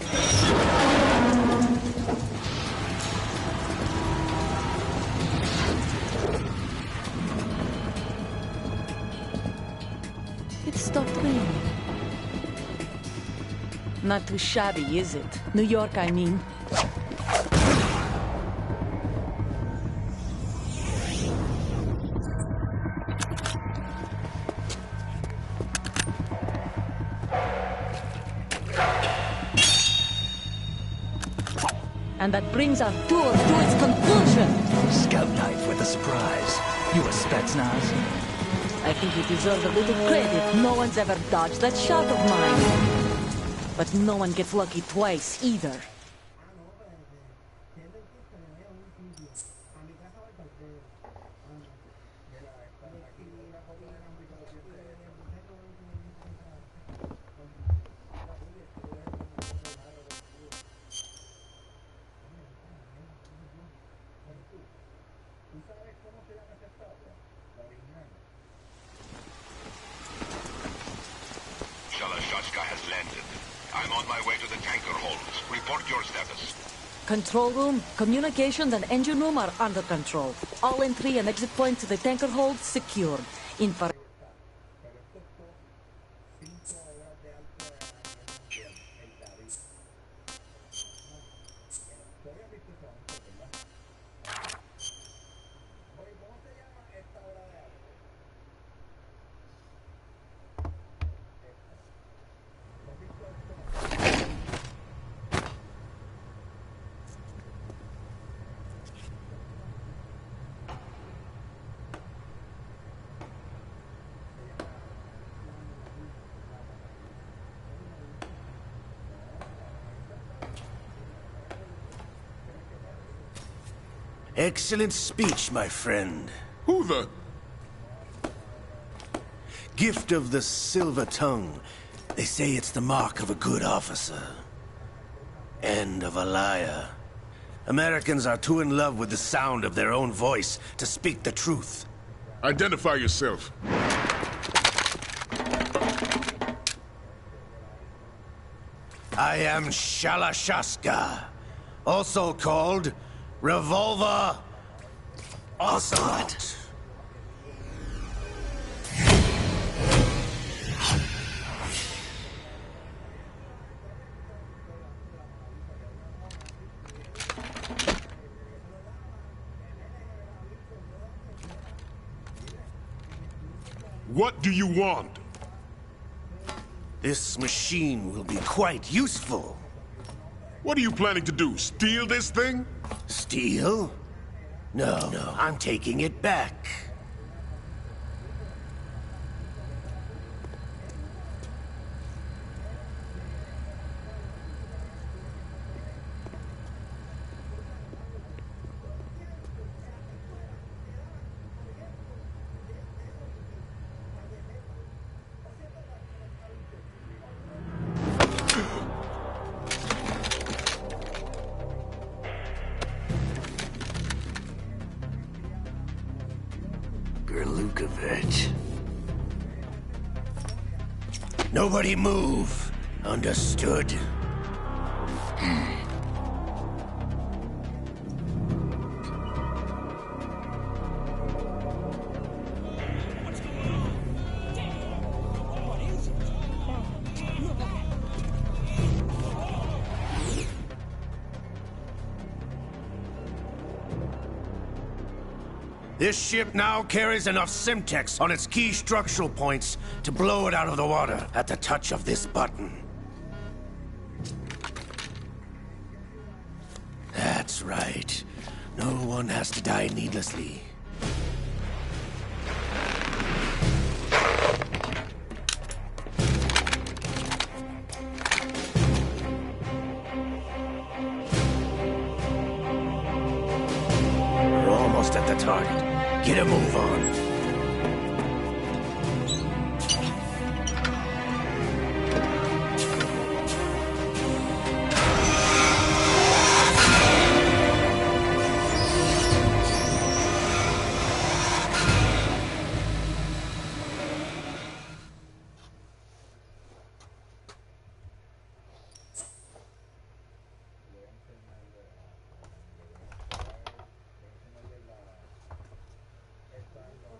It stopped raining. Not too shabby, is it? New York, I mean. And that brings our tour to its conclusion. Scout knife with a surprise. You a Spetsnaz? I think you deserve a little credit. No one's ever dodged that shot of mine. But no one gets lucky twice, either. Has landed. I'm on my way to the tanker holds. Report your status. Control room, communications, and engine room are under control. All entry and exit points to the tanker hold secured. Info. Excellent speech, my friend. Who the? Gift of the silver tongue. They say it's the mark of a good officer. And of a liar. Americans are too in love with the sound of their own voice to speak the truth. Identify yourself. I am Shalashaska, also called Revolver Ocelot. What do you want? This machine will be quite useful. What are you planning to do? Steal this thing? Steal? No, I'm taking it back. Nobody move. Understood? This ship now carries enough Simtex on its key structural points to blow it out of the water at the touch of this button. That's right. No one has to die needlessly. target. Get a move on. Esta no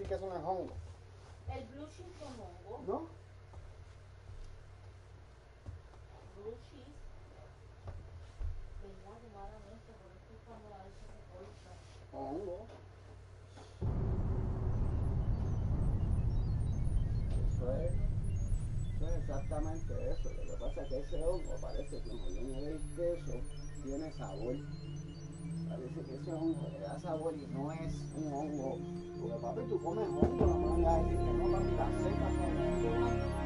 decir que eso no es hongo. El blue cheese con hongo. ¿No? Blue cheese. ¿Verdad? Que claramente, por eso es cuando la leche se corta. Hongo. Eso es exactamente eso. Lo que pasa es que ese hongo parece que como viene del queso, tiene sabor. Parece que ese hongo le da sabor y no es un hongo. Porque papi, tú comes hongo, no me vengas a decir que no, papi, las setas son hongo.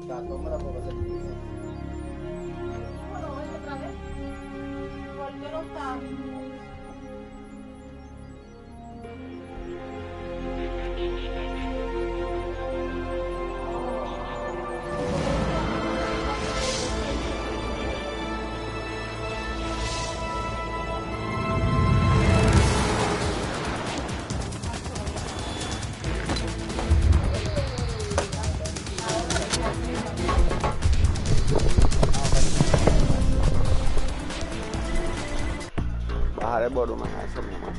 La sombra porque se divide. Bueno, voy otra vez. ¿Por qué no está? Bajar el volumen a eso, mi amor.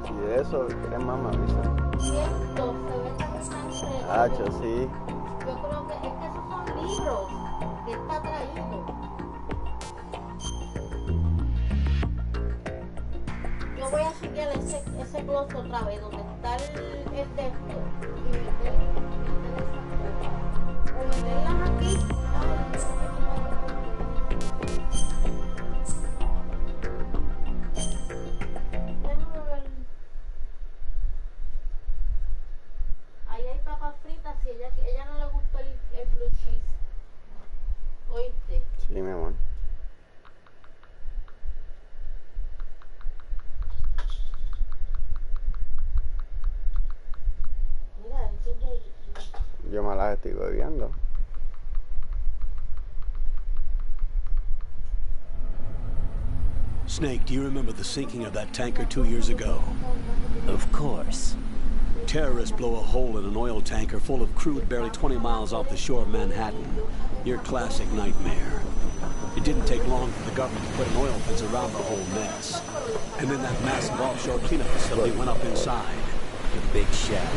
Si eso, ¿quieres más, me avisa? Viendo, se ve como sangre. Hacho, sí. Yo creo que es que esos son libros que está traído. Yo voy a chequear ese closet otra vez, donde está el texto. Y meter esas cosas. O meterlas aquí. Déjame ver. Ahí hay papas fritas, si ella no le gustó el blue cheese. ¿Oíste? Sí, mi amor. Mira, eso es de... Yo me las estoy bebiendo. Snake, do you remember the sinking of that tanker 2 years ago? Of course. Terrorists blow a hole in an oil tanker full of crude barely 20 miles off the shore of Manhattan. Your classic nightmare. It didn't take long for the government to put an oil fence around the whole mess. And then that massive offshore cleanup facility went up inside. The big shell.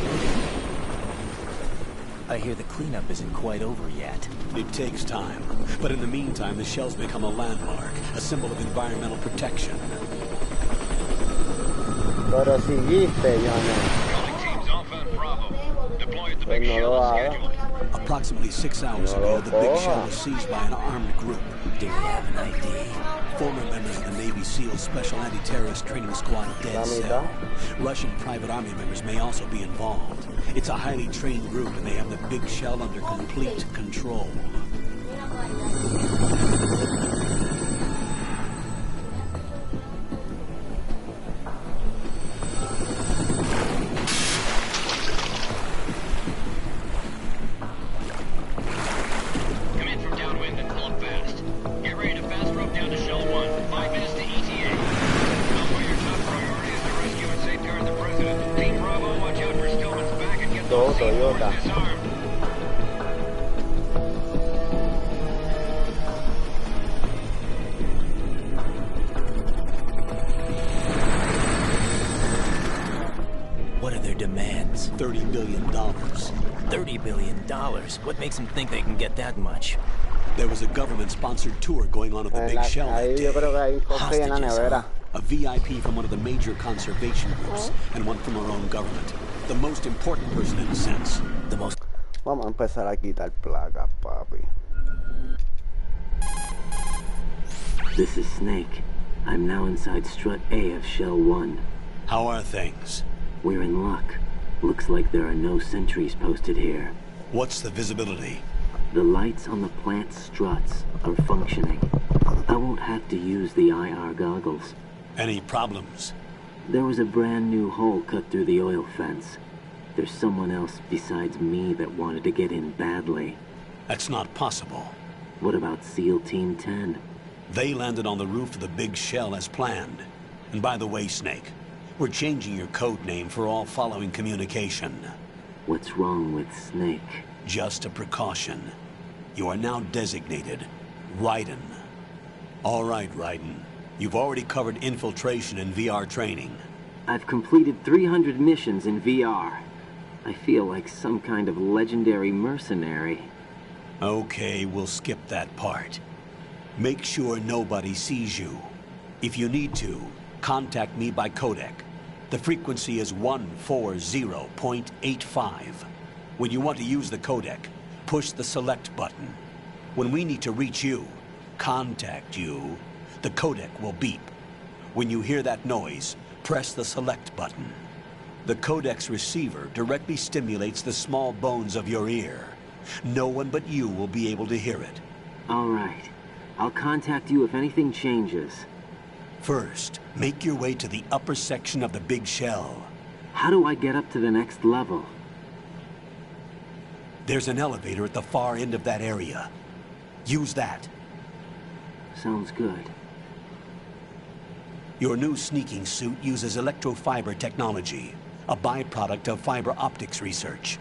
I hear the cleanup isn't quite over yet. It takes time. But in the meantime, the shell's become a landmark, a symbol of environmental protection. Pero seguiste, Pues no lo haga. Approximately 6 hours ago, the big shell was seized by an armed group. Do we have an ID? Former members of the Navy SEAL Special Anti-Terrorist Training Squad Dead Cell. Russian private army members may also be involved. It's a highly trained group, and they have the big shell under complete control. Toyota. What are their demands? $30 billion. $30 billion? What makes them think they can get that much? There was a government-sponsored tour going on at the big shell that day. Hostages, a VIP from one of the major conservation groups, and one from our own government. The most important person in a sense. The most... Vamos a empezar a quitar placas, papi. This is Snake. I'm now inside Strut A of Shell 1. How are things? We're in luck. Looks like there are no sentries posted here. What's the visibility? The lights on the plant struts are functioning. I won't have to use the IR goggles. Any problems? There was a brand new hole cut through the oil fence. There's someone else besides me that wanted to get in badly. That's not possible. What about SEAL Team 10? They landed on the roof of the big shell as planned. And by the way, Snake, we're changing your code name for all following communication. What's wrong with Snake? Just a precaution. You are now designated Raiden. All right, Raiden. You've already covered infiltration and VR training. I've completed 300 missions in VR. I feel like some kind of legendary mercenary. Okay, we'll skip that part. Make sure nobody sees you. If you need to, contact me by codec. The frequency is 140.85. When you want to use the codec, push the select button. When we need to reach you, contact you, the codec will beep. When you hear that noise, press the select button. The codec's receiver directly stimulates the small bones of your ear. No one but you will be able to hear it. All right. I'll contact you if anything changes. First, make your way to the upper section of the big shell. How do I get up to the next level? There's an elevator at the far end of that area. Use that. Sounds good. Your new sneaking suit uses electrofiber technology, a byproduct of fiber optics research.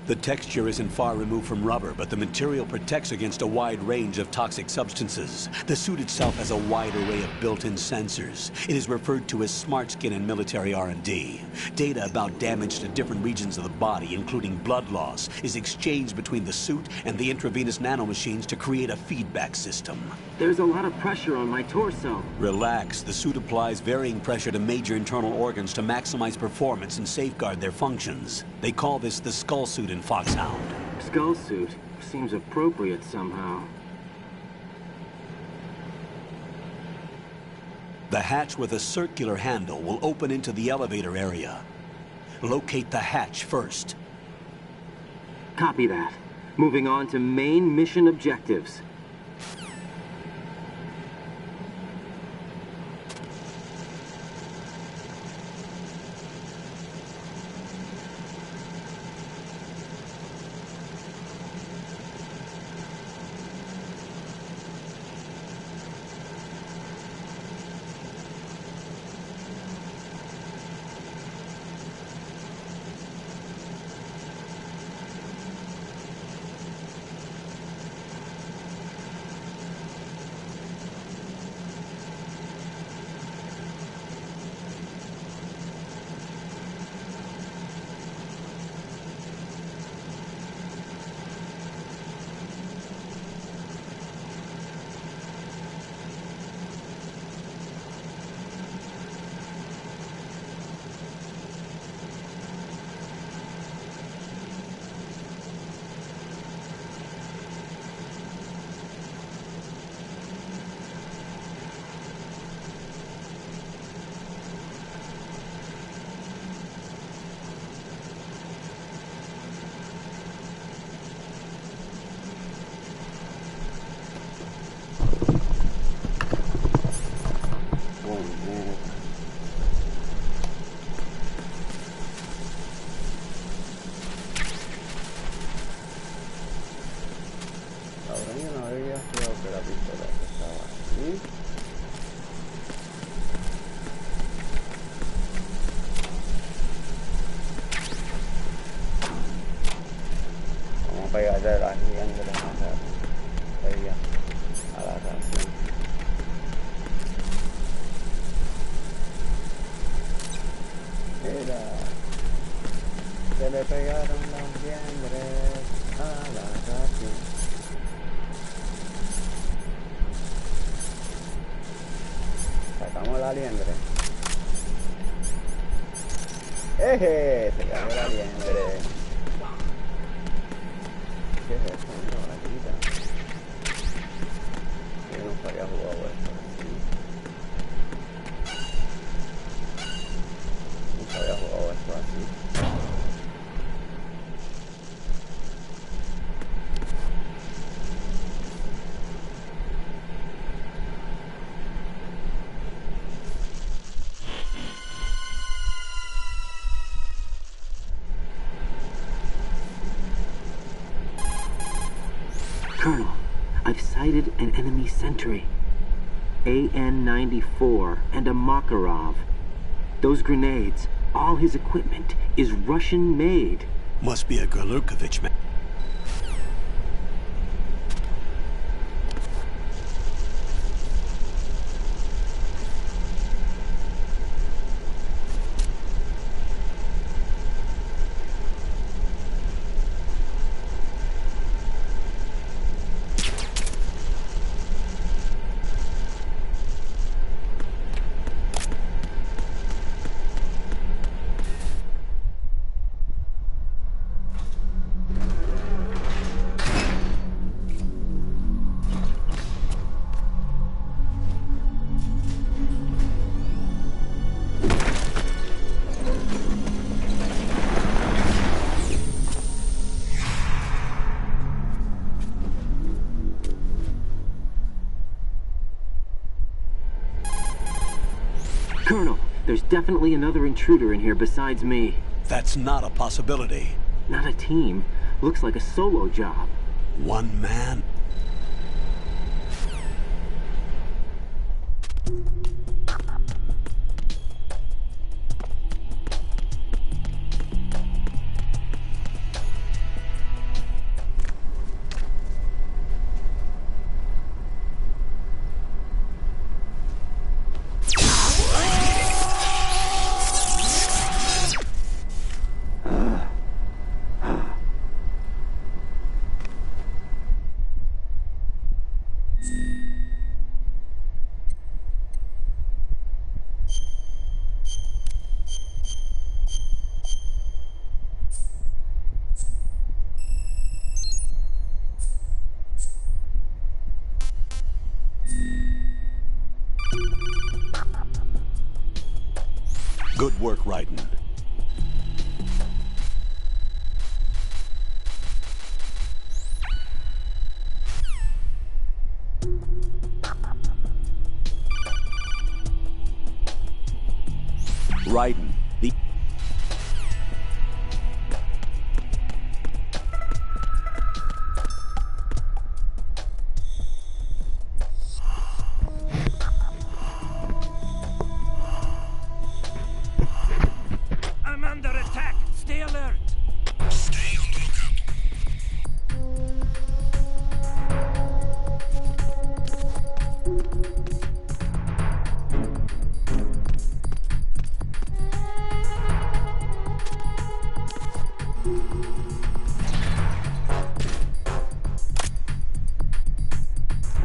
The texture isn't far removed from rubber, but the material protects against a wide range of toxic substances. The suit itself has a wide array of built-in sensors. It is referred to as smart skin in military R&D. Data about damage to different regions of the body, including blood loss, is exchanged between the suit and the intravenous nanomachines to create a feedback system. There's a lot of pressure on my torso. Relax. The suit applies varying pressure to major internal organs to maximize performance and safeguard their functions. They call this the skull suit in Foxhound. Skull suit seems appropriate somehow. The hatch with a circular handle will open into the elevator area. Locate the hatch first. Copy that. Moving on to main mission objectives. Pegarle las liendres a ella, a la canción. Mira, se le pegaron las liendres a la canción. Sacamos la liendre. ¡Eje! Se cayó la liendre. ¿Qué es esto? Una batallita. Yo nunca había jugado esto así. Nunca había jugado esto así. Colonel, I've sighted an enemy sentry. AN-94 and a Makarov. Those grenades, all his equipment, is Russian-made. Must be a Gurlukovich man. definitely another intruder in here besides me. That's not a possibility. Not a team. Looks like a solo job. One man? Good work, Raiden. Raiden, the... I'm under attack. Stay alert. Stay on the lookout.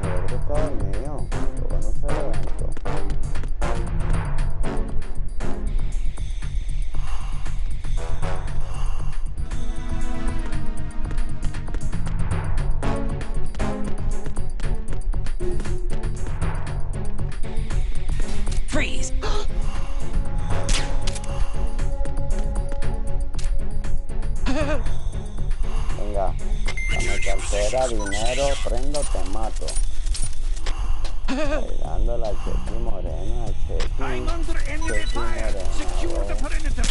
Otro está dormido, porque no se levantó. Freeze. Venga, dame cartera, dinero, prendo, te mato. Pegándole al Chequi Moreno, al Chequi. I'm under enemy Chequi fire. Moreno, Secure the a ver. perimeter.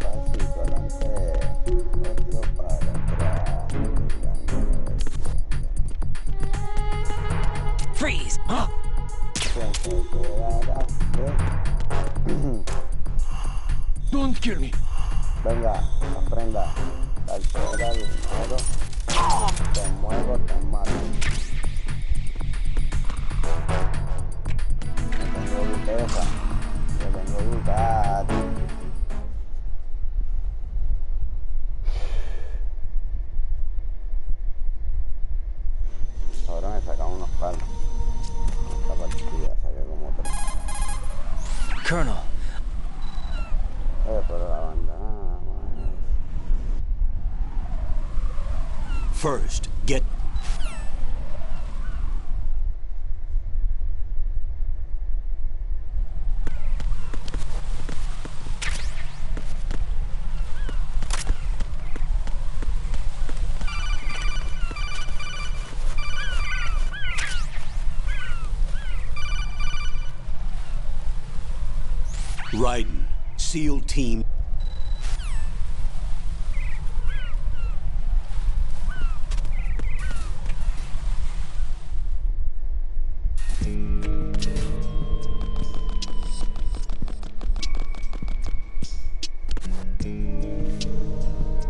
Pasito adelante, otro para atrás. Freeze. Siempre quedará. Don't kill me. Venga, aprenda. Cartera, dinero. Te muevo, te mato. No tengo Bugatti. Yo tengo Bugatti. Ahora me sacan unos palos. Esta partida saqué como 3. Colonel, Pero la banda, man. First, get... Raiden, SEAL Team...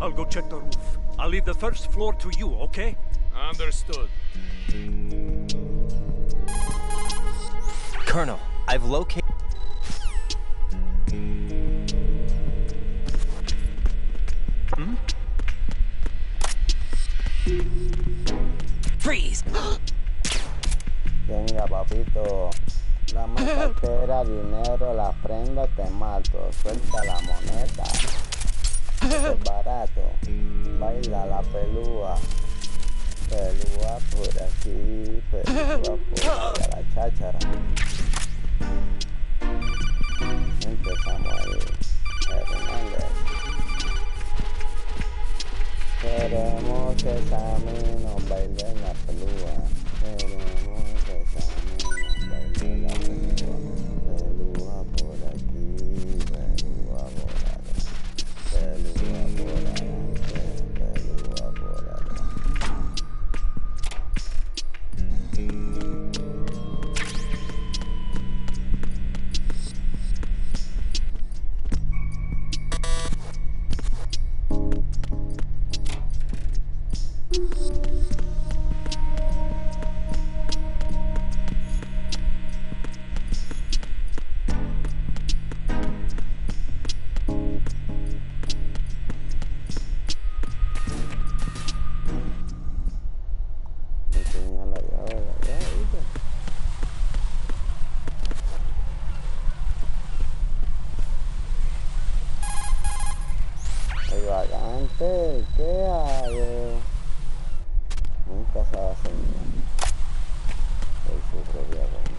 I'll go check the roof. I'll leave the first floor to you, okay? Understood. Colonel, I've located... Freeze! Venga, papito. Dame cartera, dinero, la prenda, te mato. Suelta la moneda. Esto es barato. Baila la pelúa. Pelúa por aquí, pelúa por allá, la cháchara. Empezamos ahí. Hernández. Queremos que Sammy nos baile en la pelúa. Queremos que Sammy Adelante, ¿qué hago? Nunca se va a soñar. Por su propia cuenta.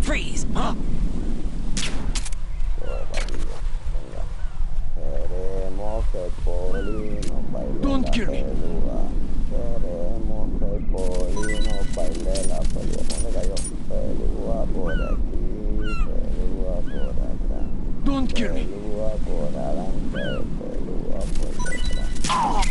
Freeze! Huh? Queremos que el poli nos baile Don't la kill me. pelúa. Queremos que el poli nos baile la pelúa. ¿Dónde cayó? Pelúa por aquí, pelúa por atrás. Don't kill me. Pelúa por adelante, pelúa por detrás.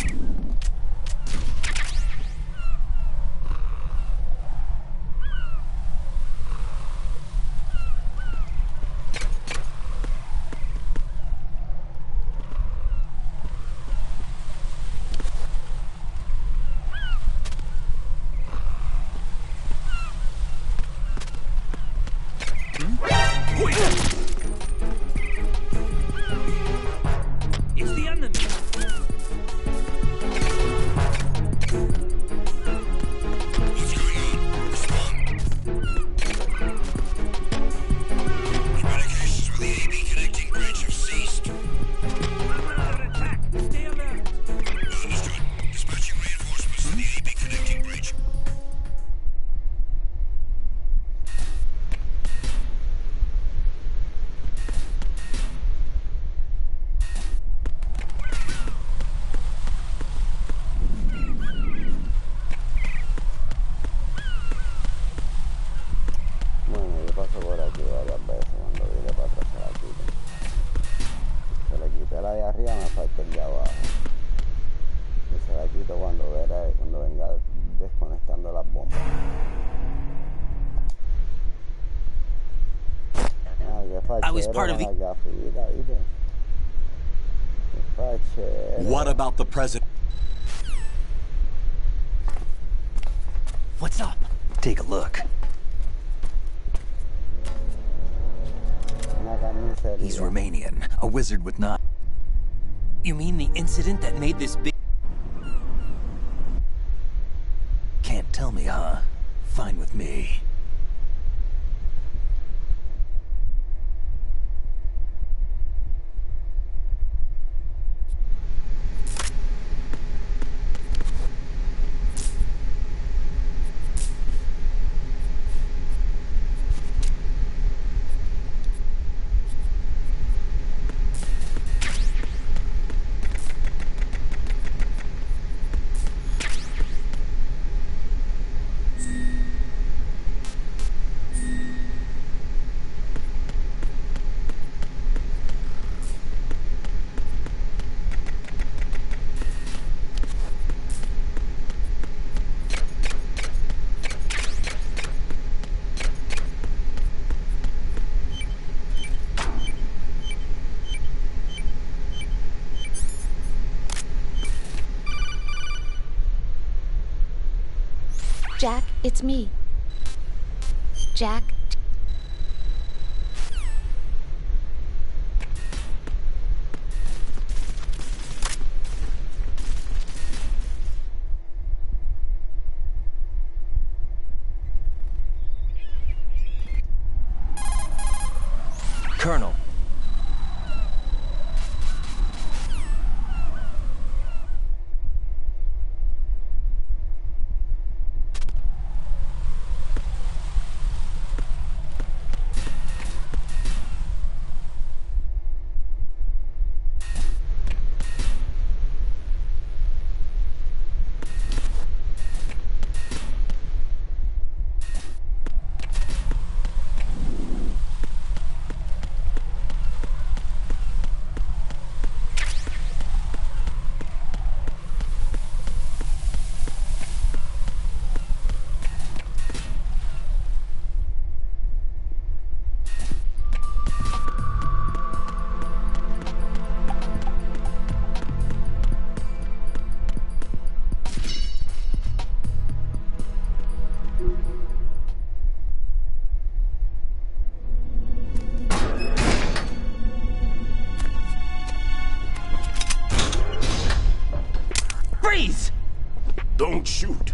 It's the enemy! What's going on? Respond. Communications with the AB connecting bridge have ceased. We're under attack! Stay alert! Understood. Dispatching reinforcements to the AB connecting bridge. Bueno, yo paso por aquí varias veces cuando vine para atrás se la quiten. Se le quité la de arriba, me falta el de abajo. Y se la quito cuando venga desconectando las bombas. Ah, qué I was fachero part of con the- las gafitas, ¿viste? Qué fachero. What about the president? What's up? Take a look. Una carnicería. He's Romanian, a wizard with not. You mean the incident that made this big... Can't tell me, huh? Fine with me. Jack, it's me. Jack. Colonel. Freeze! Don't shoot.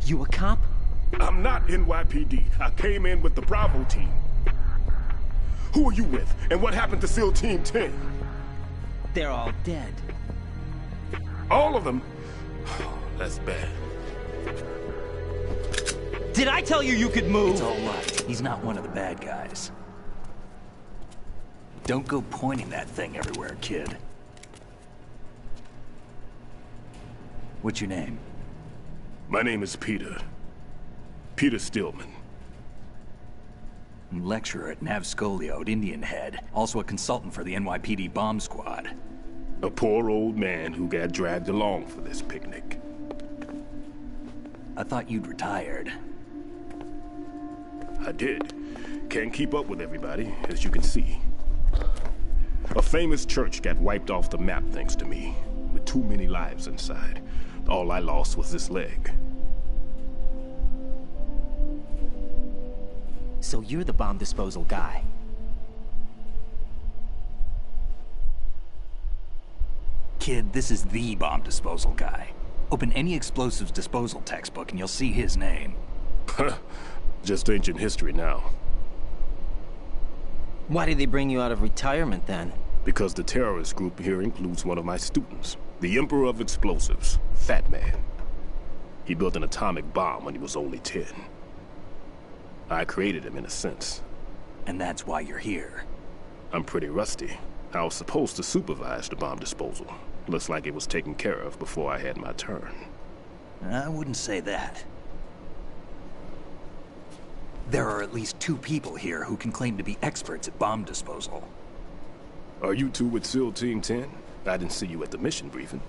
You a cop? I'm not NYPD. I came in with the Bravo team. Who are you with? And what happened to SEAL Team 10? They're all dead. All of them? That's bad. Did I tell you you could move? It's all right. He's not one of the bad guys. Don't go pointing that thing everywhere, kid. What's your name? My name is Peter. Peter Stillman. Lecturer at Navscolio at Indian Head. Also a consultant for the NYPD bomb squad. A poor old man who got dragged along for this picnic. I thought you'd retired. I did. Can't keep up with everybody, as you can see. A famous church got wiped off the map thanks to me, with too many lives inside. All I lost was this leg. So you're the bomb disposal guy. Kid, this is the bomb disposal guy. Open any explosives disposal textbook and you'll see his name. Just ancient history now. Why did they bring you out of retirement then? Because the terrorist group here includes one of my students, the Emperor of Explosives, Fat Man. He built an atomic bomb when he was only 10. I created him in a sense. And that's why you're here. I'm pretty rusty. I was supposed to supervise the bomb disposal. Looks like it was taken care of before I had my turn. I wouldn't say that. There are at least 2 people here who can claim to be experts at bomb disposal. Are you 2 with SEAL Team 10? I didn't see you at the mission briefing.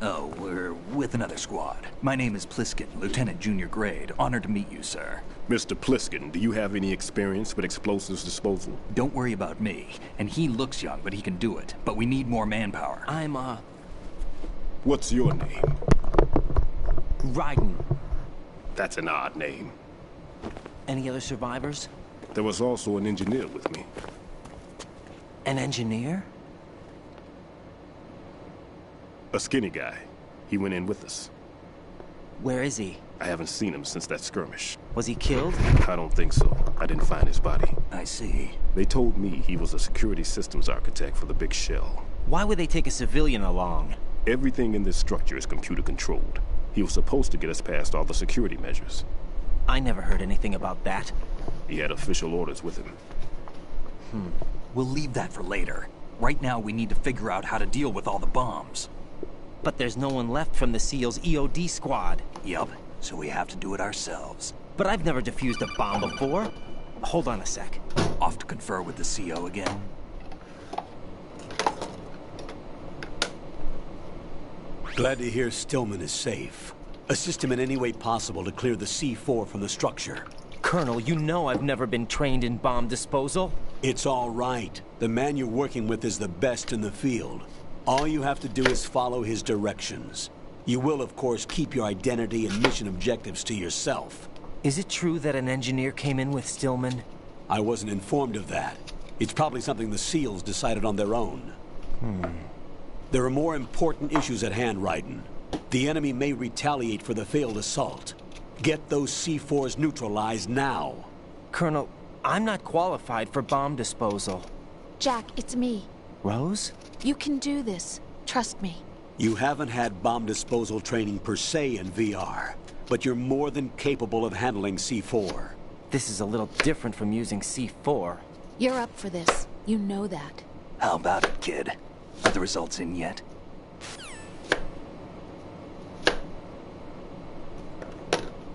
Oh, we're with another squad. My name is Pliskin, Lieutenant Junior Grade. Honored to meet you, sir. Mr. Pliskin, do you have any experience with explosives disposal? Don't worry about me. And he looks young, but he can do it. But we need more manpower. What's your name? Raiden. That's an odd name. Any other survivors? There was also an engineer with me. An engineer? A skinny guy. He went in with us. Where is he? I haven't seen him since that skirmish. Was he killed? I don't think so. I didn't find his body. I see. They told me he was a security systems architect for the big shell. Why would they take a civilian along? Everything in this structure is computer controlled. He was supposed to get us past all the security measures. I never heard anything about that. He had official orders with him. We'll leave that for later. Right now, we need to figure out how to deal with all the bombs. But there's no one left from the SEAL's EOD squad. Yup, so we have to do it ourselves. But I've never defused a bomb before. Hold on a sec. Off to confer with the CO again? Glad to hear Stillman is safe. Assist him in any way possible to clear the C4 from the structure. Colonel, you know I've never been trained in bomb disposal. It's all right. The man you're working with is the best in the field. All you have to do is follow his directions. You will, of course, keep your identity and mission objectives to yourself. Is it true that an engineer came in with Stillman? I wasn't informed of that. It's probably something the SEALs decided on their own. There are more important issues at hand, Raiden. The enemy may retaliate for the failed assault. Get those C4s neutralized now. Colonel, I'm not qualified for bomb disposal. Jack, it's me. Rose? You can do this. Trust me. You haven't had bomb disposal training per se in VR, but you're more than capable of handling C4. This is a little different from using C4. You're up for this. You know that. How about it, kid? Are the results in yet?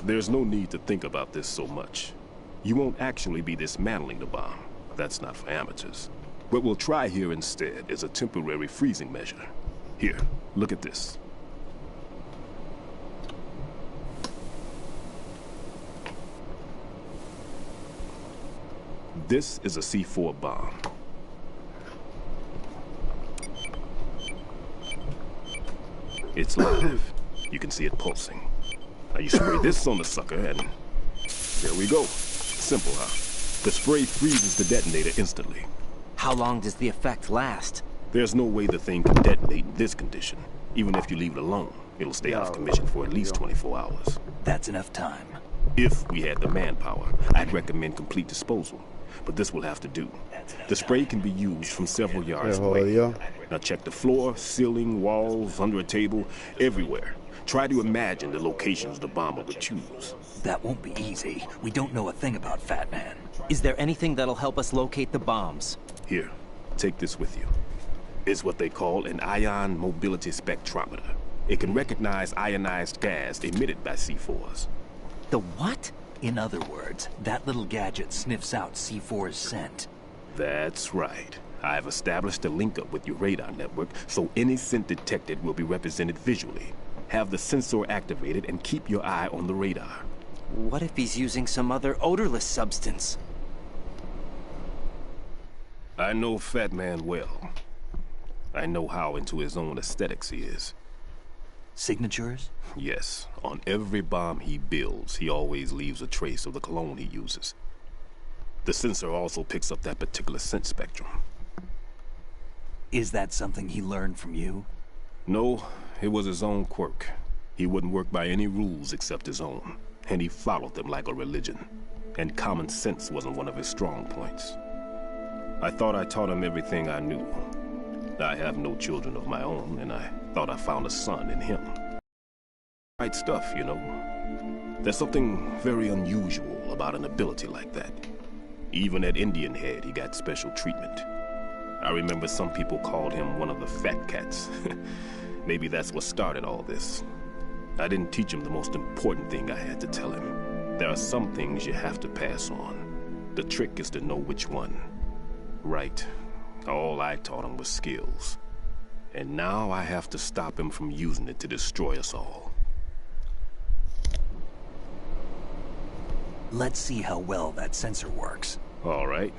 There's no need to think about this so much. You won't actually be dismantling the bomb. That's not for amateurs. What we'll try here instead is a temporary freezing measure. Here, look at this. This is a C4 bomb. It's live. You can see it pulsing. Now you spray this on the sucker and there we go. Simple, huh? The spray freezes the detonator instantly. How long does the effect last? There's no way the thing can detonate in this condition. Even if you leave it alone, it'll stay out of commission for at least 24 hours. That's enough time. If we had the manpower, I'd recommend complete disposal. but this will have to do. The spray can be used from several yards away. Now check the floor, ceiling, walls, under a table, everywhere. Try to imagine the locations the bomber would choose. That won't be easy. We don't know a thing about Fat Man. Is there anything that'll help us locate the bombs? Here, take this with you. It's what they call an ion mobility spectrometer. It can recognize ionized gas emitted by C4s. The what? In other words, that little gadget sniffs out C4's scent. That's right. I've established a link up with your radar network, so any scent detected will be represented visually. Have the sensor activated and keep your eye on the radar. What if he's using some other odorless substance? I know Fat Man well. I know how into his own aesthetics he is. Signatures? Yes. On every bomb he builds, he always leaves a trace of the cologne he uses. The sensor also picks up that particular scent spectrum. Is that something he learned from you? No, it was his own quirk. He wouldn't work by any rules except his own, and he followed them like a religion. And common sense wasn't one of his strong points. I thought I taught him everything I knew. I have no children of my own, and I thought I found a son in him. Right stuff, you know. There's something very unusual about an ability like that. Even at Indian Head, he got special treatment. I remember some people called him one of the fat cats. Maybe that's what started all this. I didn't teach him the most important thing I had to tell him. There are some things you have to pass on. The trick is to know which one. Right. All I taught him was skills. And now I have to stop him from using it to destroy us all. Let's see how well that sensor works. All right.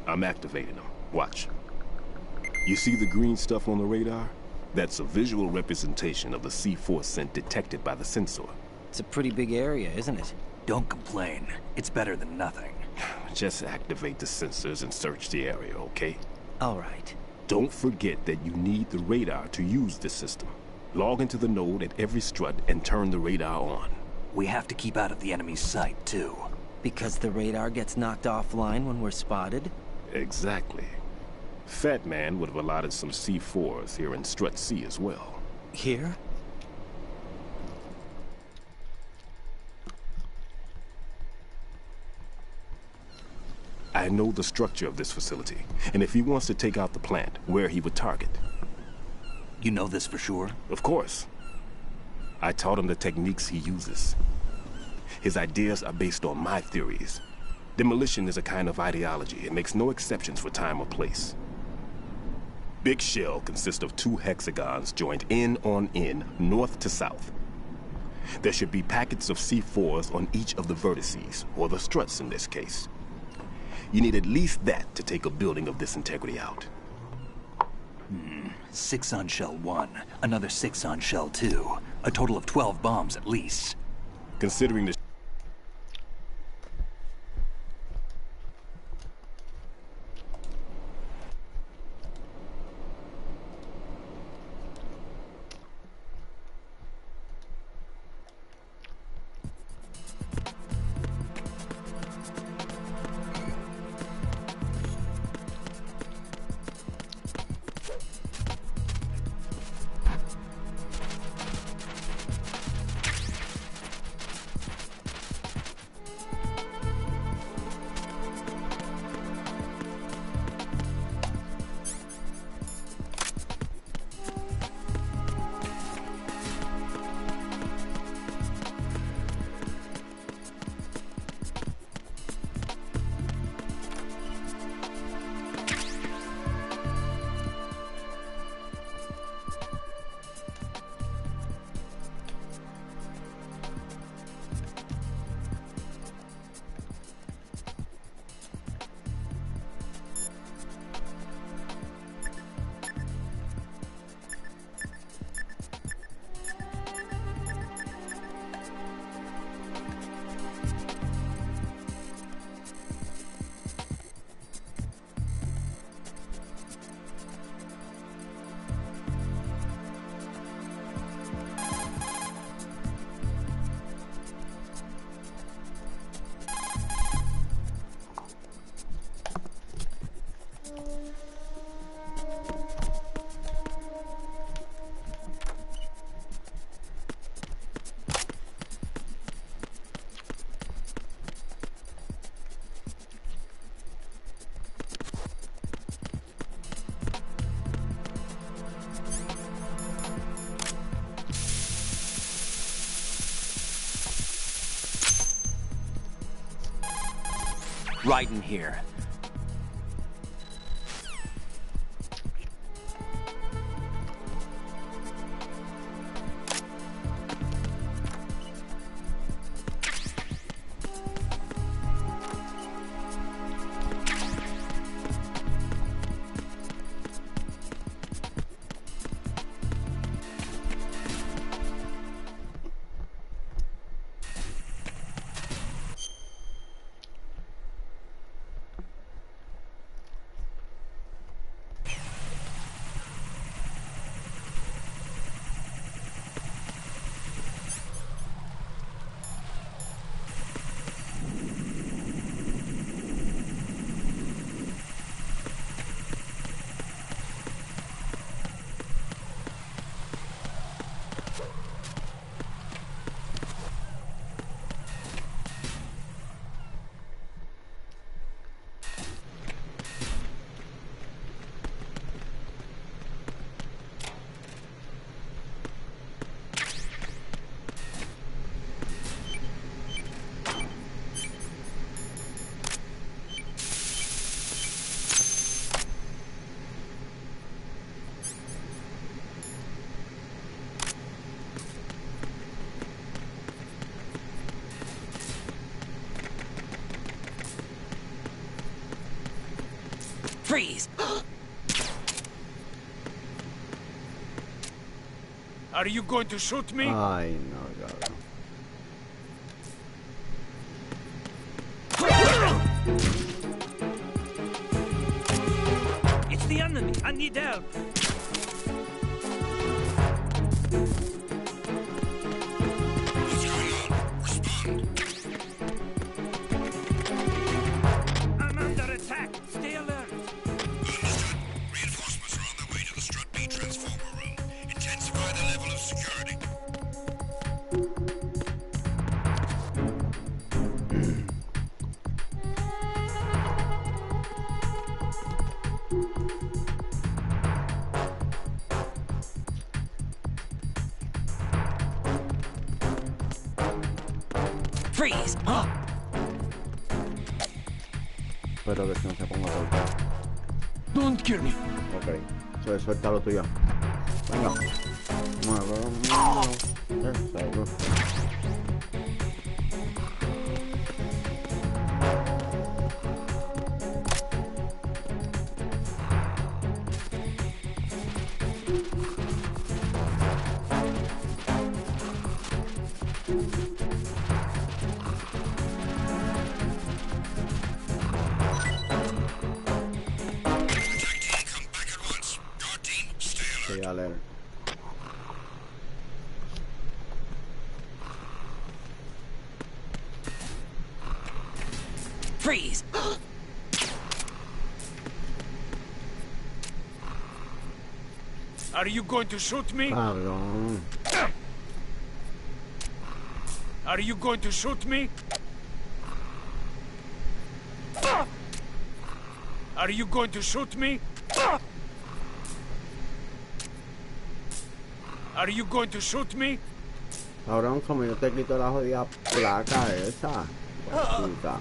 I'm activating them. Watch. You see the green stuff on the radar? That's a visual representation of the C4 scent detected by the sensor. It's a pretty big area, isn't it? Don't complain. It's better than nothing. Just activate the sensors and search the area, okay? All right. Don't forget that you need the radar to use this system. Log into the node at every strut and turn the radar on. We have to keep out of the enemy's sight, too. Because the radar gets knocked offline when we're spotted? Exactly. Fat Man would have allotted some C4s here in Strut C as well. Here? I know the structure of this facility, and if he wants to take out the plant, where he would target. You know this for sure? Of course. I taught him the techniques he uses. His ideas are based on my theories. Demolition is a kind of ideology. It makes no exceptions for time or place. Big shell consists of 2 hexagons joined end on end, north to south. There should be packets of C4s on each of the vertices, or the struts in this case. You need at least that to take a building of this integrity out. 6 on shell 1, another 6 on shell 2. A total of 12 bombs at least. Considering the Right in here. Freeze! Are you going to shoot me? Ay, no, cabrón. It's the enemy. I need help. What's going on? Respond. I'm under attack. Stay alert. Understood. Reinforcements are on their way to the Strut B transformer room. Intensify the level of security. Freeze! Espero que no se ponga a golpear. Don't kill me. Ok, suelta lo tuyo. Venga. Eso. Sí, dale. Freeze! Are you going to shoot me? Cabrón. Are you going to shoot me? Are you going to shoot me? Are you going to shoot me? Cabrón, como yo te quito la jodida placa esa. Puta.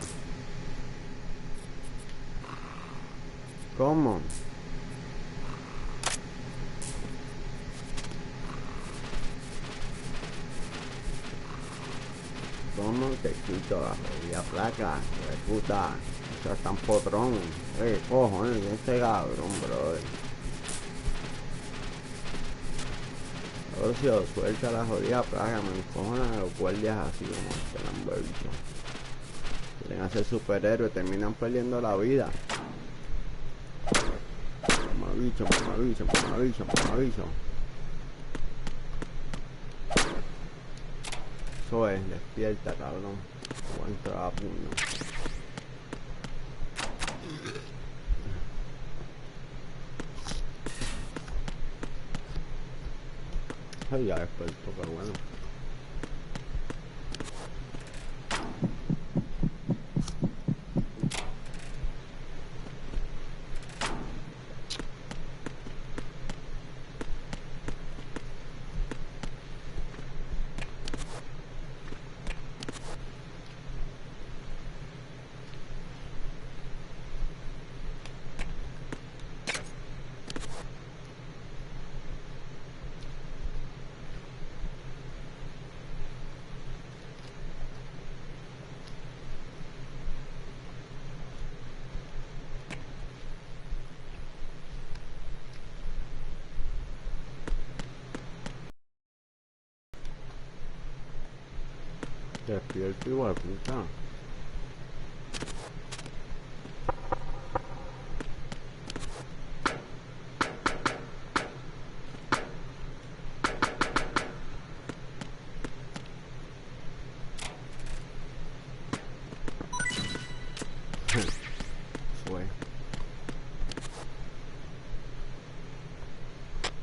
¿Cómo? ¿Cómo te quito la jodida placa? De puta. O sea, tan potrón. Cojones, este cabrón, brother. A ver si lo suelta la jodida plaga, me encojonan a los guardias así como este Lamberto. Quieren hacer superhéroes, terminan perdiendo la vida. Mamabicho, mamabicho, mamabicho, mamabicho. Eso es, despierta, cabrón. Aguanta a puño. Ay, ya despertó, pero bueno. Despierto igual, puta.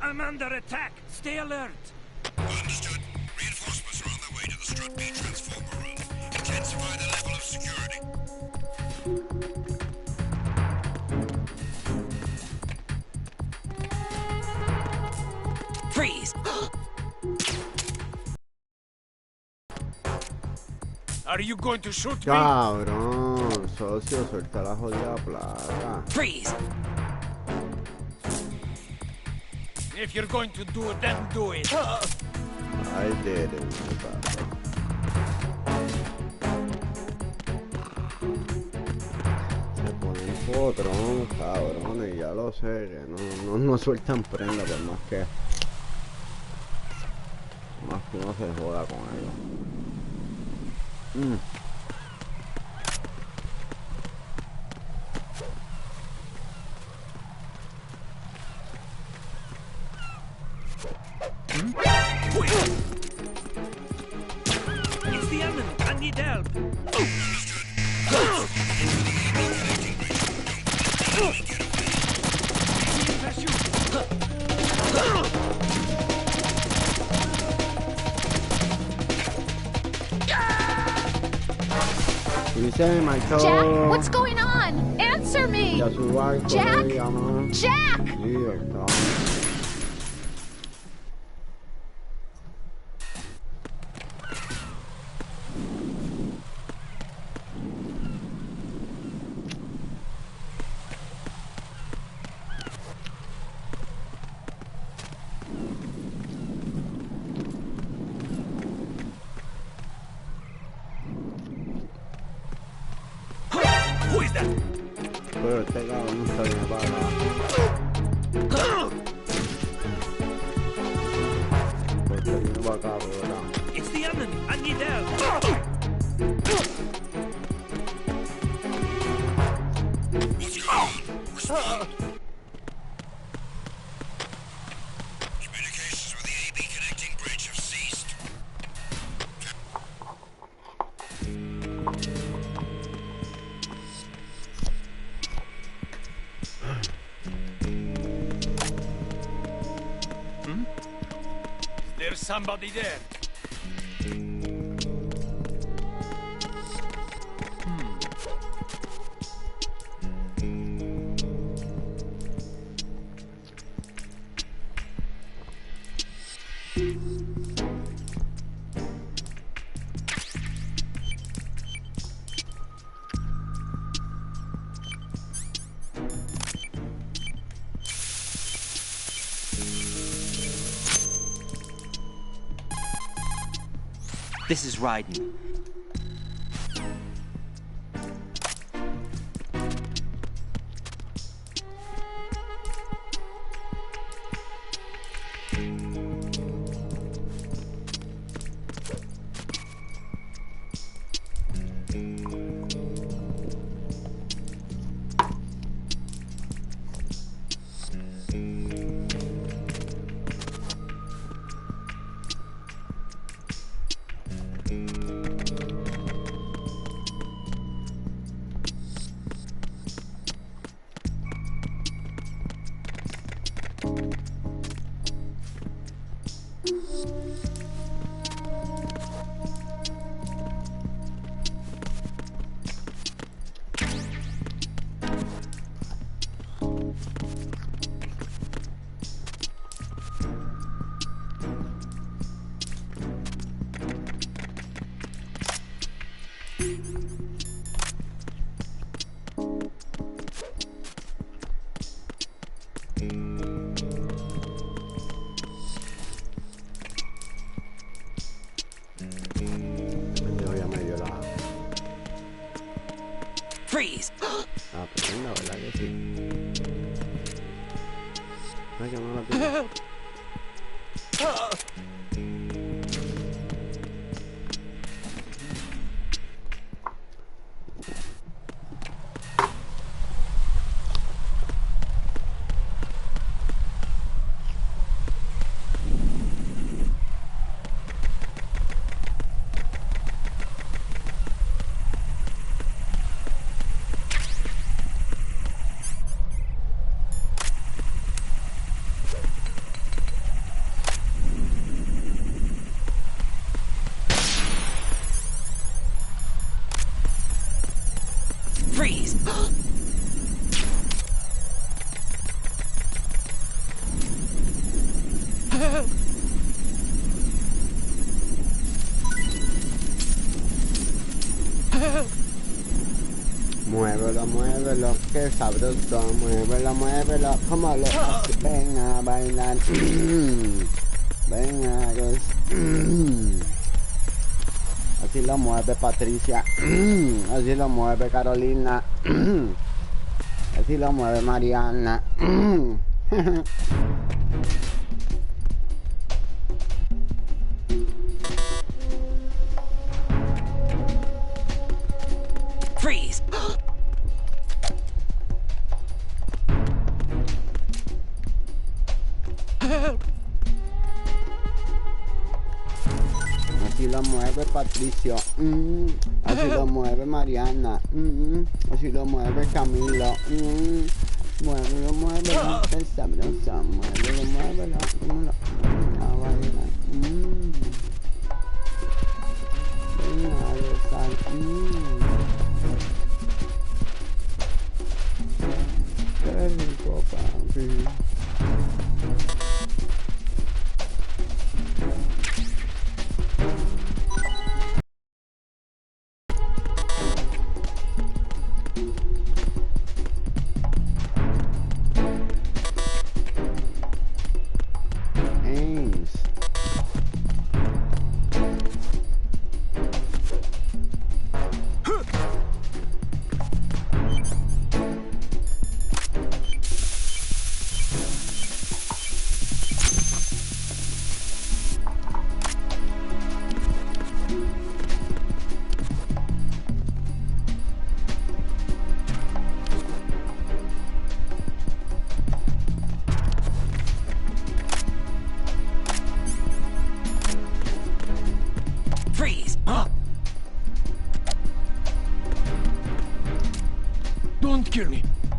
I'm under attack. Stay alert. Understood. Reinforcements are on their way to the Strut B transformer room. Intensify the level of security. Freeze! Are you going to shoot me? Cabrón, socio, suelta la jodida placa. Freeze! If you're going to do it, then do it. I did it, puta. Se ponen potrón, cabrones, ya lo sé, que no sueltan prenda por más que uno se joda con ellos. It's the enemy. I need help. Jack, what's going on? Answer me! Jack! Jack! Pero este cabrón no está bien para porque viene para acá, ¿verdad? It's the enemy. I need help. Communications with the AB connecting bridge have ceased. There's somebody there. This is Raiden. Freeze! Ah, pues la verdad que sí. Ay, que no la tengo. Muévelo, qué sabroso. Muévelo, como le hace. Ven a bailar. Ven a así lo mueve Patricia. Así lo mueve Carolina. Así lo mueve Mariana. Freeze! Así lo mueve Patricio. Así lo mueve Mariana. Así lo mueve Camilo. Muévelo, qué sabroso. Muévelo. Qué rico, papi.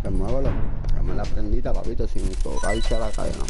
Remuévelo. Dame la prendita, papito, sin tocarse a la cadena.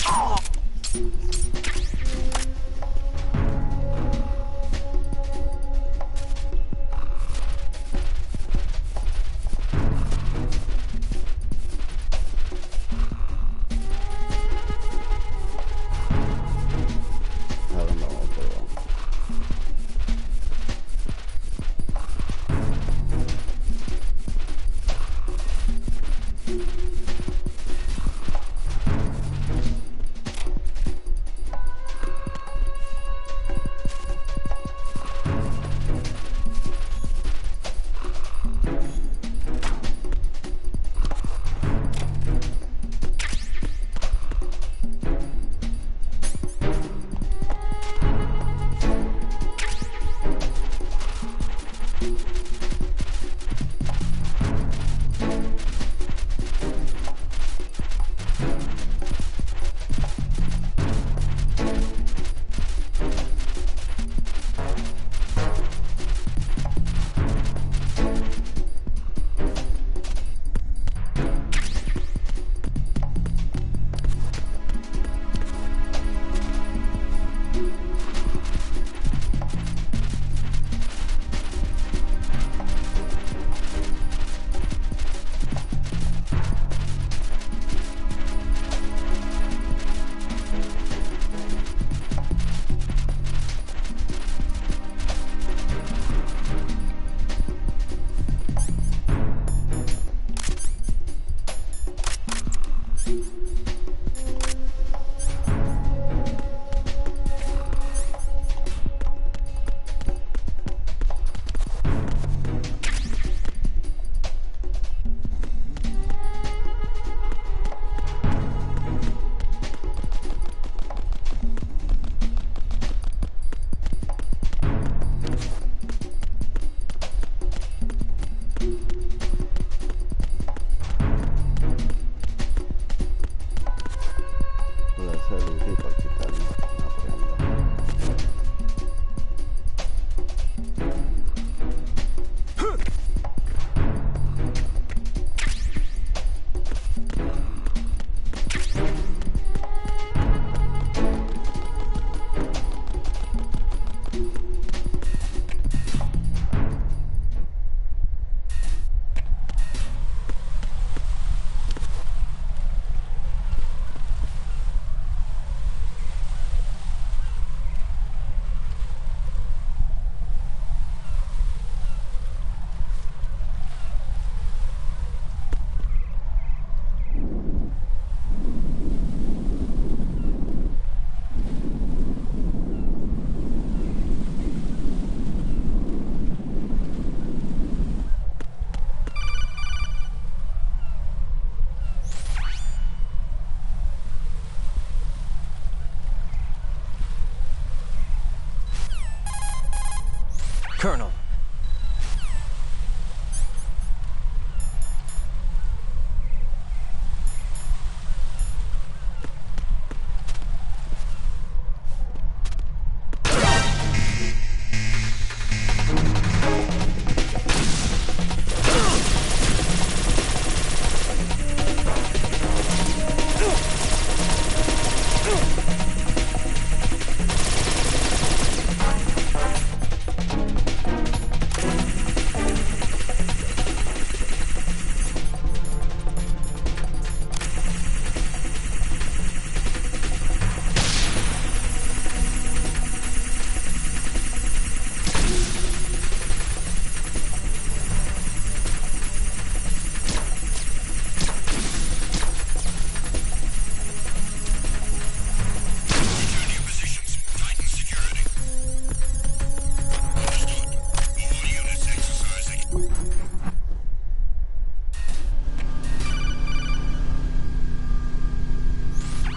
Colonel.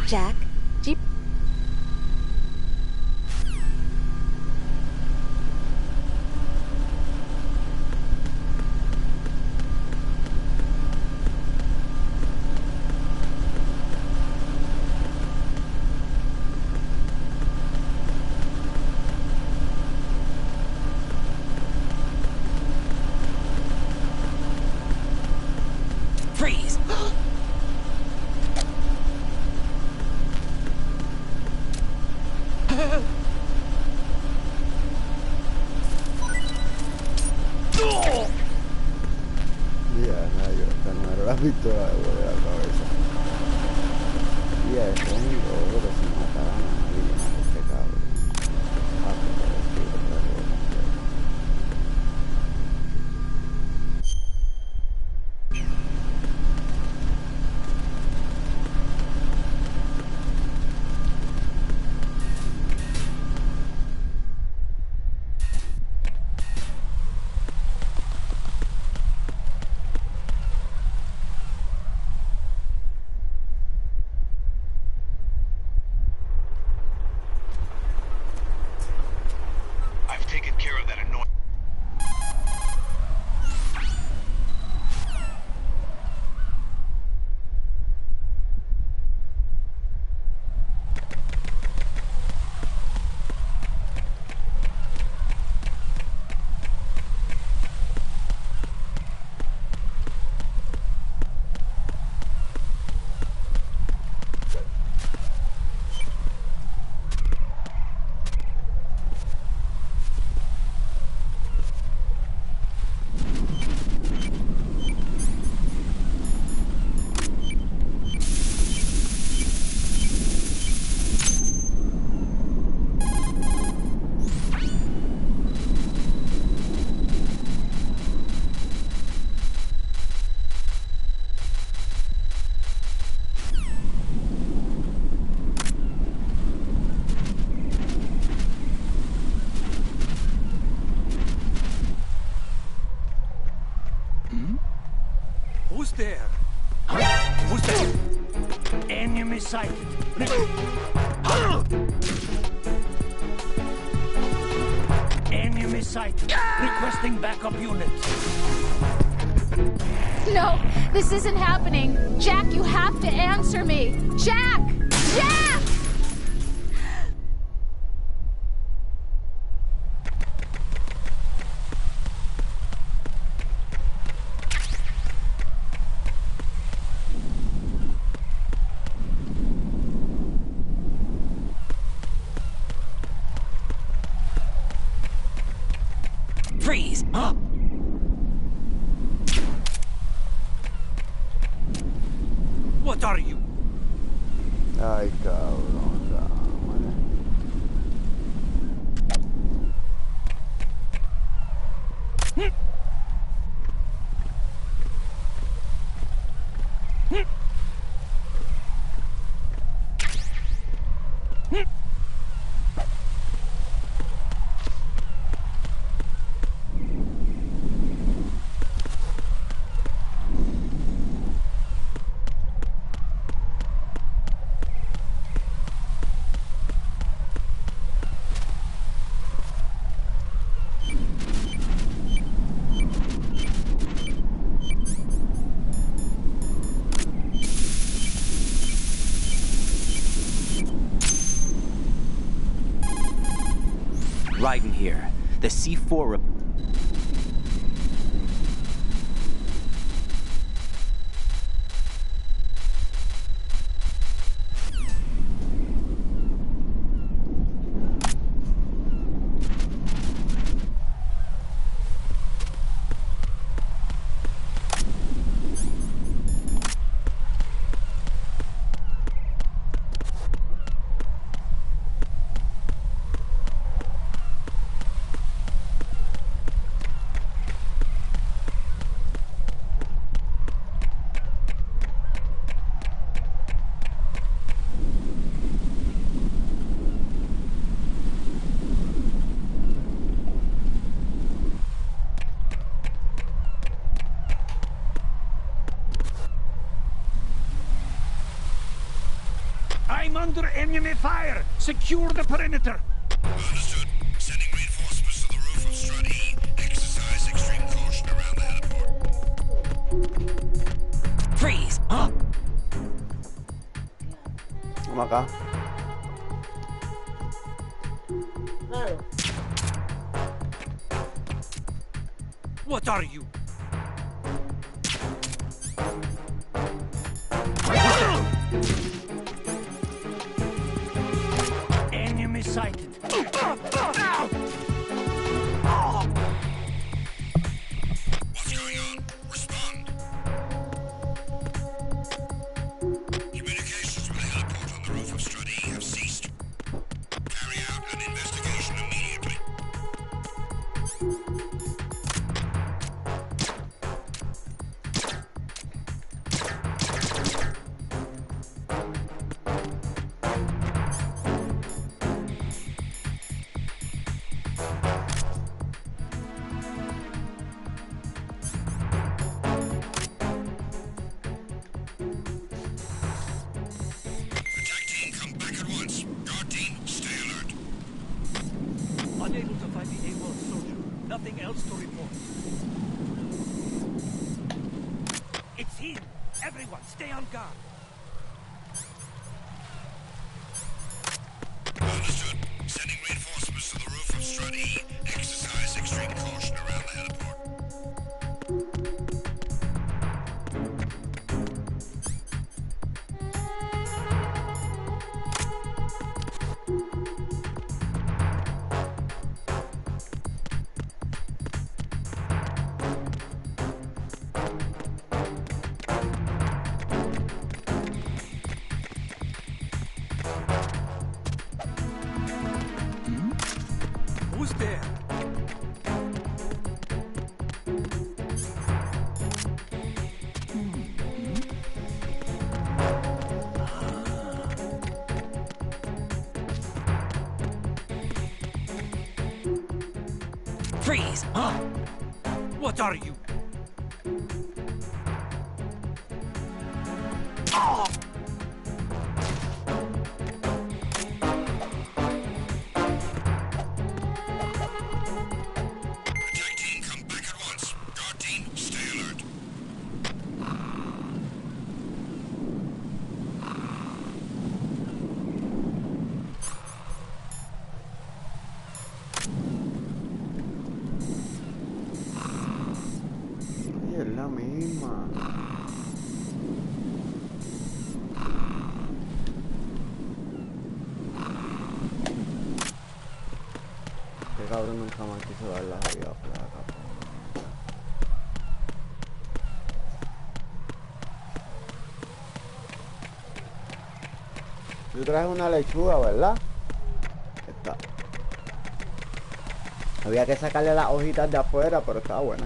Jack, Jeep. Freeze! Ya, rayo, esta no era la pistola de vuelo de la cabeza. Y a este es un logro que se matará a nadie, a este cabrón. Ah, pero es que otra cosa. I've taken care of that annoying. Who's there? Who's there? Enemy sighted. Enemy sighted. Requesting backup unit. No, this isn't happening. Jack, you have to answer me. Jack! Jack! Freeze! Huh? What are you? Ay, cabrón, cabrón. here. The C4... I'm under enemy fire! Secure the perimeter! Understood. Sending reinforcements to the roof of Strut E. Exercise extreme caution around the heliport. Freeze! Huh? Vamos acá. Claro. What are you? Enemy sighted. What's going on? Respond. Communications with the heliport on the roof of Strut E have ceased. Carry out an investigation immediately. Attack team, come back at once. Guard team, stay alert. Unable to find the AWOL soldier. Nothing else to report. It's him! Everyone, stay on guard! Understood. Sending reinforcements to the roof of Strut E. Exercise extreme caution around the heliport. Who's there? Freeze! Huh? What are you? Attack team, come back at once. Guard team, stay alert. Sí, es la misma. Este cabrón nunca más quiso dar la jodida placa. Tú traes una lechuga, ¿verdad? Está. Había que sacarle las hojitas de afuera, pero estaba buena.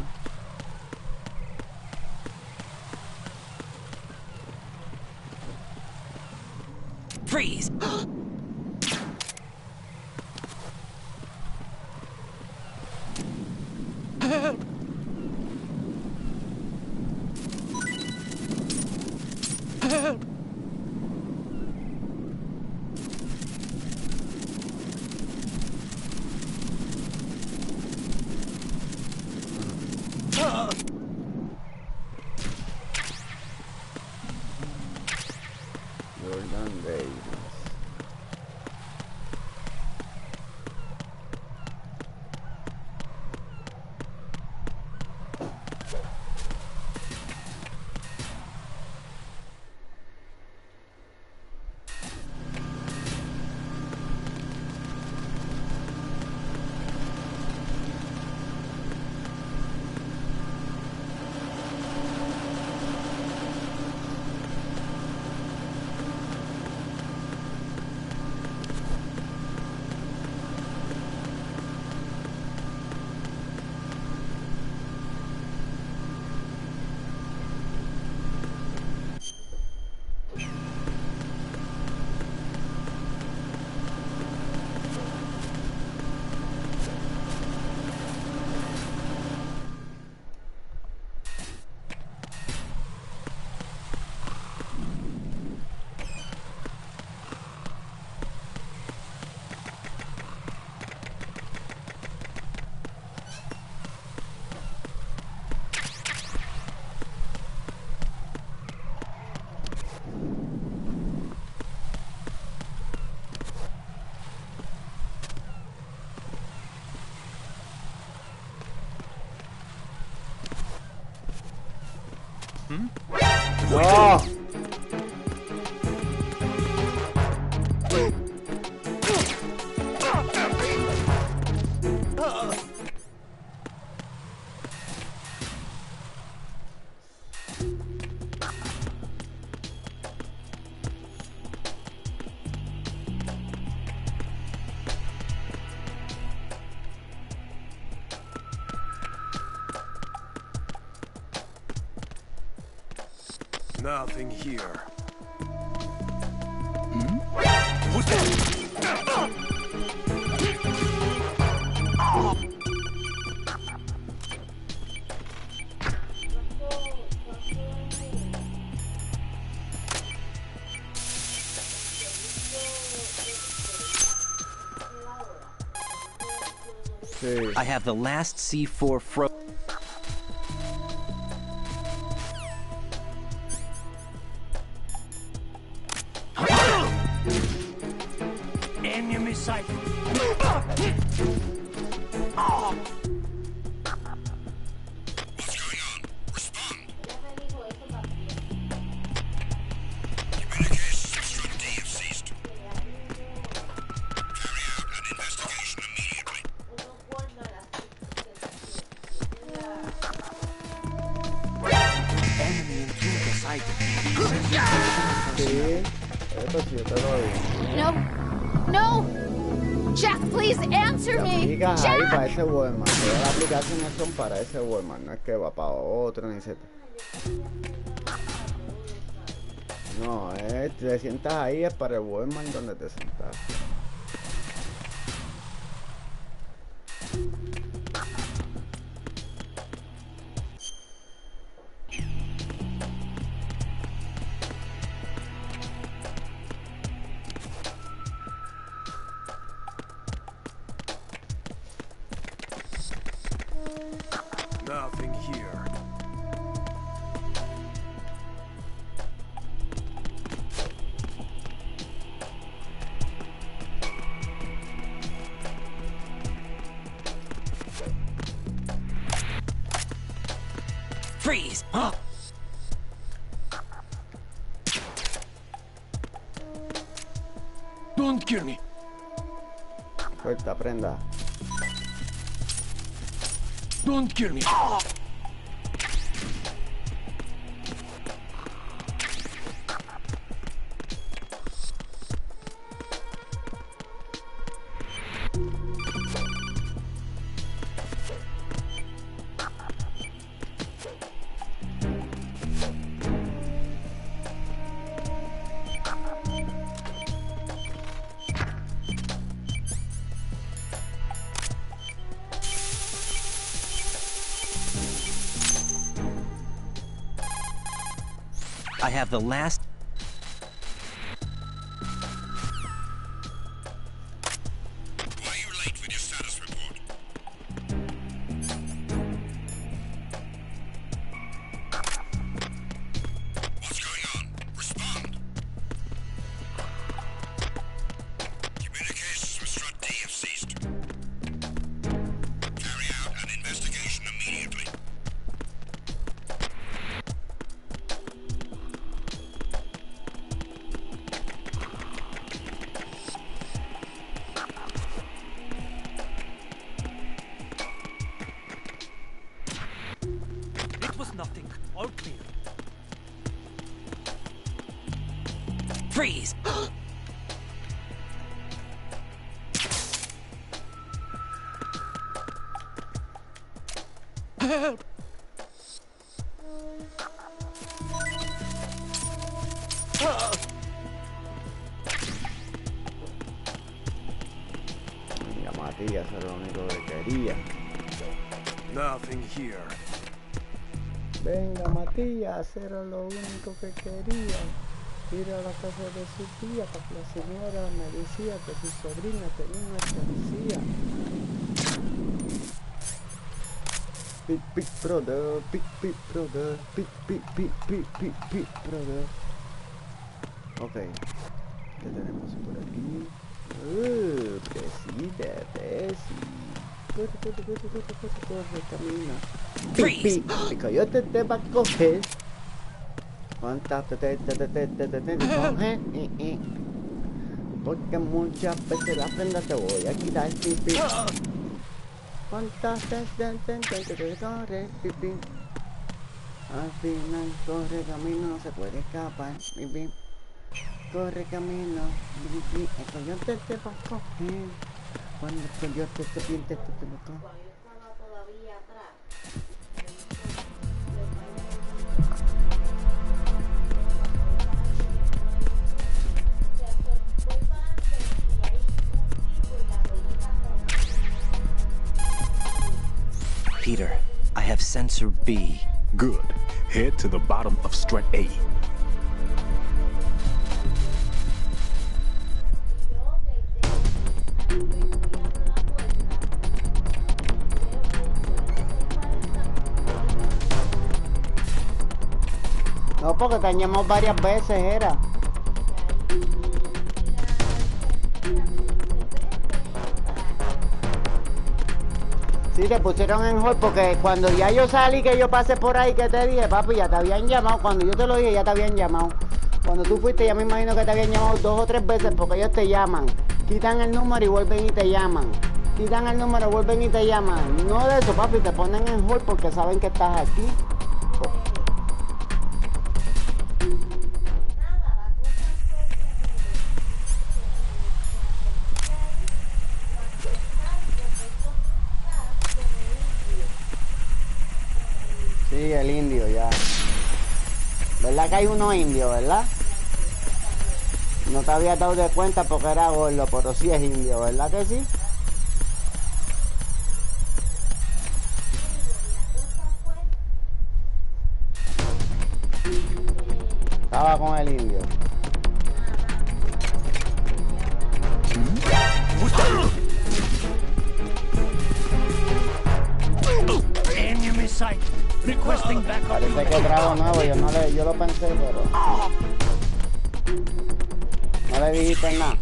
Freeze! ¡No! Nothing here. Who's that? I have the last C4 Enemy sight. Sí, esto sí, te lo digo. No. No. Jack, please answer me. Digas ahí Jack. para ese Walmart. Todas las aplicaciones son para ese Walmart. No es que va para otro ni se. No, te sientas ahí es para el Walmart donde te sentas. Nothing here. Freeze! Huh? Don't kill me. Suelta, prenda. Don't kill me. I have the last... Why are you late with your status report? What's going on? Respond. Communications with Strut D have ceased. Carry out an investigation immediately. It was nothing. All clear. Freeze! Help! Venga, Matías, eso es lo único que quería. Nothing here. Venga, Matías, era lo único que quería. Ir a la casa de su tía para que la señora me decía que su sobrina tenía una policía. Big brother, big brother, big brother. Ok, ¿qué tenemos por aquí? Presidente, corre, camina. Freeze! El coyote te va a coger. ¿Cuántas porque muchas veces la prenda te voy a quitar, pipi. ¿Cuántas corre, pipi? Al final corre camino, no se puede escapar, pipi. Corre camino, pipi. El coyote te va a coger. Cuando el coyote te piente, te lo coge. Peter, I have sensor B. Good. Head to the bottom of strut A. No, porque te han llamado varias veces, era. Sí, te pusieron en hold porque cuando ya yo salí, que yo pasé por ahí, que te dije, papi, ya te habían llamado. Cuando yo te lo dije, ya te habían llamado. Cuando tú fuiste, ya me imagino que te habían llamado 2 o 3 veces porque ellos te llaman. Quitan el número y vuelven y te llaman. Quitan el número, vuelven y te llaman. No de eso, papi, te ponen en hold porque saben que estás aquí. Sí, el indio ya. ¿Verdad que hay uno indio, verdad? No te había dado de cuenta porque era gordo, pero sí es indio, ¿verdad que sí? Estaba con el indio. Parece que trago nuevo, yo lo pensé, pero no le dijiste nada.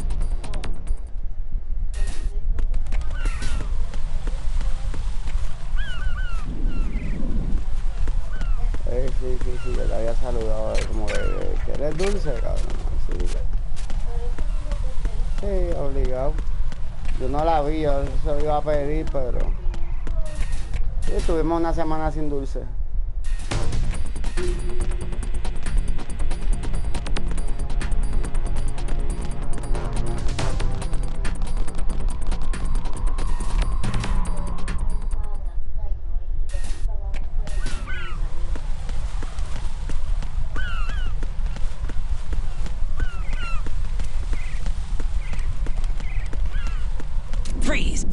Sí, yo le había saludado, como que eres dulce, cabrón. Sí, obligado. Yo no la vi, yo se lo iba a pedir, pero sí, estuvimos una semana sin dulce. Freeze!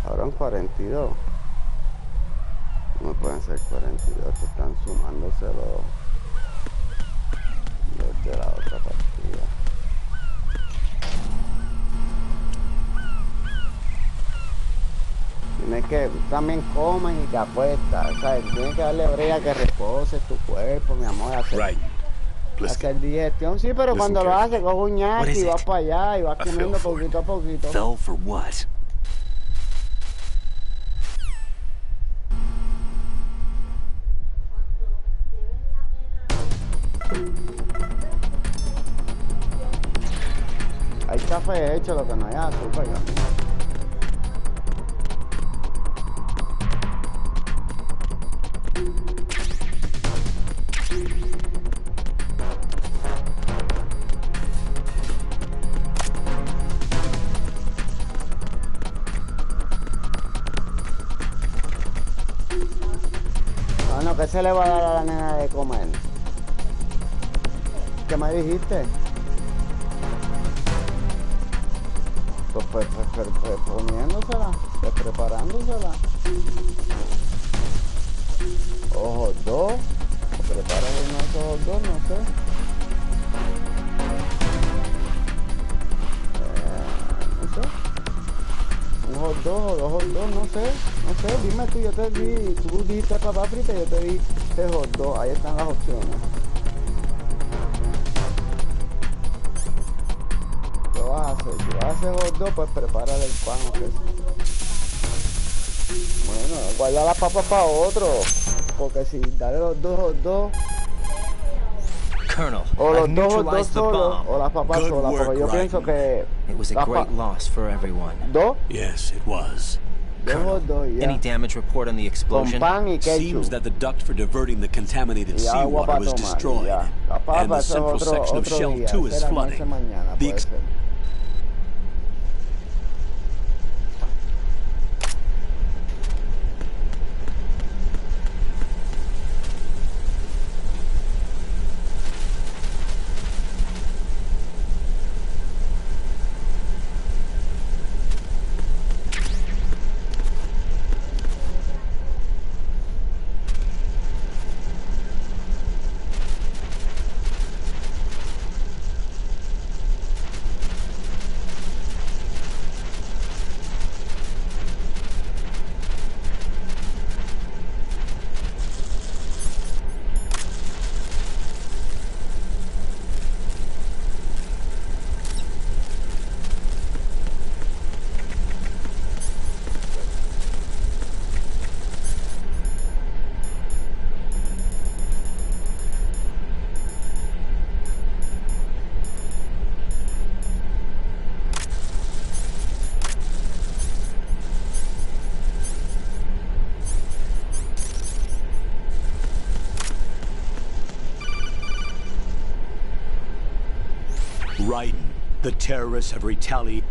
Ahora 42. No pueden ser 42, que están sumándoselo desde la otra partida. Tienes que también comes y te apuestas, ¿sabes? Tienes que darle brea que reposes tu cuerpo, mi amor, hacer digestión. Sí, pero cuando lo haces, coges un ñaki y vas para allá y vas comiendo poquito a poquito. Fell for what? Hay café hecho, lo que no hay azúcar. Bueno, ¿qué se le va a dar a la nena de comer? ¿Qué me dijiste? Pues poniéndosela, preparándosela. Ojos dos, o preparas unos ojos dos, no sé. No sé. Un hot dog o 2 hot dogs, no sé, dime tú, yo te di, tú dijiste papa frita y yo te di hot dog, ahí están las opciones. ¿Qué vas a hacer? Si vas a hacer hot dog, pues prepárale el pan, ¿ok? Bueno, guarda las papas para otro, porque si dale los 2 hot dogs, Colonel, o los I've 2 hot dogs neutralized the solos, bomb. o las papas Good solas, porque yo work, pienso que... It was a great loss for everyone. ¿Dos? Yes, it was. Colonel, any damage report on the explosion? Seems that the duct for diverting the contaminated seawater was destroyed, and the central section of Shell 2 is flooding. The Raiden, the terrorists have retaliated.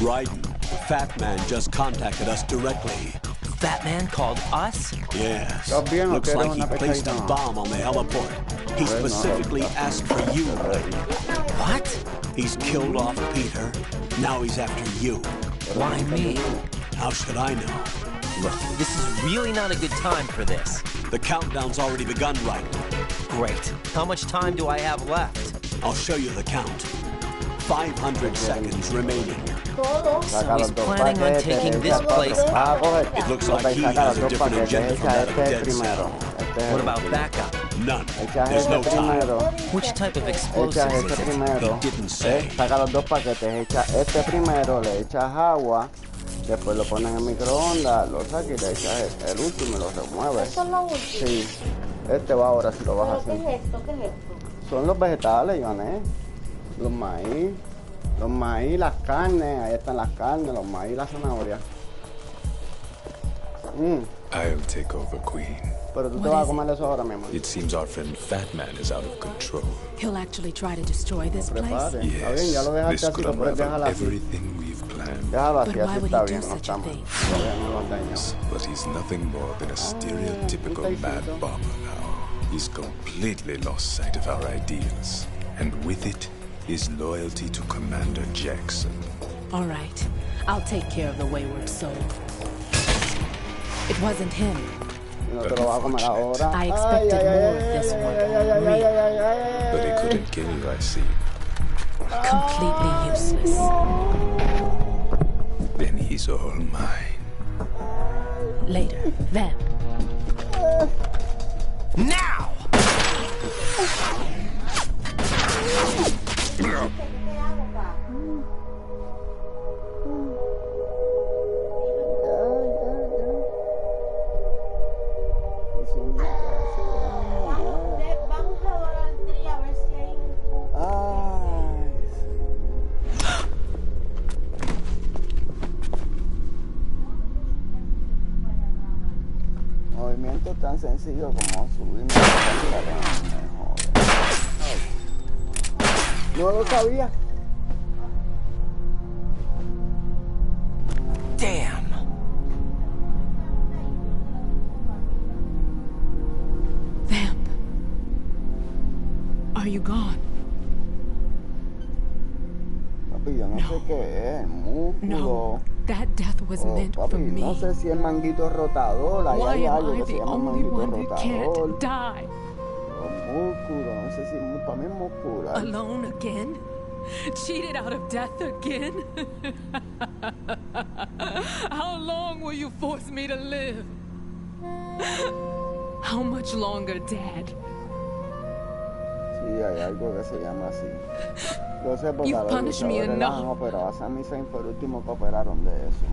Raiden, Fat Man just contacted us directly. Fat Man called us? Yes. Looks like he placed a bomb on the heliport. He specifically asked for you, Raiden. What? He's killed off Peter. Now he's after you. Why me? How should I know? Look, this is really not a good time for this. The countdown's already begun, Raiden. Great. How much time do I have left? I'll show you the count. 500 seconds remaining. So he's planning on taking this place out. It looks like he has a different agenda from that of Dead Cell. What about backup? None. There's no time. Which type of explosives is it? He didn't say. Saca los dos paquetes, echa este primero, le echas agua Después lo pones en el microondas, lo sacas y le echas el último y lo remueves. ¿Esto es lo último? Sí. Este va ahora si lo vas a hacer. ¿Qué es esto? ¿Qué es esto? Son los vegetales, Ivane. Los maíz, las carnes, ahí están las carnes, los maíz y las zanahorias. I'll take over, Queen. Pero tú te vas a comer eso ahora, mi amor. It seems our friend Fat Man is out of control. He'll actually try to destroy this place. Yes, ya lo dejaste this así, could lo puedes dejar unravel así. everything we've planned. Déjalo así, But why así would está he bien, do no such está a mal. thing? Todavía no lo has dañado. But he's nothing more than a stereotypical mad bomber now. He's completely lost sight of our ideals. And with it, his loyalty to Commander Jackson. All right, I'll take care of the wayward soul. It wasn't him. No te lo vas a comer ahora. I expected more of this one. But he couldn't kill you, I see. Completely useless. Then he's all mine. Later, then. Now! Vamos a adorar el día a ver si hay movimiento tan sencillo como subir la escalera. No lo sabía. Damn. Vamp. Are you gone? Papi, yo no sé qué es, músculo. No, that death was meant for papi, me. no sé si es manguito rotador, ahí Why hay am algo I que se the llama only manguito one who can't rotador. die? O músculo, no sé si para mí es muscular. Alone again? Cheated out of death again? How long will you force me to live? How much longer, Dad? Sí, hay algo que se llama así. Yo sé porque a You've los punished me luchadores las han enough. operado. A Sami Zayn fue el último que operaron de eso.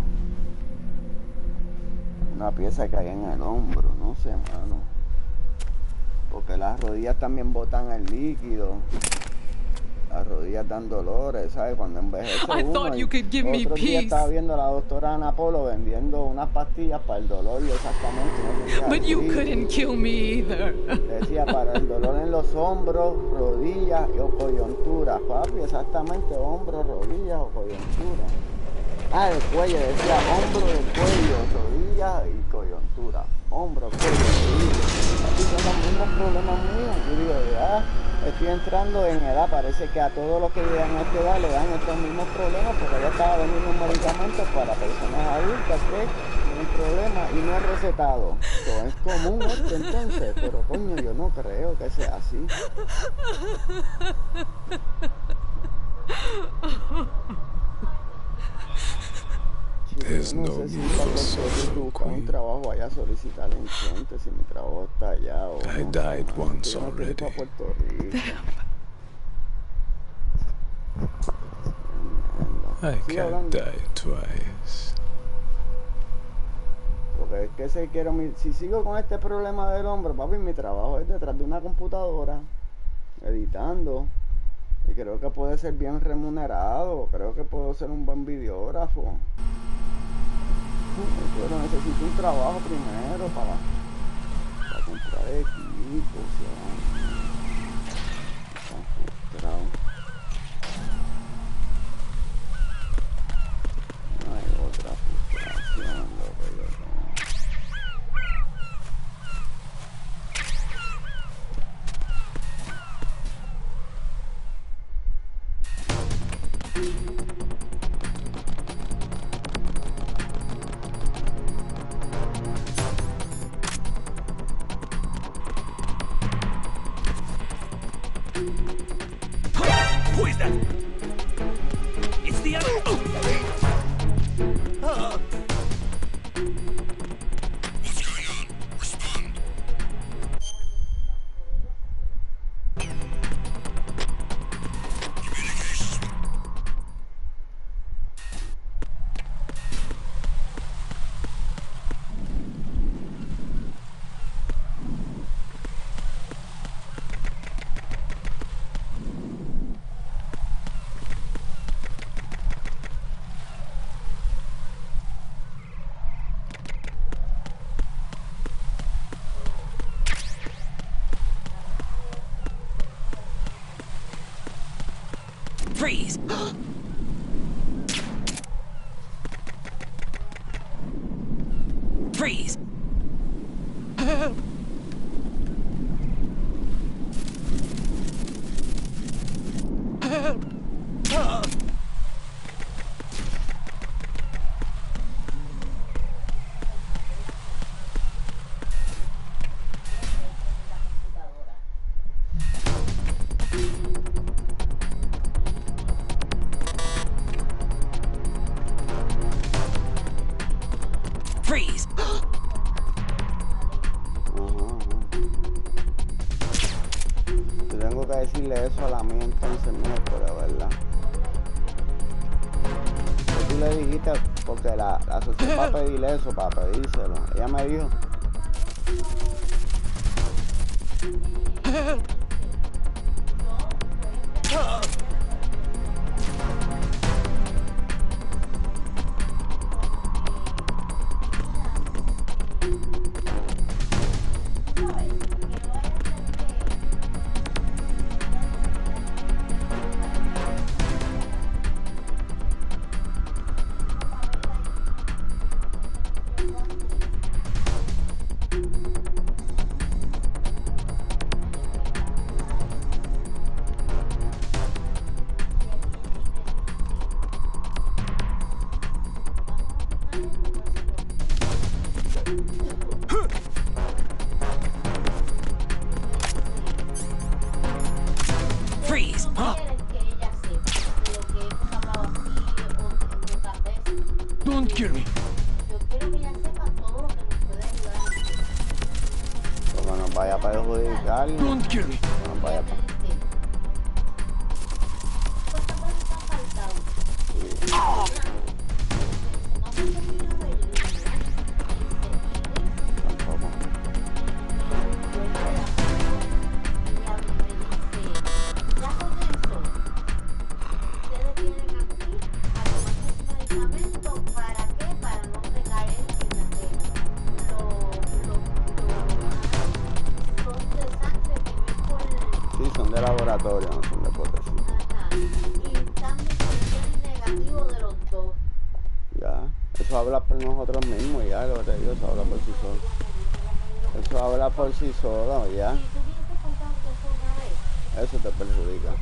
Una pieza que hay en el hombro, no sé, mano. Porque las rodillas también botan el líquido. Las rodillas dan dolores, ¿sabes? Cuando envejece I uno. thought Y you could give me otro día peace. estaba viendo a la doctora Ana Polo vendiendo unas pastillas para el dolor y exactamente. No tenía But you líquido. couldn't kill me either. Decía para el dolor en los hombros, rodillas o coyunturas, papi, exactamente, hombros, rodillas o coyunturas. Ah, el cuello, decía hombro, el cuello, rodillas y coyuntura. Hombro, cuello, rodillas. Papi, son los mismos problemas míos. Yo digo, ya estoy entrando en edad, parece que a todos los que llegan a esta edad le dan estos mismos problemas, porque ya estaba vendiendo un medicamento para personas adultas que tienen problemas y no es recetado. Eso es común esto entonces, pero coño, yo no creo que sea así. There's No no sé si need para for sorrow, buscar un Queen. trabajo vaya a solicitar en gente, si mi trabajo está allá o I no. died once Yo no quiero ir already. para Puerto Rico. I Sigue can't hablando. die twice. Porque es que si sigo con este problema del hombro, papi, mi trabajo es detrás de una computadora, editando. Y creo que puede ser bien remunerado, creo que puedo ser un buen videógrafo. Pero necesito un trabajo primero para comprar equipos. Están frustrados. No hay otra frustración, loco, yo tengo. Who is that? It's the other. What's going on? Respond. Communications. Freeze! Freeze! Freeze! Tengo que decirle eso a la mía entonces, miércoles, ¿verdad? Tú le dijiste, porque la asocié para pedirle eso, para pedírselo. Ella me dijo. Freeze! Don't kill me. Porque nos vaya a perjudicar. Don't kill me. Que nos vaya a... Sí, son de laboratorio, no son de hipótesis. Ya, eso habla por nosotros mismos, ya, lo que te digo, eso habla por sí solo. Eso habla por sí solo, ya. Eso te perjudica.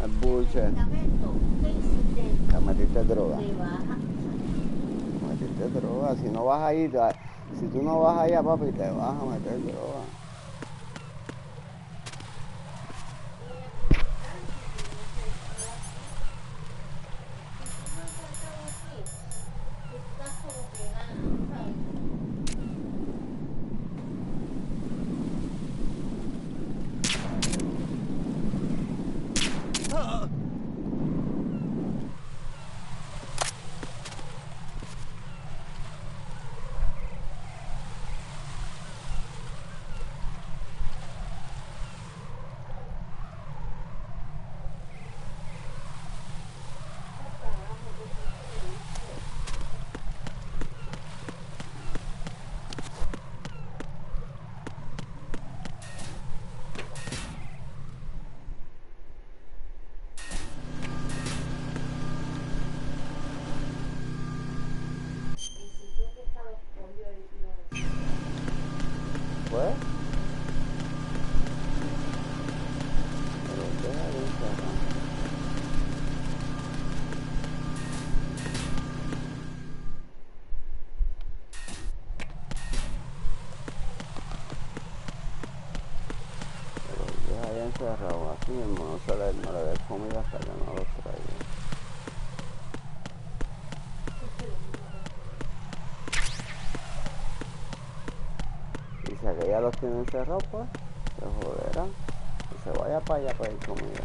El bullshit. Te metiste droga. Te metiste droga. Si no vas a ir, si tú no vas allá, papi, te vas a meter droga. Pues, pero deja de encerrar. Pero deja de encerrado, así mismo no le des comida hasta que no los traiga. Y si aquella los tiene encerrados, pues, se joderá. Que se vaya para allá a pedir comida.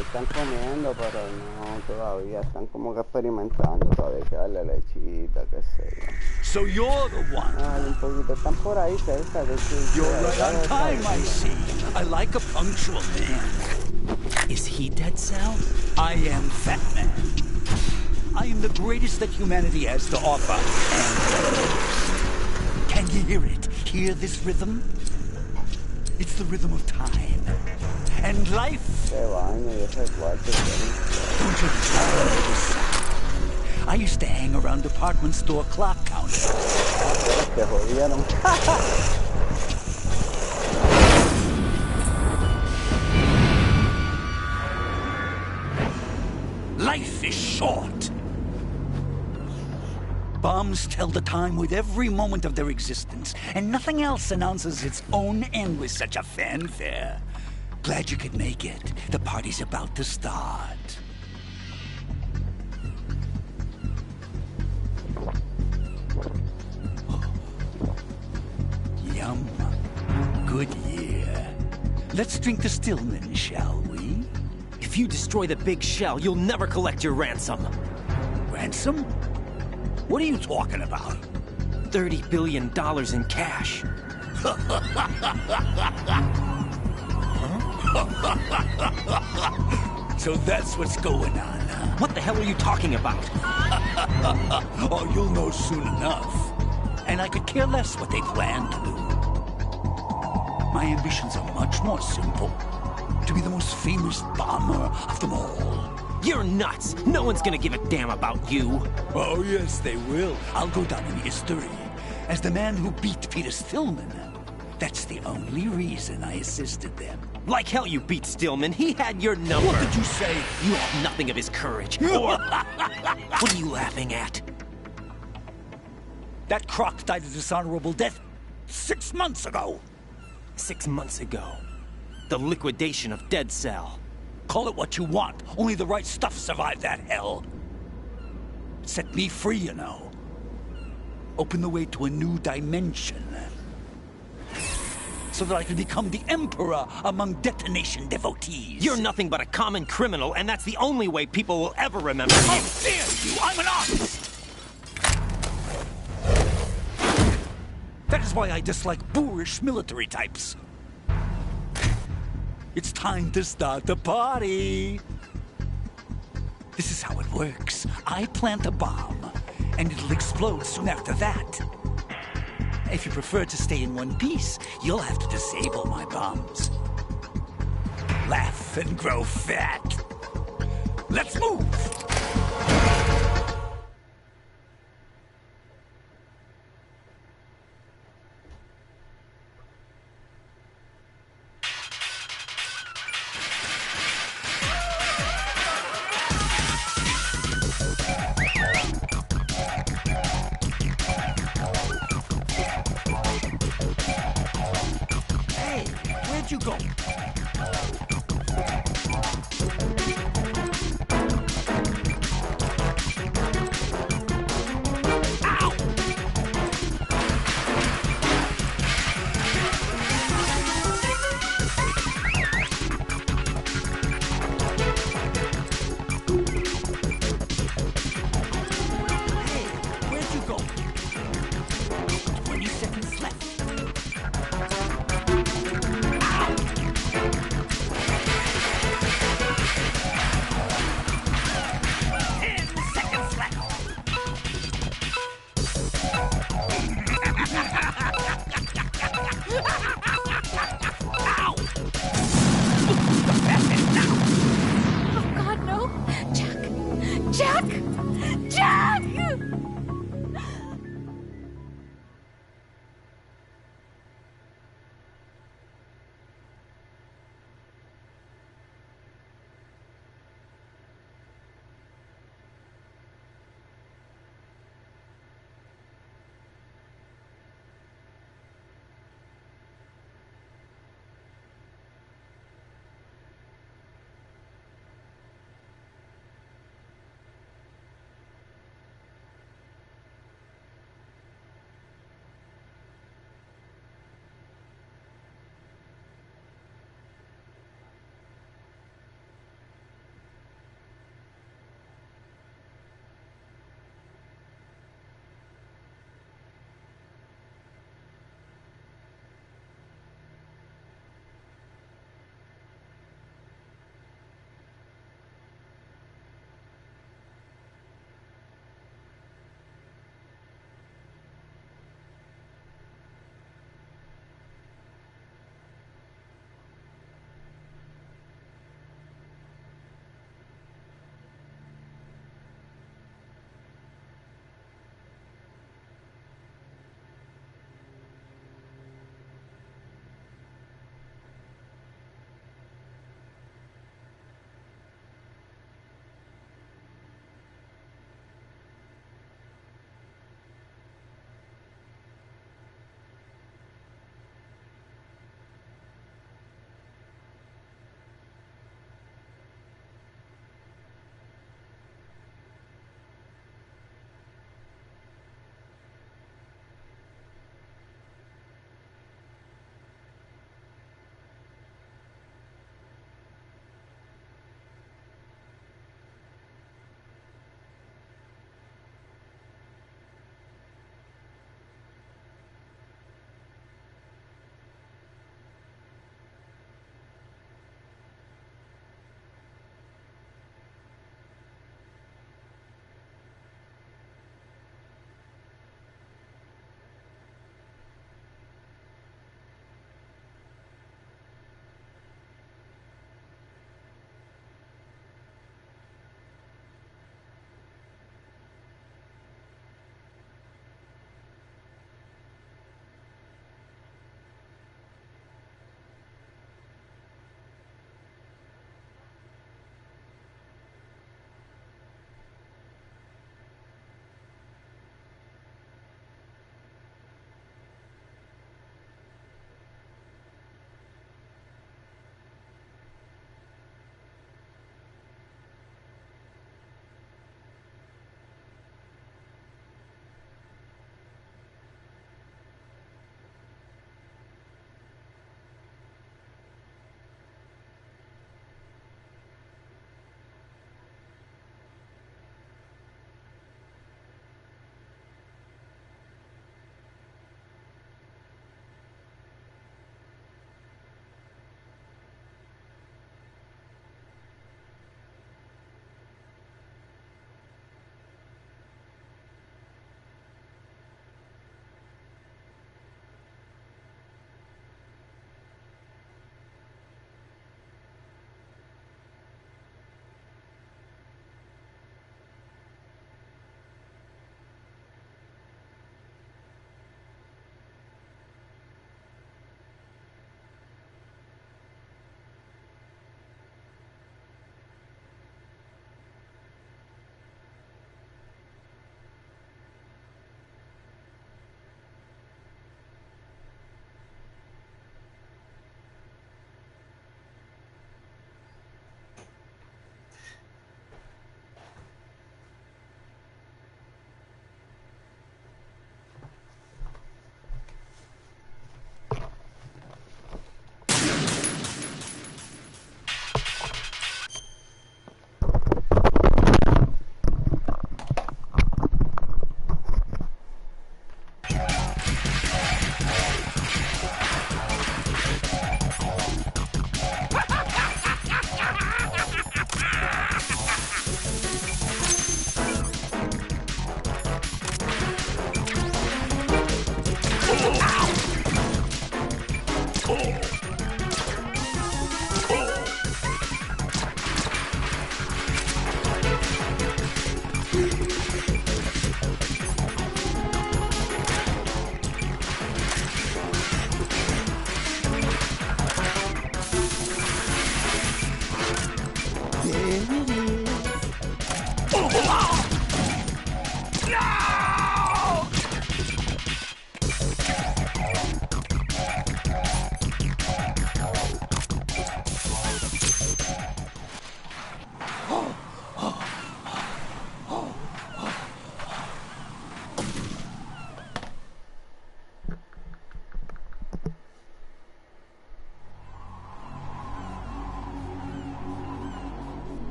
Están comiendo, pero no todavía están como que experimentando, todavía hay que darle lechita, qué sé yo. So you're the one. Ay, un poquito, están por ahí cerca de You're right on time, I see. I like a punctual man. Is he Dead Cell? I am Fat Man. I am the greatest that humanity has to offer, and can you hear it? Hear this rhythm? It's the rhythm of time. And life. Don't you this? I used to hang around department store clock counters. Life is short. Bombs tell the time with every moment of their existence, and nothing else announces its own end with such a fanfare. Glad you could make it. The party's about to start. Yum. Good year. Let's drink the Stillman, shall we? If you destroy the big shell, you'll never collect your ransom. Ransom? What are you talking about? $30 billion in cash. So that's what's going on, huh? What the hell are you talking about? Oh, you'll know soon enough. And I could care less what they plan to do. My ambitions are much more simple. To be the most famous bomber of them all. You're nuts! No one's gonna give a damn about you. Oh, yes, they will. I'll go down in history as the man who beat Peter Stillman. That's the only reason I assisted them. Like hell you beat Stillman. He had your number. What did you say? You have nothing of his courage. Or... What are you laughing at? That croc died a dishonorable death 6 months ago. 6 months ago. The liquidation of Dead Cell. Call it what you want. Only the right stuff survived that hell. Set me free, you know. Open the way to a new dimension. So that I can become the emperor among detonation devotees. You're nothing but a common criminal, and that's the only way people will ever remember you. How dare you! I'm an artist! That is why I dislike boorish military types. It's time to start the party. This is how it works. I plant a bomb, and it'll explode soon after that. If you prefer to stay in one piece, you'll have to disable my bombs. Laugh and grow fat. Let's move! You go.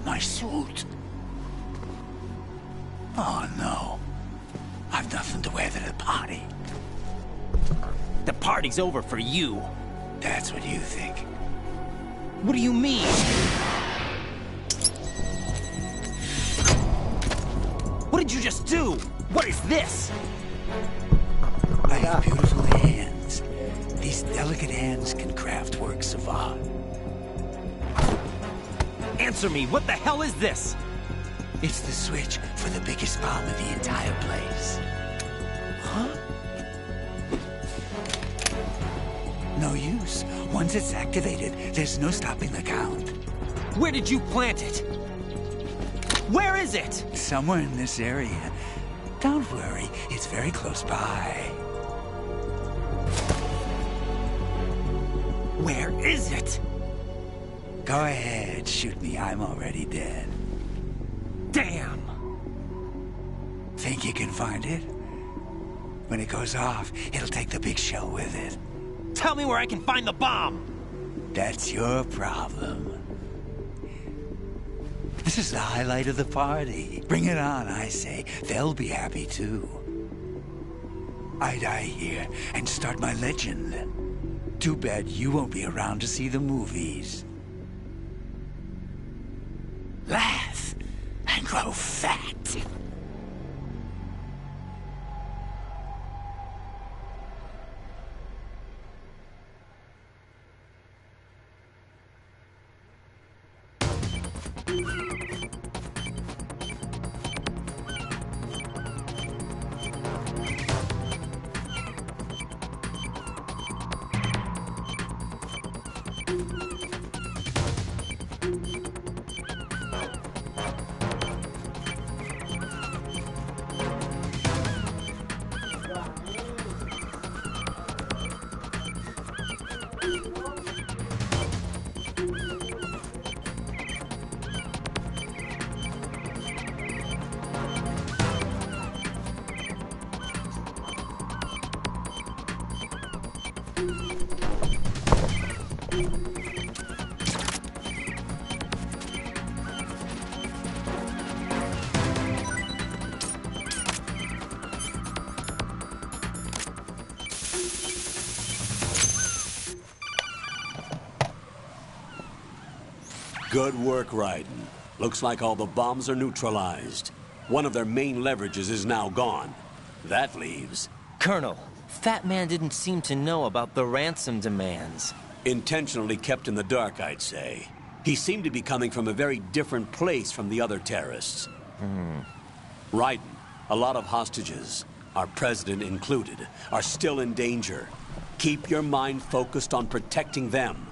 My suit. Oh no. I've nothing to wear to the party. The party's over for you. That's what you think. What do you mean? What did you just do? What is this? I have beautiful hands. These delicate hands can craft works of art. Answer me, what the hell is this? It's the switch for the biggest bomb in the entire place. Huh? No use. Once it's activated, there's no stopping the count. Where did you plant it? Where is it? Somewhere in this area. Don't worry, it's very close by. Where is it? Go ahead, shoot me. I'm already dead. Damn! Think you can find it? When it goes off, it'll take the big shell with it. Tell me where I can find the bomb! That's your problem. This is the highlight of the party. Bring it on, I say. They'll be happy too. I die here and start my legend. Too bad you won't be around to see the movies. Laugh and grow fat. Good work, Raiden. Looks like all the bombs are neutralized. One of their main leverages is now gone. That leaves... Colonel, Fat Man didn't seem to know about the ransom demands. Intentionally kept in the dark, I'd say. He seemed to be coming from a very different place from the other terrorists. Raiden, a lot of hostages, our president included, are still in danger. Keep your mind focused on protecting them.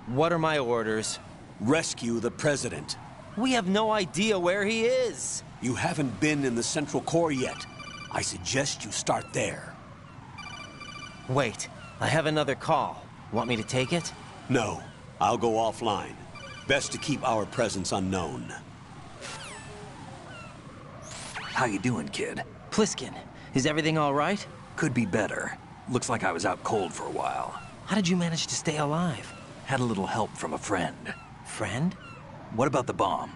What are my orders? Rescue the president. We have no idea where he is. You haven't been in the Central Core yet. I suggest you start there. Wait, I have another call. Want me to take it? No, I'll go offline. Best to keep our presence unknown. How you doing, kid? Pliskin, is everything all right? Could be better. Looks like I was out cold for a while. How did you manage to stay alive? Had a little help from a friend. Friend? What about the bomb?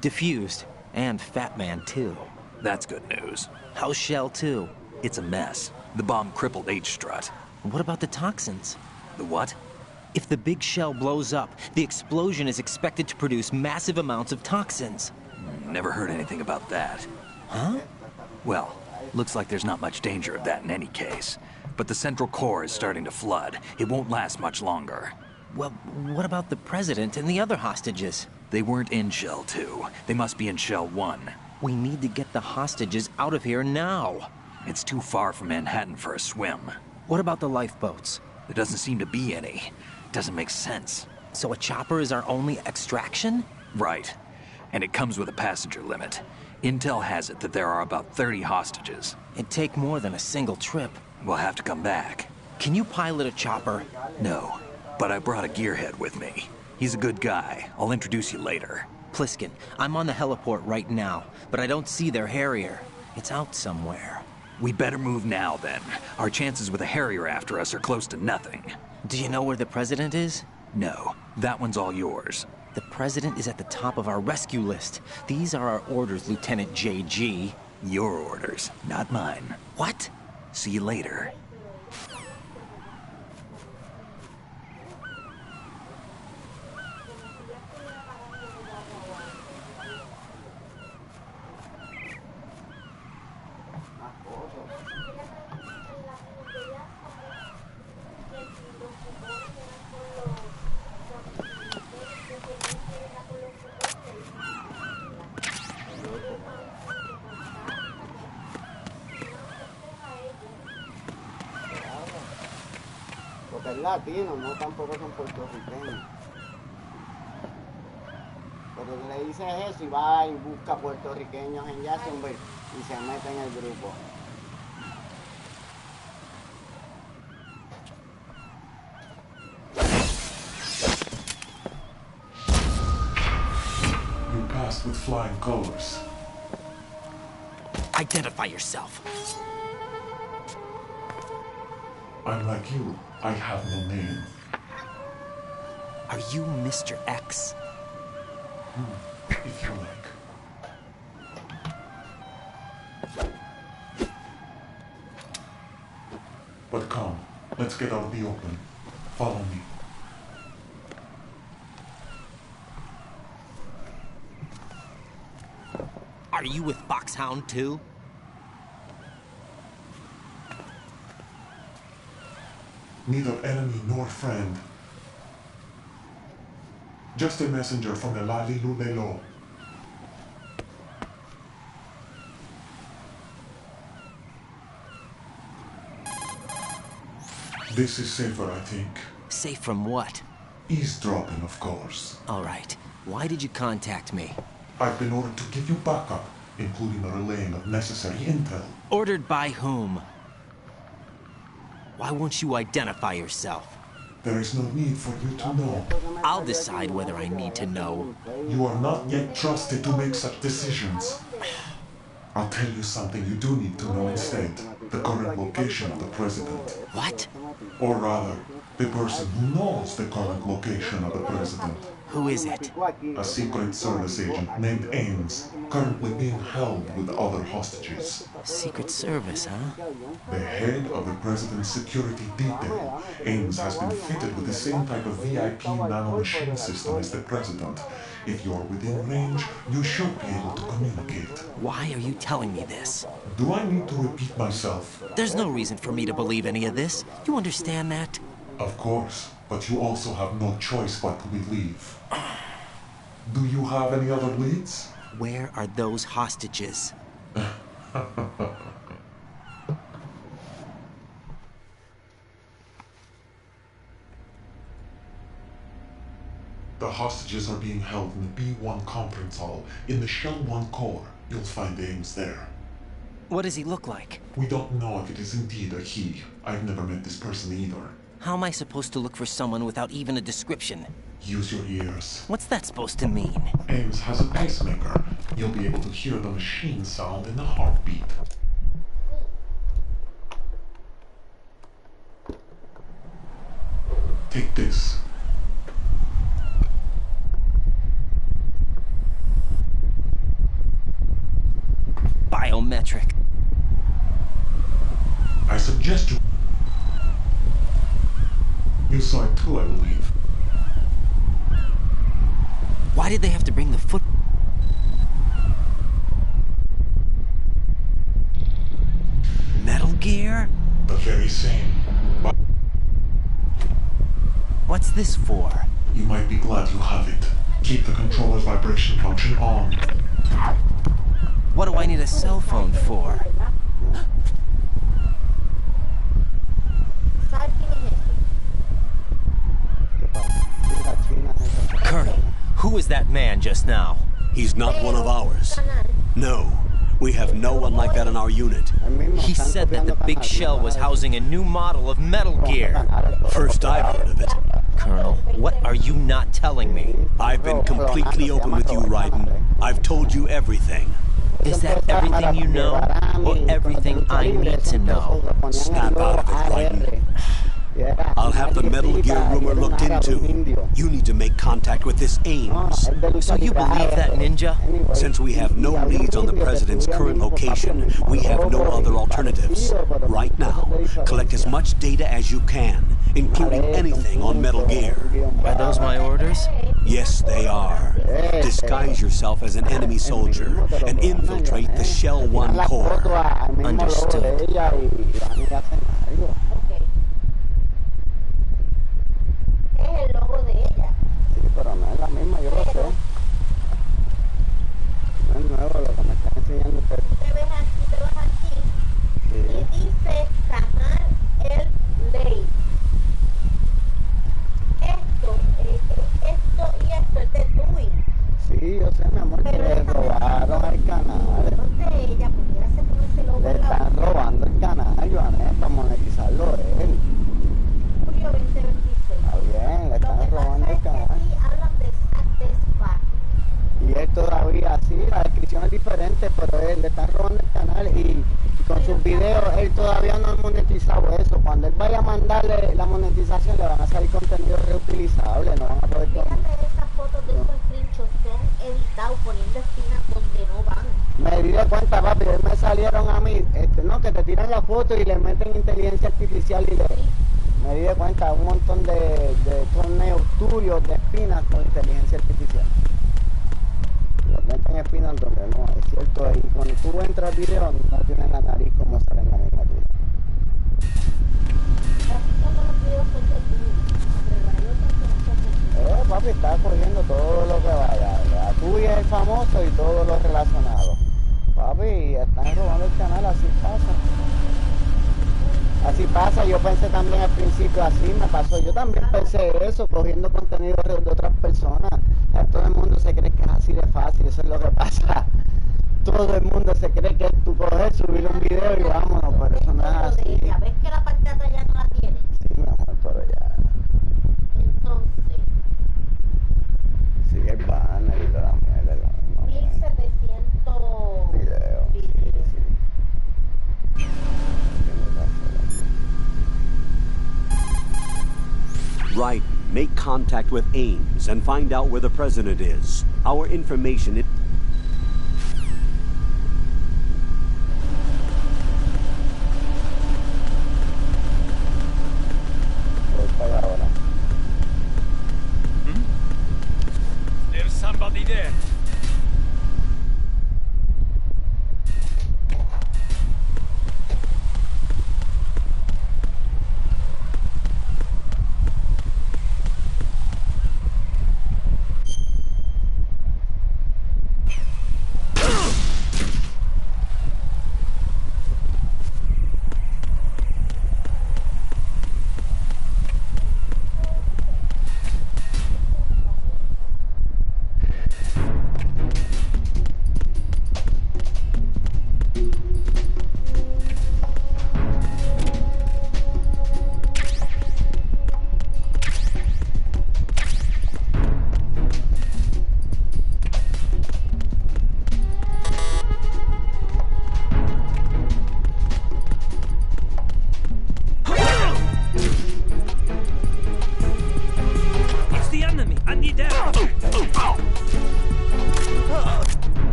Defused. And Fat Man, too. That's good news. How's Shell, too? It's a mess. The bomb crippled H-Strut. What about the toxins? The what? If the big shell blows up, the explosion is expected to produce massive amounts of toxins. Never heard anything about that. Huh? Well, looks like there's not much danger of that in any case. But the Central Core is starting to flood. It won't last much longer. Well, what about the President and the other hostages? They weren't in Shell 2. They must be in Shell 1. We need to get the hostages out of here now. It's too far from Manhattan for a swim. What about the lifeboats? There doesn't seem to be any. Doesn't make sense. So a chopper is our only extraction? Right. And it comes with a passenger limit. Intel has it that there are about 30 hostages. It'd take more than a single trip. We'll have to come back. Can you pilot a chopper? No, but I brought a gearhead with me. He's a good guy. I'll introduce you later. Pliskin, I'm on the heliport right now, but I don't see their Harrier. It's out somewhere. We better move now, then. Our chances with a Harrier after us are close to nothing. Do you know where the President is? No, that one's all yours. The President is at the top of our rescue list. These are our orders, Lieutenant JG. Your orders, not mine. What? See you later. Porque es latino, no tampoco son puertorriqueños. Pero tú le dices eso y va y busca puertorriqueños en Jacksonville y se mete en el grupo. You passed with flying colors. Identify yourself. I'm like you. I have no name. Are you Mr. X? If you like. But come, let's get out of the open. Follow me. Are you with Foxhound too? Neither enemy nor friend. Just a messenger from the Lali Lulelo. This is safer, I think. Safe from what? Eavesdropping, of course. All right. Why did you contact me? I've been ordered to give you backup, including the relaying of necessary intel. Ordered by whom? Why won't you identify yourself? There is no need for you to know. I'll decide whether I need to know. You are not yet trusted to make such decisions. I'll tell you something you do need to know instead. The current location of the President. What? Or rather, the person who knows the current location of the President. Who is it? A Secret Service agent named Ames, currently being held with other hostages. Secret Service, huh? The head of the President's security detail, Ames has been fitted with the same type of VIP nanomachine system as the President. If you're within range, you should be able to communicate. Why are you telling me this? Do I need to repeat myself? There's no reason for me to believe any of this. You understand that? Of course, but you also have no choice but to believe. Do you have any other leads? Where are those hostages? The hostages are being held in the B1 conference hall in the Shell 1 core. You'll find Ames there. What does he look like? We don't know if it is indeed a he. I've never met this person either. How am I supposed to look for someone without even a description? Use your ears. What's that supposed to mean? Ames has a pacemaker. You'll be able to hear the machine sound in the heartbeat. Take this. Biometric. I suggest you... You saw it too, I believe. Why did they have to bring the foot... Metal Gear? The very same. But... What's this for? You might be glad you have it. Keep the controller's vibration function on. What do I need a cell phone for? Colonel, who was that man just now? He's not one of ours. No, we have no one like that in our unit. He said that the big shell was housing a new model of Metal Gear. First I've heard of it. Colonel, what are you not telling me? I've been completely open with you, Raiden. I've told you everything. Is that everything you know, or everything I need to know? Snap out of it, Raiden. I'll have the Metal Gear rumor looked into. You need to make contact with this Ames. So you believe that ninja? Since we have no leads on the President's current location, we have no other alternatives. Right now, collect as much data as you can, including anything on Metal Gear. Are those my orders? Yes, they are. Disguise yourself as an enemy soldier and infiltrate the Shell 1 core. Understood. Es el logo de ella. Sí, pero no es la misma, yo lo sé. No es nuevo lo que me están enseñando ustedes. Te ves aquí. Sí. Y dice sacar el ley. Esto y esto es de Tui. Sí, yo sé, mi amor, que le robaron el canal. Entonces ella pudiera hacer con ese logo. Le están robando el canal, Joanet, para monetizarlo él. Julio 2026. Está bien, le están robando el canal. Aquí hablan de Y él todavía, sí, la descripción es diferente, pero él le están robando el canal y con sus videos él todavía no ha monetizado eso. Cuando él vaya a mandarle la monetización le van a salir contenido reutilizable, no van a poder... Fíjate esas fotos de esos screenshots son editados poniendo espinas donde no van. Me di de cuenta, papi, me salieron a mí, no, que te tiran la foto y le meten inteligencia artificial y le... Me di de cuenta, un montón de torneos turbios de espinas con inteligencia artificial. Los meten espinas donde no, es cierto, y cuando tú entras al video no tiene la nariz como sale en la misma tuya. Papi, está cogiendo todo lo que vaya. La tuya es el famoso y todo lo relacionado. Papi, están robando el canal, así pasa. Así pasa, yo pensé también al principio, así me pasó. Yo también pensé eso, cogiendo contenido de otras personas. Todo el mundo se cree que es así de fácil, eso es lo que pasa. Todo el mundo se cree que tú coges, subir un video y vámonos, pero eso no es así. ¿Ves que la parte de atrás ya no la tiene? Sí, mi amor, pero ya. Entonces. Sí, el banner y toda la mierda. 1700 videos. Sí. Right. Make contact with Ames and find out where the President is. Our information... There's somebody there.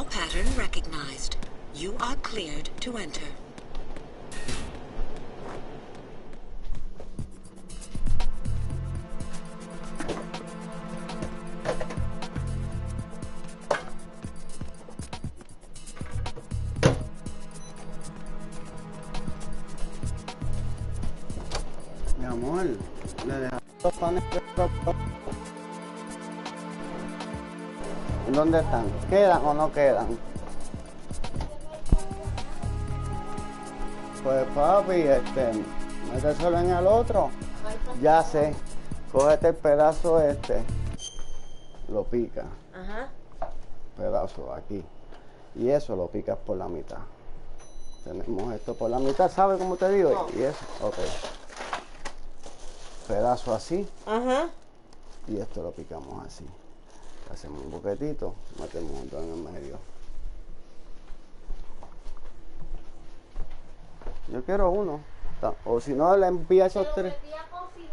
Pattern recognized. You are cleared to enter. Mi amor, le dejaron los panes de ropa. ¿Dónde están? ¿Quedan o no quedan? Pues papi, méteselo en el otro. Ya sé. Cógete el pedazo lo pica. Ajá. Pedazo aquí. Y eso lo picas por la mitad. Tenemos esto por la mitad, ¿sabes cómo te digo? No. Y eso, ok. Pedazo así. Ajá. Y esto lo picamos así. Hacemos un boquetito, metemos esto en el medio. Yo quiero uno. O si no, le envía esos tres.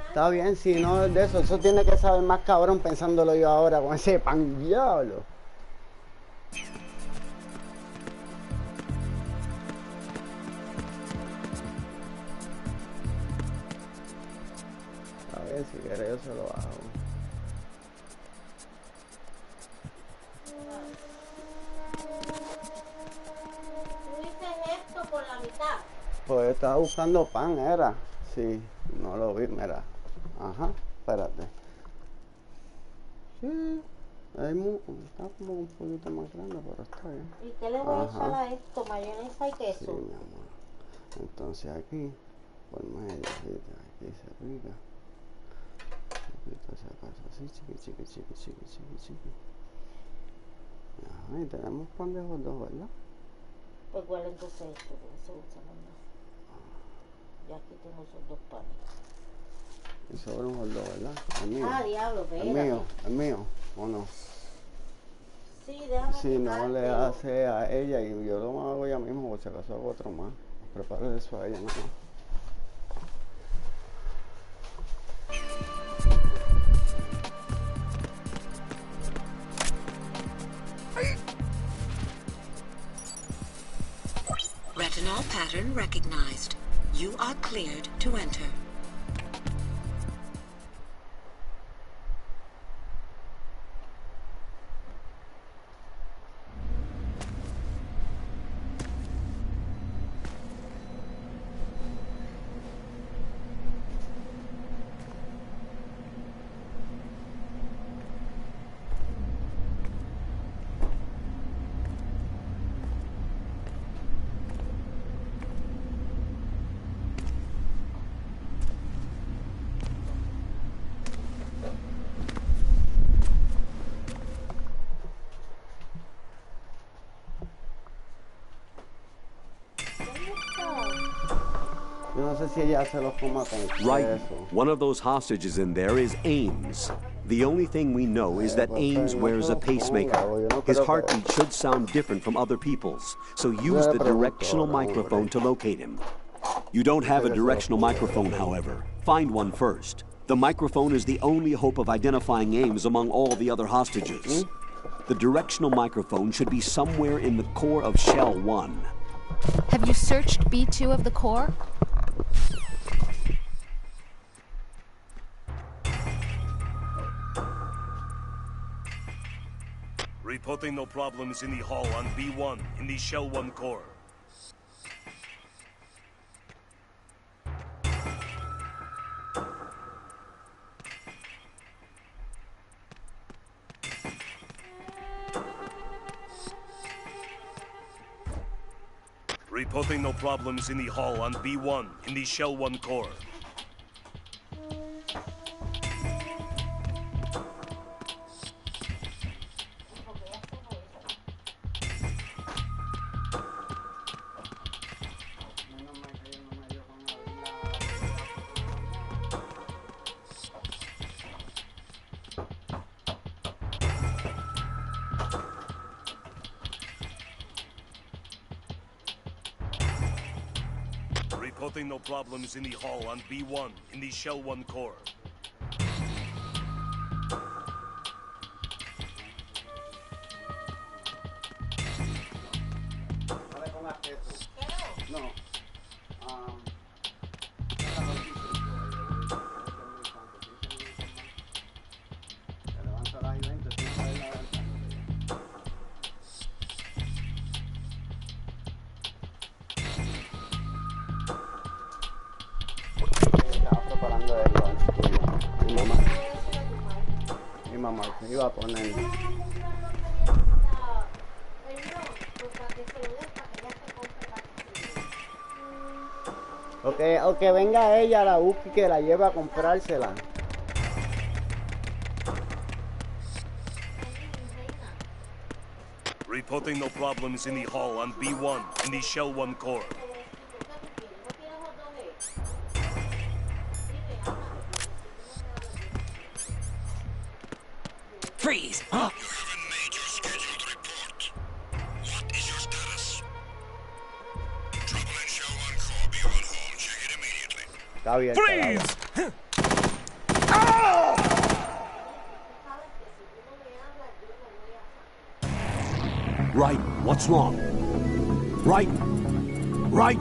Está bien, si no es de eso. Eso tiene que saber más cabrón pensándolo yo ahora con ese pan, diablo. A ver, si quiere yo se lo hago. Tú dices esto por la mitad. Pues estaba buscando pan, era. Sí, no lo vi, mira. Ajá, espérate. Sí, está como un poquito más grande, pero está bien. ¿Y qué le voy a echar a esto? ¿Mayonesa y queso? Sí, mi amor. Entonces aquí, por medio, aquí se pica. Esa cosa así, chiqui. Ajá, y tenemos pan de hot dog, ¿verdad? Pues igual entonces esto, porque se usa más. Ya aquí tengo esos dos panes. Y sobre un hot dog, ¿verdad? El mío. Ah, diablo, espérate. El mío, ¿o no? Sí, déjame. Si no le hace a ella, y yo lo hago ya mismo, por si acaso hago otro más. Preparo eso a ella, ¿no? Retinol pattern recognized. You are cleared to enter. Yo no sé si ella se los coma con Right. queso. One of those hostages in there is Ames. The only thing we know is that Ames wears a pacemaker. His heartbeat should sound different from other people's, so use the directional microphone to locate him. You don't have a directional microphone, however. Find one first. The microphone is the only hope of identifying Ames among all the other hostages. The directional microphone should be somewhere in the core of Shell 1. Have you searched B2 of the core? Reporting no problems in the hall on B1 in the Shell 1 core. Reporting no problems in the hall on B1 in the Shell 1 core. Reporting no problems in the hall on B1 in the Shell 1 core. No. Mi mamá se iba a poner. O que venga ella a la busque y que la lleve a comprársela. Reporting no problems in the hall on B1 in the Shell 1 core. Freeze! You haven't made your scheduled report. What is your status? Trouble in Shell 1 core, B1 hall. Check it immediately. Está bien. Freeze! Right, what's wrong? Right, right.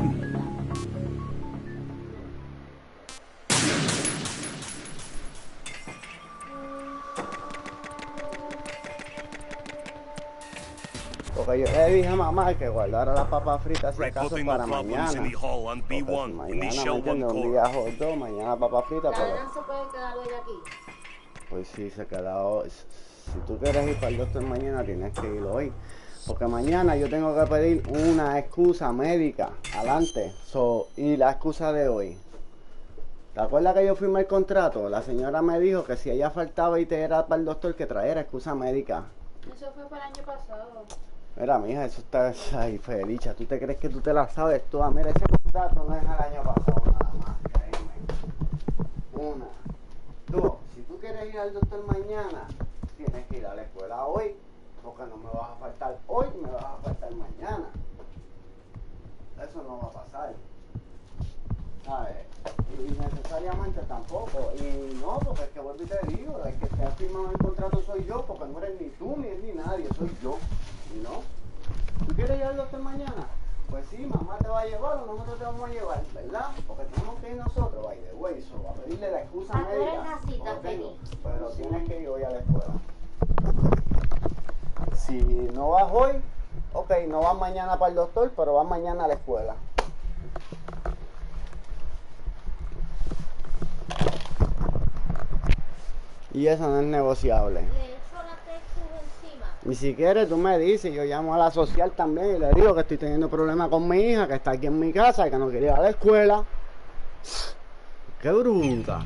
Porque yo, le dije a mamá que guardara las papas fritas si acaso para mañana. Porque si mañana, ¿me entiendes? Un día hot dog, mañana papas fritas. ¿La nena se puede quedar hoy aquí? Pues sí, se queda hoy. Si tú quieres ir para el doctor mañana, tienes que ir hoy. Porque mañana yo tengo que pedir una excusa médica. Adelante. Y la excusa de hoy. ¿Te acuerdas que yo firmé el contrato? La señora me dijo que si ella faltaba y te era para el doctor, que trajera excusa médica. Eso fue para el año pasado. Mira, mija, eso está... Ay, Felicia, ¿tú te crees que tú te la sabes toda? Mira, ese contrato no es el año pasado nada más, créeme. Una, dos, si tú quieres ir al doctor mañana, tienes que ir a la escuela hoy, porque no me vas a faltar hoy, me vas a faltar mañana. Eso no va a pasar. ¿Sabes? Y necesariamente tampoco. Y no, porque es que vuelvo y te digo, el que te ha firmado el contrato soy yo, porque no eres ni tú ni es ni nadie, soy yo. ¿Y no? ¿Tú quieres ir al doctor mañana? Pues sí, mamá te va a llevar o nosotros te vamos a llevar, ¿verdad? Porque tenemos que ir nosotros, by the way, so, a pedirle la excusa médica. Pero tienes que ir hoy a la escuela. Si no vas hoy, ok, no vas mañana para el doctor, pero vas mañana a la escuela. Y eso no es negociable. Y si quieres, tú me dices, yo llamo a la social también y le digo que estoy teniendo problemas con mi hija, que está aquí en mi casa y que no quiere ir a la escuela. ¡Qué bruta!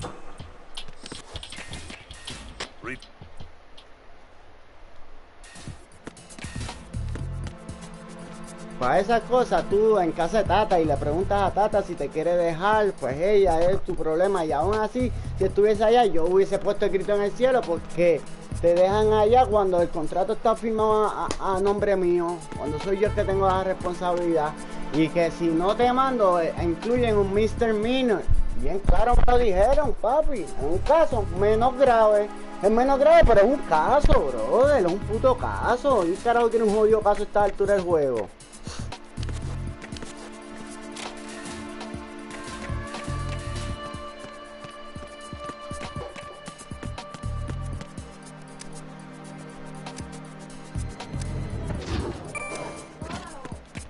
Para esas cosas, tú en casa de Tata y le preguntas a Tata si te quiere dejar, pues ella es tu problema. Y aún así, si estuviese allá, yo hubiese puesto el grito en el cielo porque te dejan allá cuando el contrato está firmado a nombre mío, cuando soy yo el que tengo la responsabilidad. Y que si no te mando, incluyen un misdemeanor. Bien claro me lo dijeron, papi. Es un caso menos grave. Es menos grave, pero es un caso, brother. Es un puto caso. Y carajo tiene un jodido caso a esta altura del juego.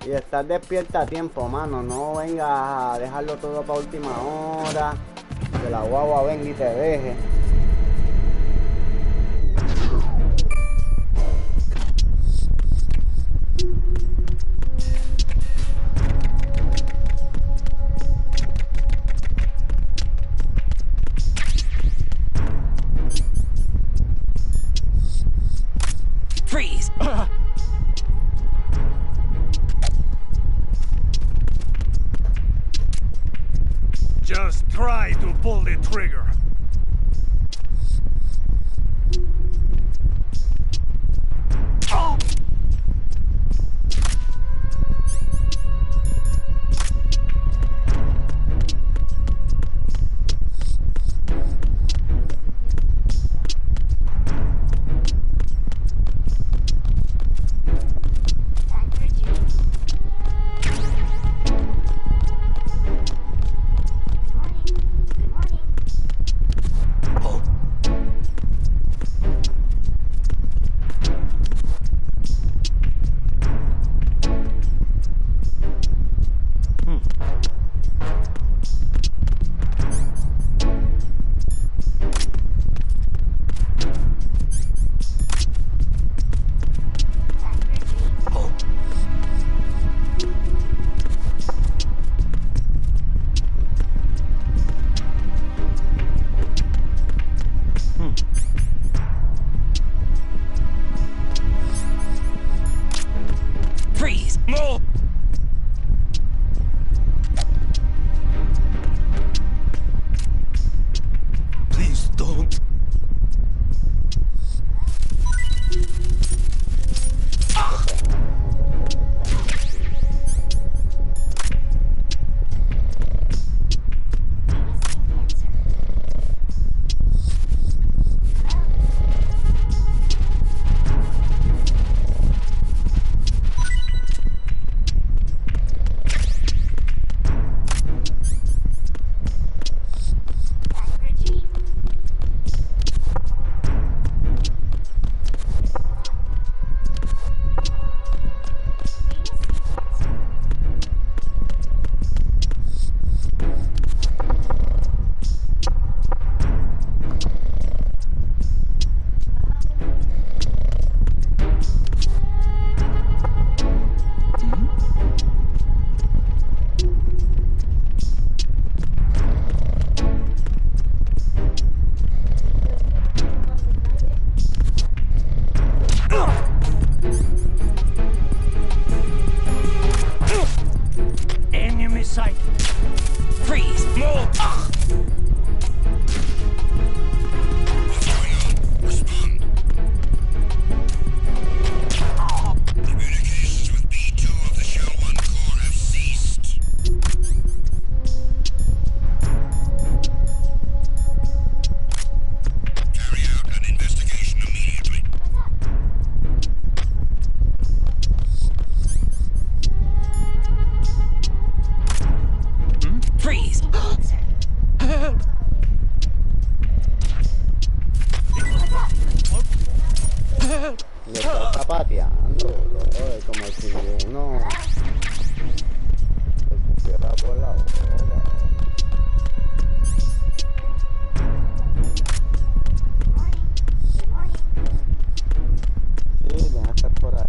Y estar despierta a tiempo, mano. No vengas a dejarlo todo para última hora. Que la guagua venga y te deje. Freeze! Just try to pull the trigger. Oh! sight. Freeze! Move! Communications with B2 of the Shell 1 core have ceased. Carry out an investigation immediately. Freeze! Help! Help! Le está pateando, loco, como si uno se pusiera por la boca. Sí, tiene que estar por ahí.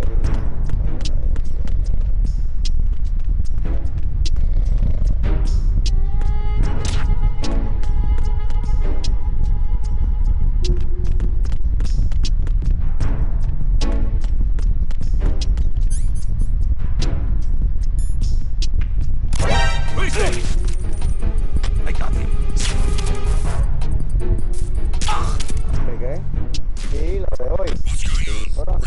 I got him. ¿Qué? Sí, lo veo hoy. Sí, pero no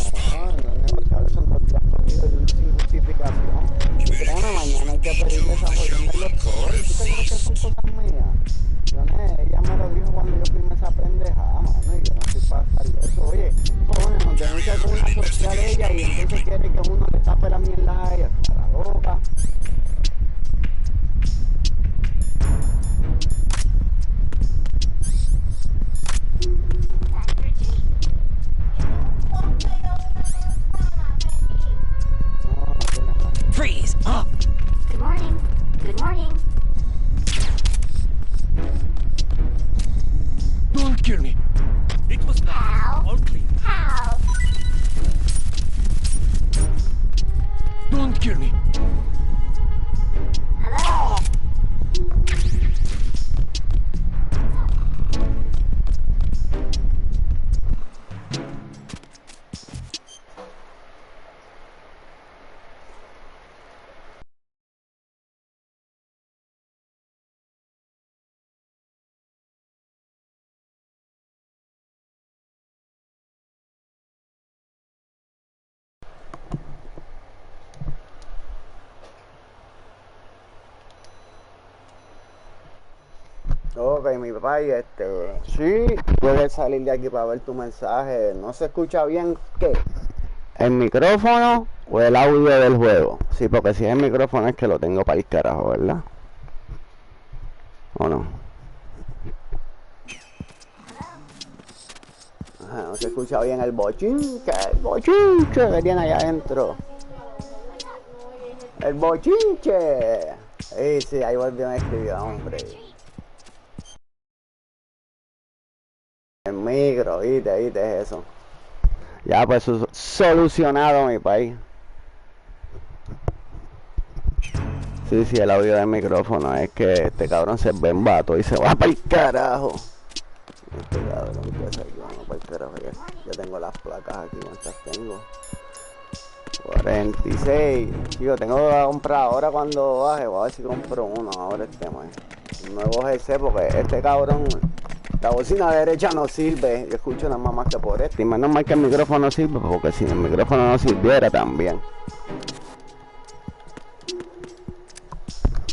negociar, son 2 días corridos sin justificación. Y créeme, mañana hay que pedirle esa orden de los pobres. ¿Tú te crees que son cosas mías? Ella me lo dijo cuando yo firmé esa pendejada, mano, y yo no estoy para estar de eso. Oye, cojones, nos denuncia con una social ella y entonces quiere que uno le tape la mierda a ella, a la boca. Freeze! Good morning. Good morning. Don't kill me. It was not all clean. How? Don't kill me. Hello? Ok, mi papá, y sí, puedes salir de aquí para ver tu mensaje. ¿No se escucha bien qué? ¿El micrófono o el audio del juego? Sí, porque si es el micrófono es que lo tengo para el carajo, ¿verdad? ¿O no? Ajá, no se escucha bien el bochinche que tiene allá adentro. El bochinche. Sí, ahí volvió a escribir, hombre. El micro, viste eso. Ya pues solucionado, mi país. Sí, el audio del micrófono es que este cabrón se ve en vato y se va para el carajo. Este cabrón que se va para el carajo. Ya tengo las placas aquí, ¿cuántas tengo? 46. Chico, tengo que comprar ahora cuando baje. Voy a ver si compro uno ahora un nuevo GC, porque este cabrón, la bocina derecha no sirve. Yo escucho nada más que por este. Y menos mal que el micrófono sirve, porque si el micrófono no sirviera también.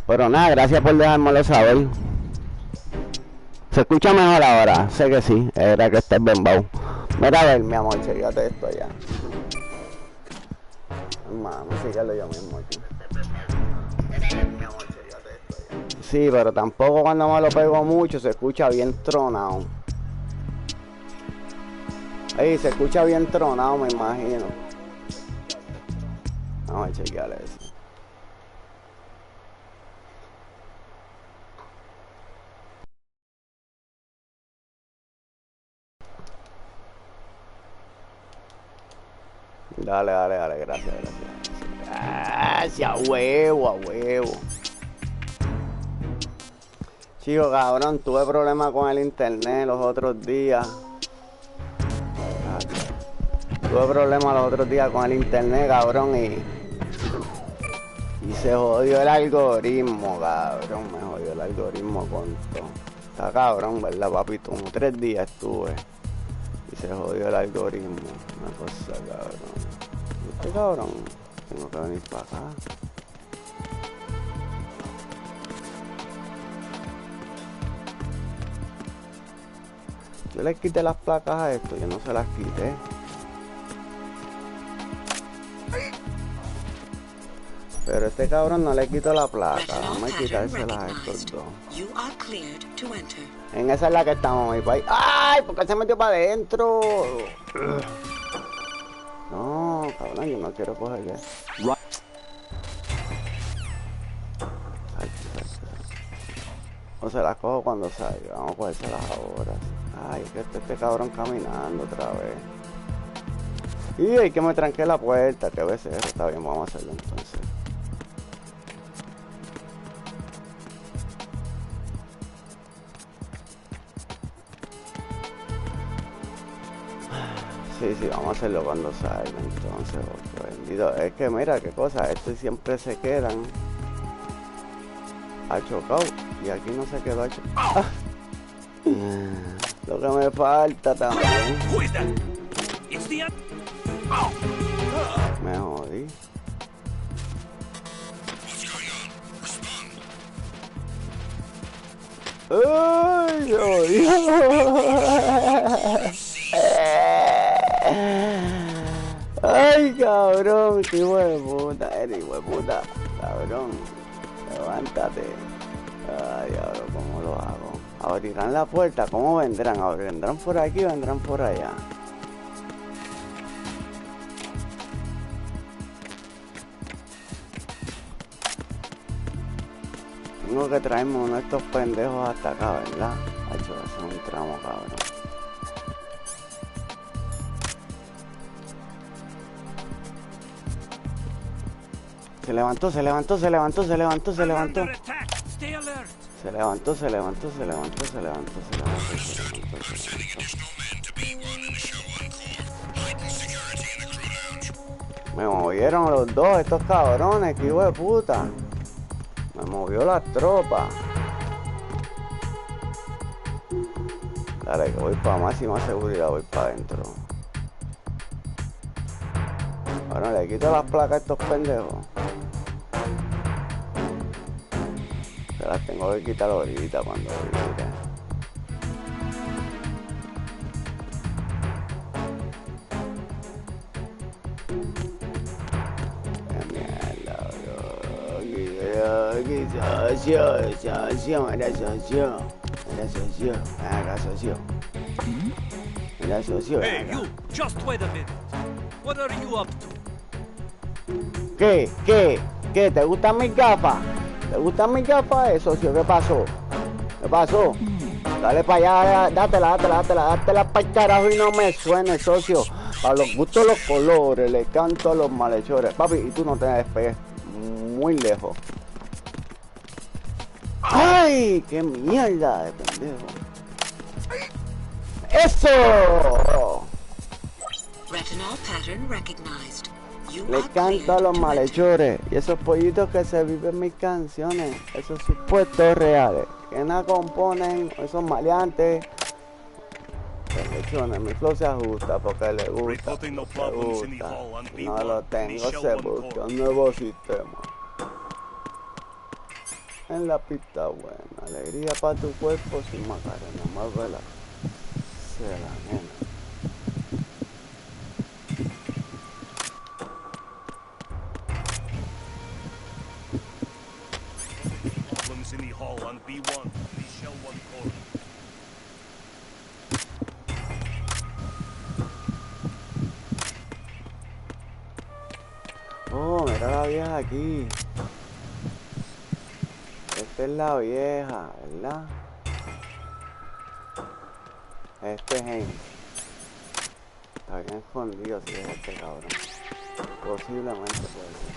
Pero nada, gracias por dejármelo saber. Se escucha mejor ahora, sé que sí, era que estés bembao. Mira a ver, mi amor, fíjate esto allá. Hermano, síguelo yo mismo aquí. Sí, pero tampoco cuando me lo pego mucho se escucha bien tronado. Se escucha bien tronado, me imagino. Vamos a chequear eso. Dale, gracias. Gracias, a huevo. Chico, cabrón, tuve problemas con el internet los otros días. Tuve problemas los otros días con el internet, cabrón, y se jodió el algoritmo, cabrón. Me jodió el algoritmo con todo. Está cabrón, ¿verdad, papito? Como 3 días estuve. Y se jodió el algoritmo. Una cosa, cabrón. ¿Viste, cabrón? Tengo que venir para acá. Yo le quité las placas a esto, yo no se las quité. Pero este cabrón no le quito la placa, vamos a quitárselas a estos dos. En esa es la que estamos, mi país. ¡Ay! ¿Por qué se metió para adentro? No, cabrón, yo no quiero cogerle. O se las cojo cuando salga, vamos a cogérselas ahora. Ay, es que este cabrón caminando otra vez. Y hay que me tranqué la puerta, que becerro. Está bien, vamos a hacerlo entonces. Sí, vamos a hacerlo cuando salga entonces, porque bendito. Es que mira qué cosa, estos siempre se quedan achocado y aquí no se quedó achocado. Lo que me falta también. Me jodí. ¡Ay, Dios! ¡Ay, cabrón! ¡Qué hijo de puta! Eres hijo de puta, cabrón. Levántate. Ay, ahora, ¿cómo lo hago? Abrirán la puerta, ¿cómo vendrán? ¿Vendrán por aquí o vendrán por allá? Tengo que traerme uno de estos pendejos hasta acá, ¿verdad? Hacho, eso es un tramo, cabrón. Se levantó. Se levantó. Me movieron los dos, estos cabrones, que hijo de puta. Me movió la tropa. Dale, que voy para máxima seguridad, voy para adentro. Bueno, le quito las placas a estos pendejos. Se las tengo que quitar ahorita cuando vire. Qué mierda, bro. Mira, socio. Hey, you, just wait a minute. What are you up to? ¿Qué? ¿Te gustan mis gafas? ¿Te gustan mis gafas, socio? ¿Qué pasó? Dale para allá, dátela para el carajo y no me suene, socio. A los gustos los colores, le canto a los malhechores. Papi, y tú no te despegues muy lejos. ¡Ay! ¡Qué mierda de pendejo! ¡Eso! Le canto a los malhechores y esos pollitos que se viven mis canciones, esos supuestos reales que nada componen, esos maleantes. Malhechones, mi flow se ajusta porque le gusta. No lo tengo, se busca un nuevo sistema. En la pista buena, alegría para tu cuerpo sin macarena, más vela. Se la nena. Oh, mira la vieja aquí. Esta es la vieja, ¿verdad? Este es James. Está bien escondido si es este cabrón. Posiblemente puede ser.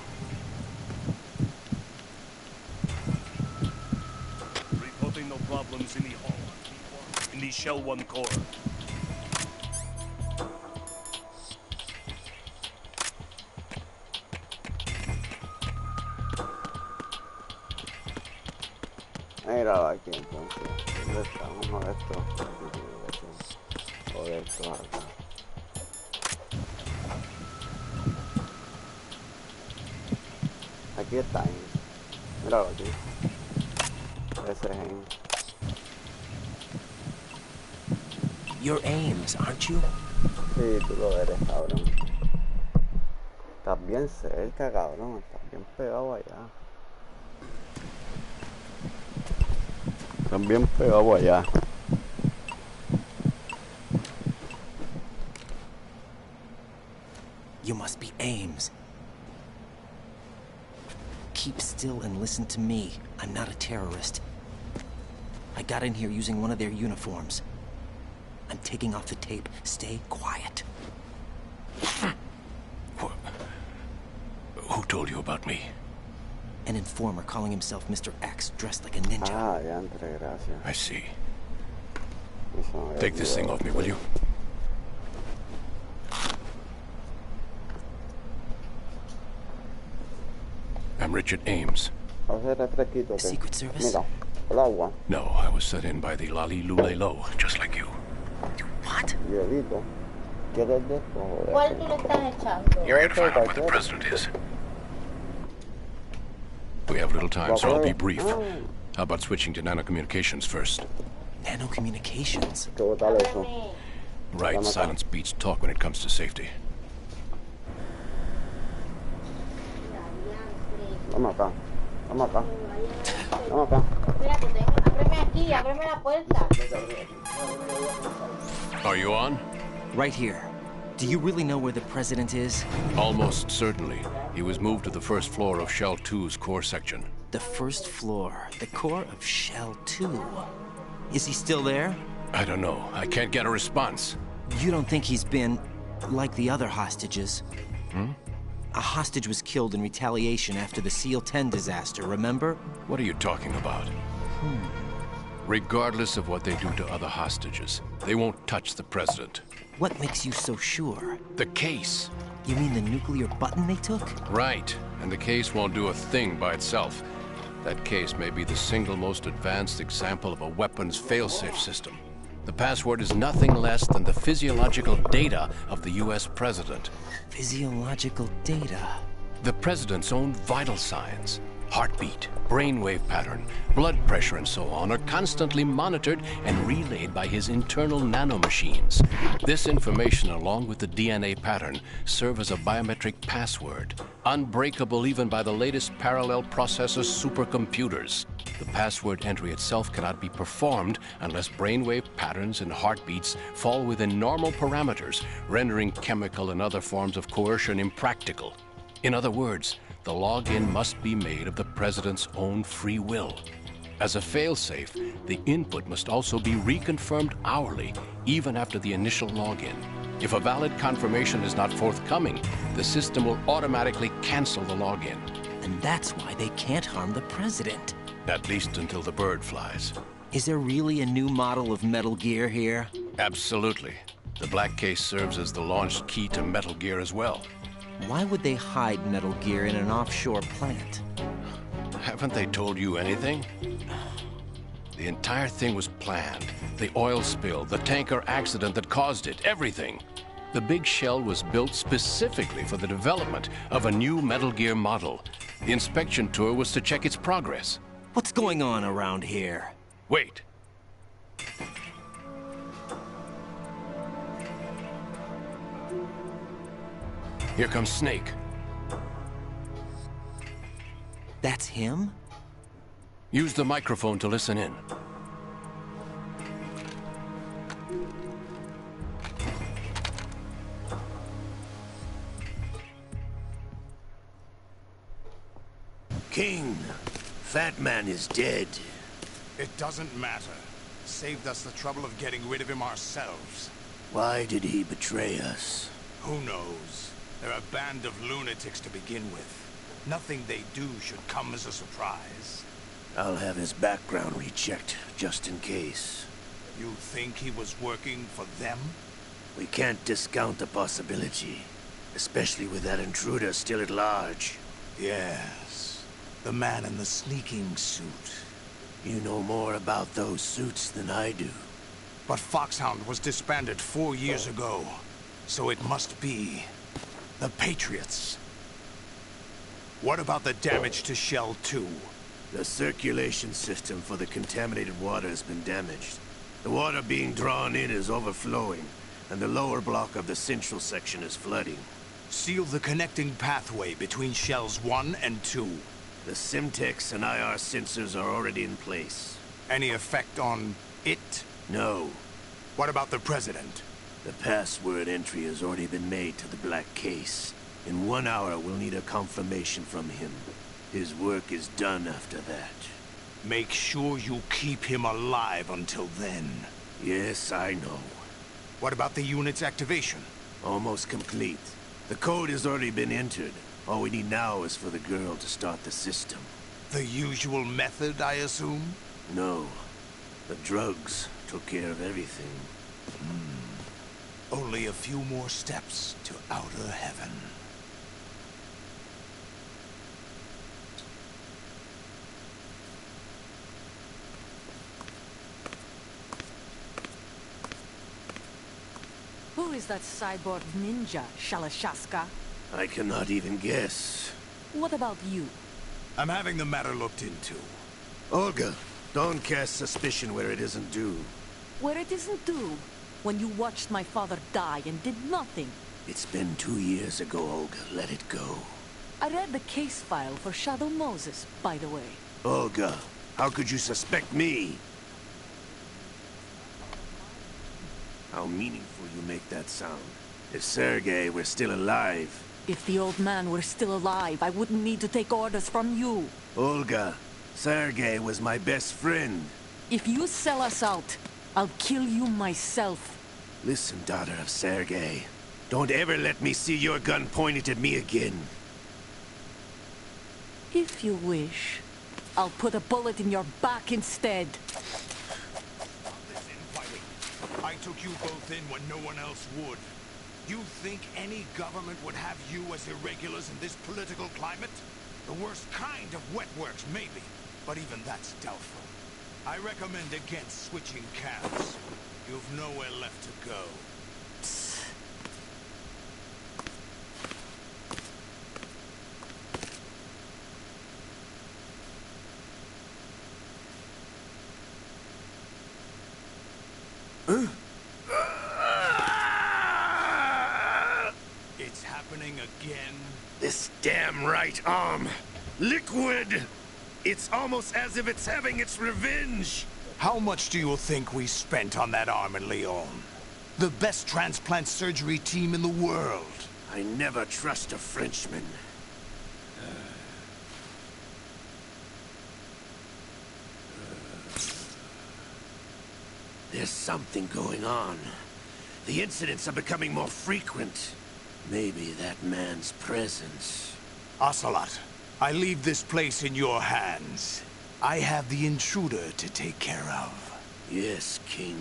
Reporting no problems in the hall. In the shell 1 core. Míralo aquí entonces. ¿Dónde está uno de estos? O de estos acá. Aquí está Ames. Míralo aquí. Ese es Ames. You're Ames, aren't you? Sí, tú lo eres, cabrón. Estás bien cerca, cabrón. Estás bien pegado allá. Estás bien pegado allá. You must be Ames. Keep still and listen to me. I'm not a terrorist. I got in here using one of their uniforms. I'm taking off the tape. Stay quiet. Who told you about me? An informer calling himself Mr. X, dressed like a ninja. Ah, ya entré, gracias. I see. Take this thing off me, will you? I'm Richard Ames. Secret Service? Mira, el agua. No, I was set in by the Lali Lule Lo, just like you. What? Hielito. ¿Quieres de esto? ¿Cuál tú le estás echando? You're here to find out where the president is. We have little time, so I'll be brief. How about switching to nanocommunications first? Nanocommunications? Right, silence beats talk when it comes to safety. Vamos acá. Vamos acá. Vamos acá. Espérate, ábreme aquí, ábreme la puerta. Are you on? Right here. Do you really know where the president is? Almost certainly. He was moved to the first floor of Shell 2's core section. The first floor, the core of Shell 2. Is he still there? I don't know. I can't get a response. You don't think he's been like the other hostages? Hmm? A hostage was killed in retaliation after the SEAL 10 disaster, remember? What are you talking about? Regardless of what they do to other hostages, they won't touch the president. What makes you so sure? The case. You mean the nuclear button they took? Right. And the case won't do a thing by itself. That case may be the single most advanced example of a weapons failsafe system. The password is nothing less than the physiological data of the US president. Physiological data? The president's own vital signs. Heartbeat, brainwave pattern, blood pressure, and so on are constantly monitored and relayed by his internal nanomachines. This information, along with the DNA pattern, serve as a biometric password, unbreakable even by the latest parallel processor supercomputers. The password entry itself cannot be performed unless brainwave patterns and heartbeats fall within normal parameters, rendering chemical and other forms of coercion impractical. In other words, the login must be made of the president's own free will. As a failsafe, the input must also be reconfirmed hourly, even after the initial login. If a valid confirmation is not forthcoming, the system will automatically cancel the login. And that's why they can't harm the president. At least until the bird flies. Is there really a new model of Metal Gear here? Absolutely. The black case serves as the launch key to Metal Gear as well. Why would they hide Metal Gear in an offshore plant? Haven't they told you anything? The entire thing was planned. The oil spill, the tanker accident that caused it, everything. The big shell was built specifically for the development of a new Metal Gear model. The inspection tour was to check its progress. What's going on around here? Wait. Here comes Snake. That's him? Use the microphone to listen in. King, Fat Man is dead. It doesn't matter. Saved us the trouble of getting rid of him ourselves. Why did he betray us? Who knows? They're a band of lunatics to begin with. Nothing they do should come as a surprise. I'll have his background rechecked, just in case. You think he was working for them? We can't discount the possibility, especially with that intruder still at large. Yes. The man in the sneaking suit. You know more about those suits than I do. But Foxhound was disbanded 4 years ago, so it must be the Patriots. What about the damage to Shell 2? The circulation system for the contaminated water has been damaged. The water being drawn in is overflowing, and the lower block of the central section is flooding. Seal the connecting pathway between Shells 1 and 2. The Simtex and IR sensors are already in place. Any effect on it? No. What about the President? The password entry has already been made to the black case. In 1 hour, we'll need a confirmation from him. His work is done after that. Make sure you keep him alive until then. Yes, I know. What about the unit's activation? Almost complete. The code has already been entered. All we need now is for the girl to start the system. The usual method, I assume? No. The drugs took care of everything. Only a few more steps to outer heaven. Who is that cyborg ninja, Shalashaska? I cannot even guess. What about you? I'm having the matter looked into. Olga, don't cast suspicion where it isn't due. Where it isn't due? When you watched my father die and did nothing. It's been 2 years ago, Olga. Let it go. I read the case file for Shadow Moses, by the way. Olga, how could you suspect me? How meaningful you make that sound. If Sergei were still alive... If the old man were still alive, I wouldn't need to take orders from you. Olga, Sergei was my best friend. If you sell us out, I'll kill you myself. Listen, daughter of Sergei. Don't ever let me see your gun pointed at me again. If you wish, I'll put a bullet in your back instead. Listen, Whitey. I took you both in when no one else would. You think any government would have you as irregulars in this political climate? The worst kind of wet works, maybe. But even that's doubtful. I recommend against switching camps. You've nowhere left to go. Psst. It's happening again. This damn right arm. Liquid! It's almost as if it's having its revenge. How much do you think we spent on that arm in Lyon? The best transplant surgery team in the world. I never trust a Frenchman. There's something going on. The incidents are becoming more frequent. Maybe that man's presence. Ocelot, I leave this place in your hands. I have the intruder to take care of. Yes, King.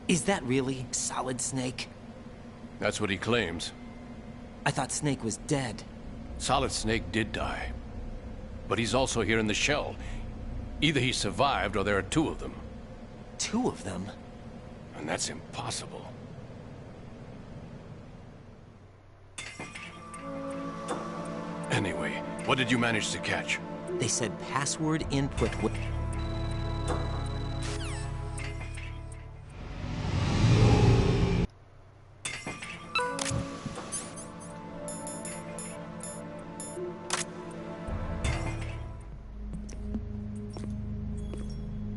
Is that really Solid Snake? That's what he claims. I thought Snake was dead. Solid Snake did die. But he's also here in the shell. Either he survived or there are two of them. Two of them? And that's impossible. Anyway, what did you manage to catch? They said password input would...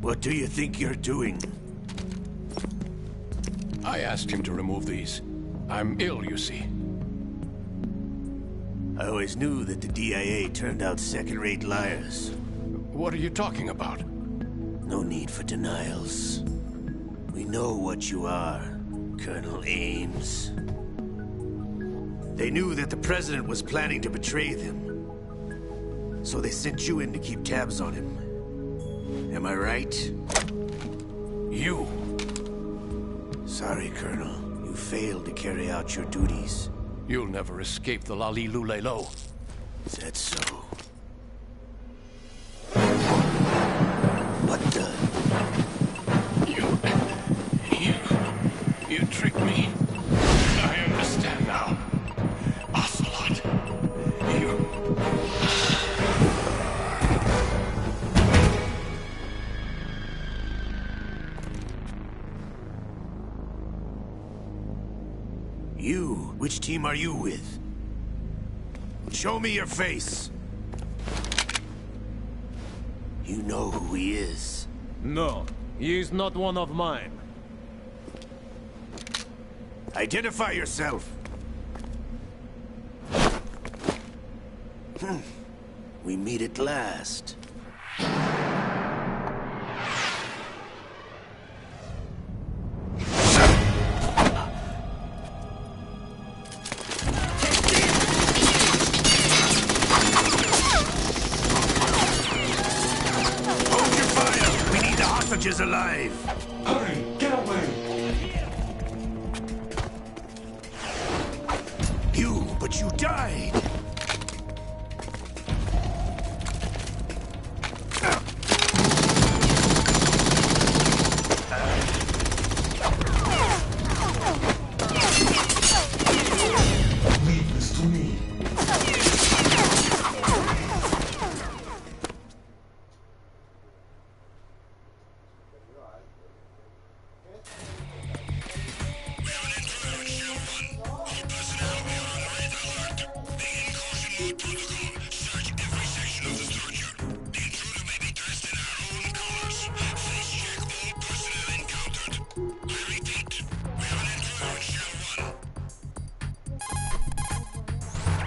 What do you think you're doing? I asked him to remove these. I'm ill, you see. I always knew that the DIA turned out second-rate liars. What are you talking about? No need for denials. We know what you are, Colonel Ames. They knew that the President was planning to betray them. So they sent you in to keep tabs on him. Am I right? You! Sorry, Colonel. You failed to carry out your duties. You'll never escape the Lalilulelo. Is that so? What the? You tricked me. I understand now. Ocelot. You? Which team are you with? Show me your face. You know who he is. No, he is not one of mine. Identify yourself. We meet at last. Hold your fire! We need the hostages alive! Hurry! Get away! But you died! Leave this to me.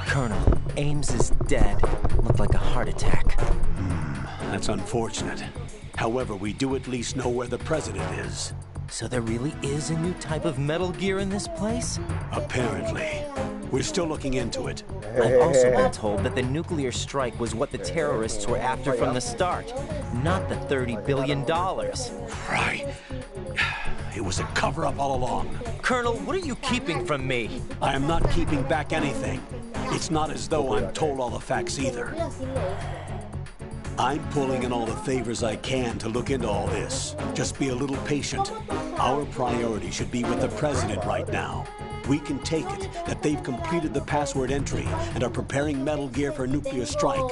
Colonel, Ames is dead. Looked like a heart attack. That's unfortunate. However, we do at least know where the president is. So there really is a new type of Metal Gear in this place? Apparently. We're still looking into it. I've also been told that the nuclear strike was what the terrorists were after from the start, not the $30 billion. Right. It was a cover-up all along. Colonel, what are you keeping from me? I am not keeping back anything. It's not as though I'm told all the facts either. I'm pulling in all the favors I can to look into all this. Just be a little patient. Our priority should be with the president right now. We can take it that they've completed the password entry and are preparing Metal Gear for nuclear strike.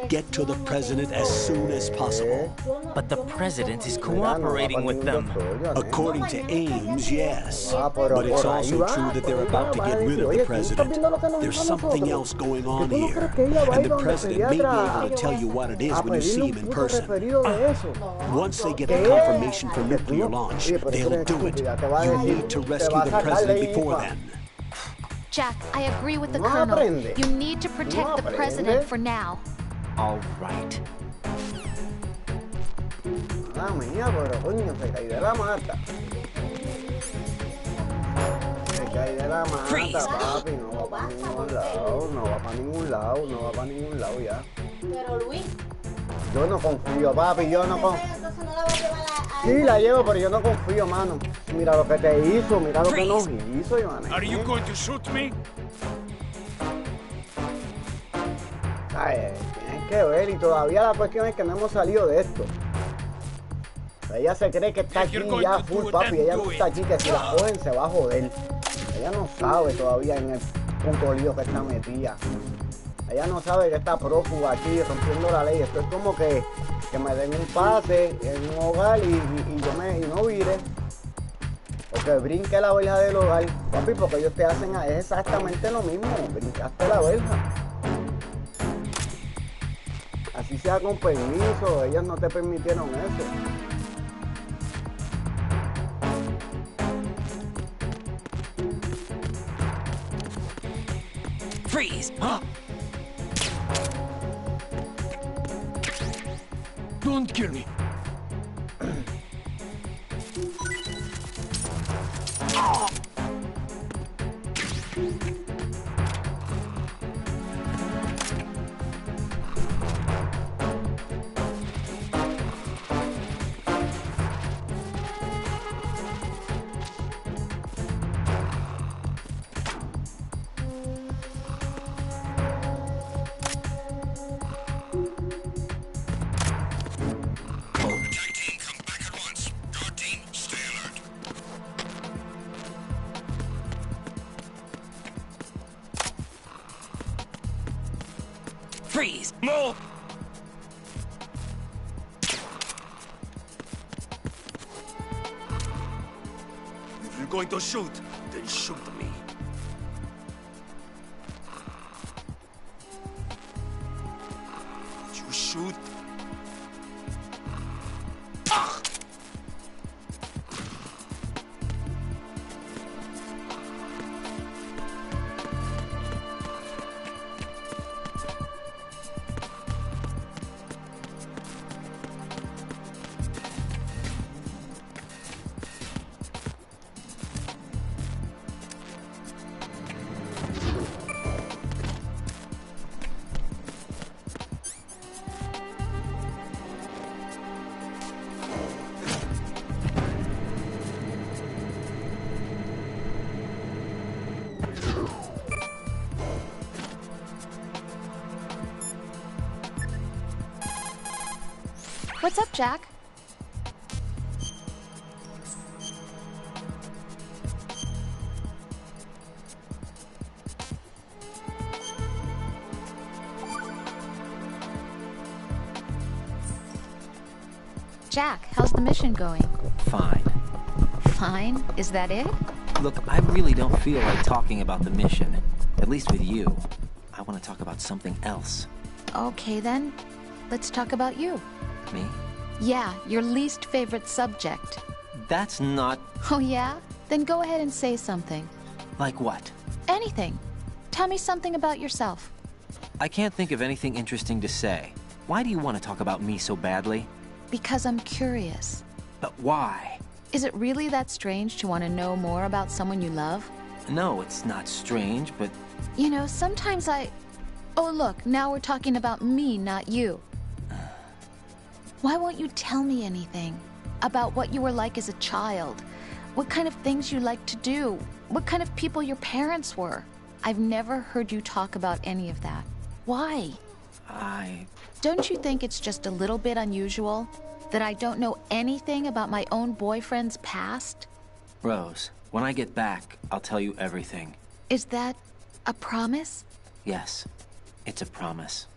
Get to the president as soon as possible. But the president is cooperating with them. According to Ames, yes. But it's also true that they're about to get rid of the president. There's something else going on here. And the president may be able to tell you what it is when you see him in person. Once they get the confirmation for nuclear launch, they'll do it. You need to rescue the president before then. Jack, I agree with the Colonel. You need to protect the President for now. All right. Ah, mía, pero coño, se cae de la mata. Se cae de la mata, papi. No va para ningún lado, no va para ningún lado, no va para ningún lado ya. Pero Luis. Yo no confío, papi, yo no confío. Sí, la llevo, pero yo no confío, mano. Mira lo que te hizo, mira lo que nos hizo, Iván. Are you going to shoot me? Ay, tienes que ver, y todavía la cuestión es que no hemos salido de esto. Ella se cree que está aquí ya full, papi. Ella no está aquí, que si la cogen se va a joder. Ella no sabe todavía en el punto lío que está metida. Ella no sabe que está prófuga aquí, rompiendo la ley. Esto es como que me den un pase en un hogar y no vire. O que brinque la verja del hogar. Papi, porque ellos te hacen es exactamente lo mismo. Brincaste la verja. Así sea con permiso, ellos no te permitieron eso. Freeze! Huh? Don't kill me. Freeze! No! If you're going to shoot, then shoot me. You shoot. Ah! What's up, Jack? Jack, how's the mission going? Fine. Fine? Is that it? Look, I really don't feel like talking about the mission. At least with you. I want to talk about something else. Okay, then. Let's talk about you. Me? Yeah, your least favorite subject. That's not... Oh, yeah? Then go ahead and say something. Like what? Anything. Tell me something about yourself. I can't think of anything interesting to say. Why do you want to talk about me so badly? Because I'm curious. But why? Is it really that strange to want to know more about someone you love? No, it's not strange, but... You know, sometimes I... Oh, look, now we're talking about me, not you. Why won't you tell me anything? About what you were like as a child? What kind of things you liked to do? What kind of people your parents were? I've never heard you talk about any of that. Why? Don't you think it's just a little bit unusual? That I don't know anything about my own boyfriend's past? Rose, when I get back, I'll tell you everything. Is that a promise? Yes, it's a promise.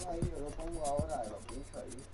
ahí, yo lo pongo ahora, lo pincho ahí.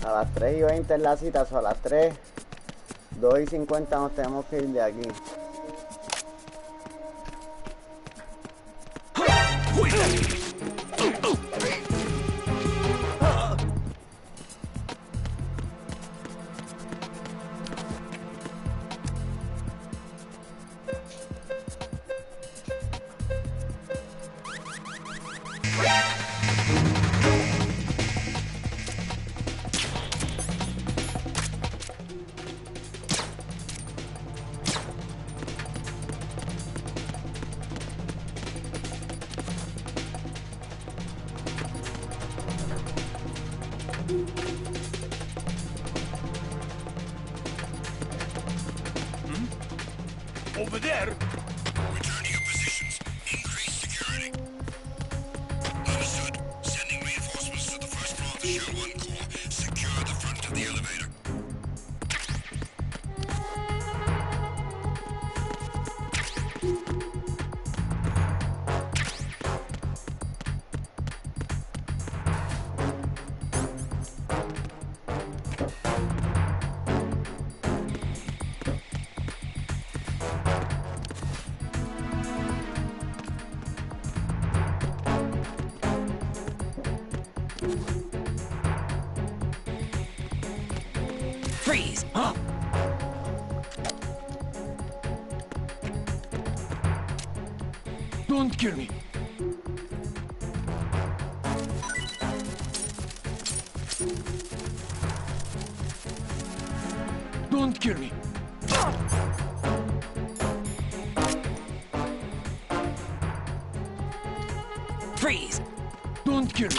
A las 3:20 es la cita, o a las 2:50 nos tenemos que ir de aquí. Over there! Return to your positions. Increase security. Understood. Sending reinforcements to the first floor of the Shell 1 core. Secure the front of the elevator. Freeze! Huh? Don't kill me! Don't kill me! Freeze! Don't kill me!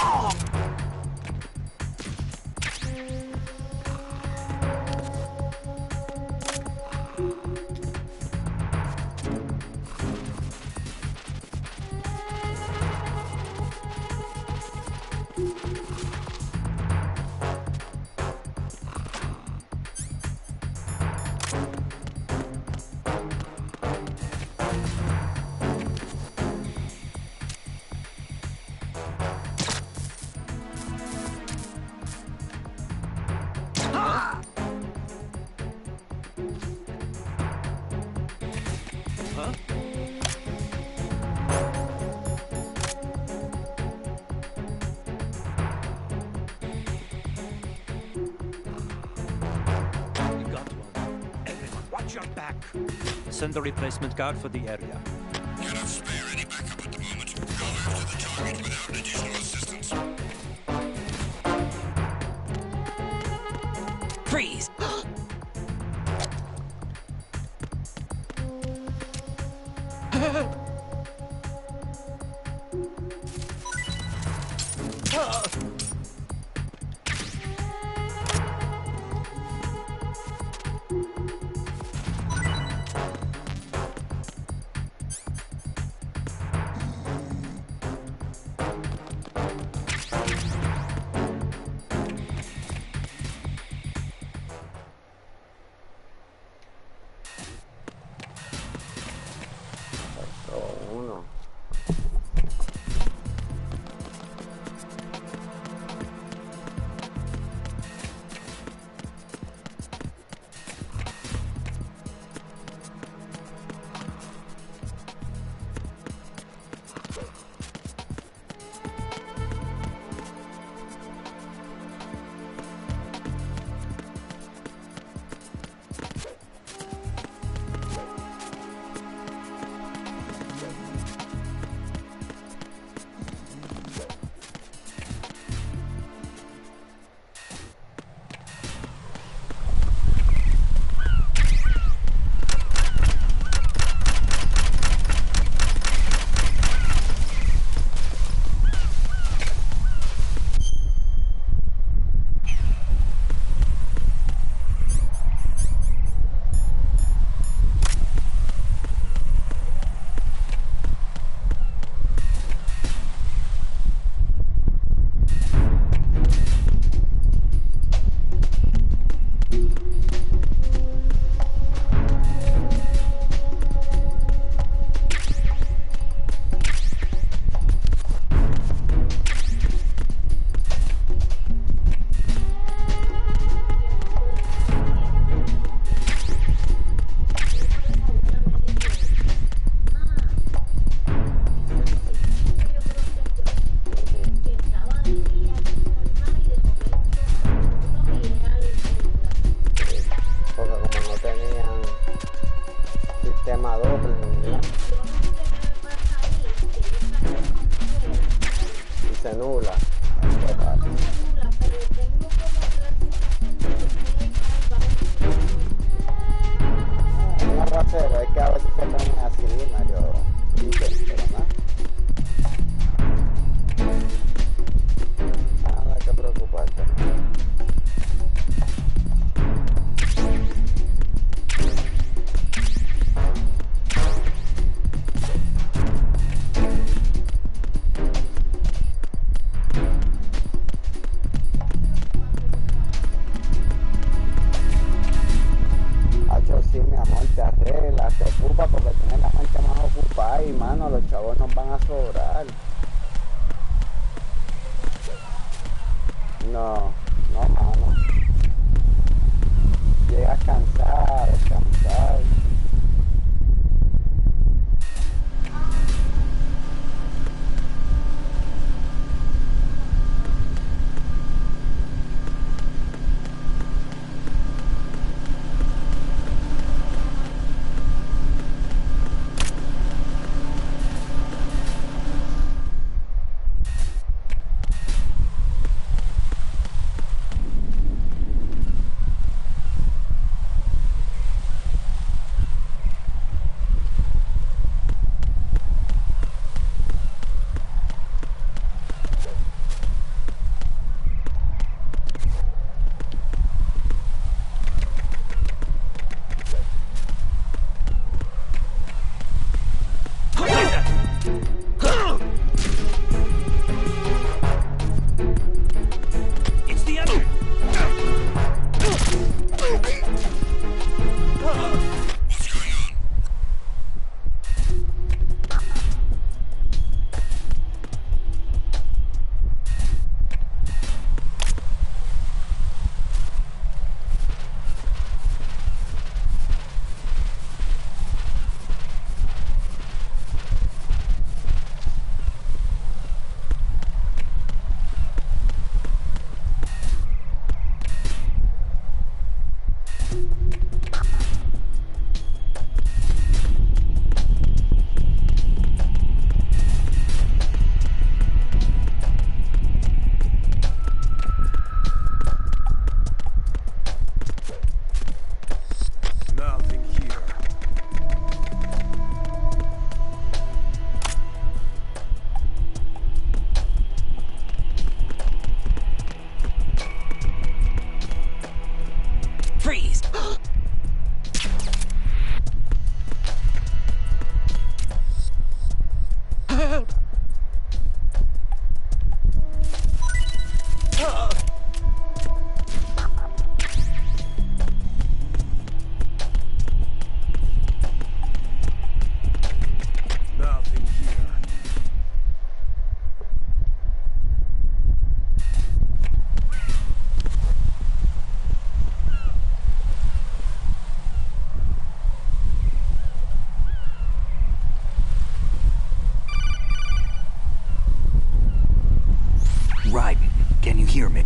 Send a replacement guard for the area. Cannot spare any backup at the moment. Go after the target without additional assistance. Freeze! excusa porque tiene la mente más ocupada y, mano, los chavos nos van a sobrar. No, mano. Llegas cansado, descansar. Can you hear me?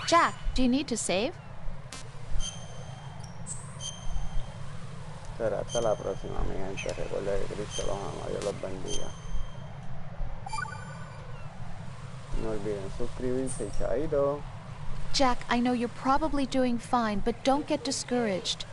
Jack, do you need to save? Será hasta la próxima, mi gente. Recuerda que Cristo los ama. Dios los bendiga. No olviden suscribirse, chaito. Jack, I know you're probably doing fine, but don't get discouraged.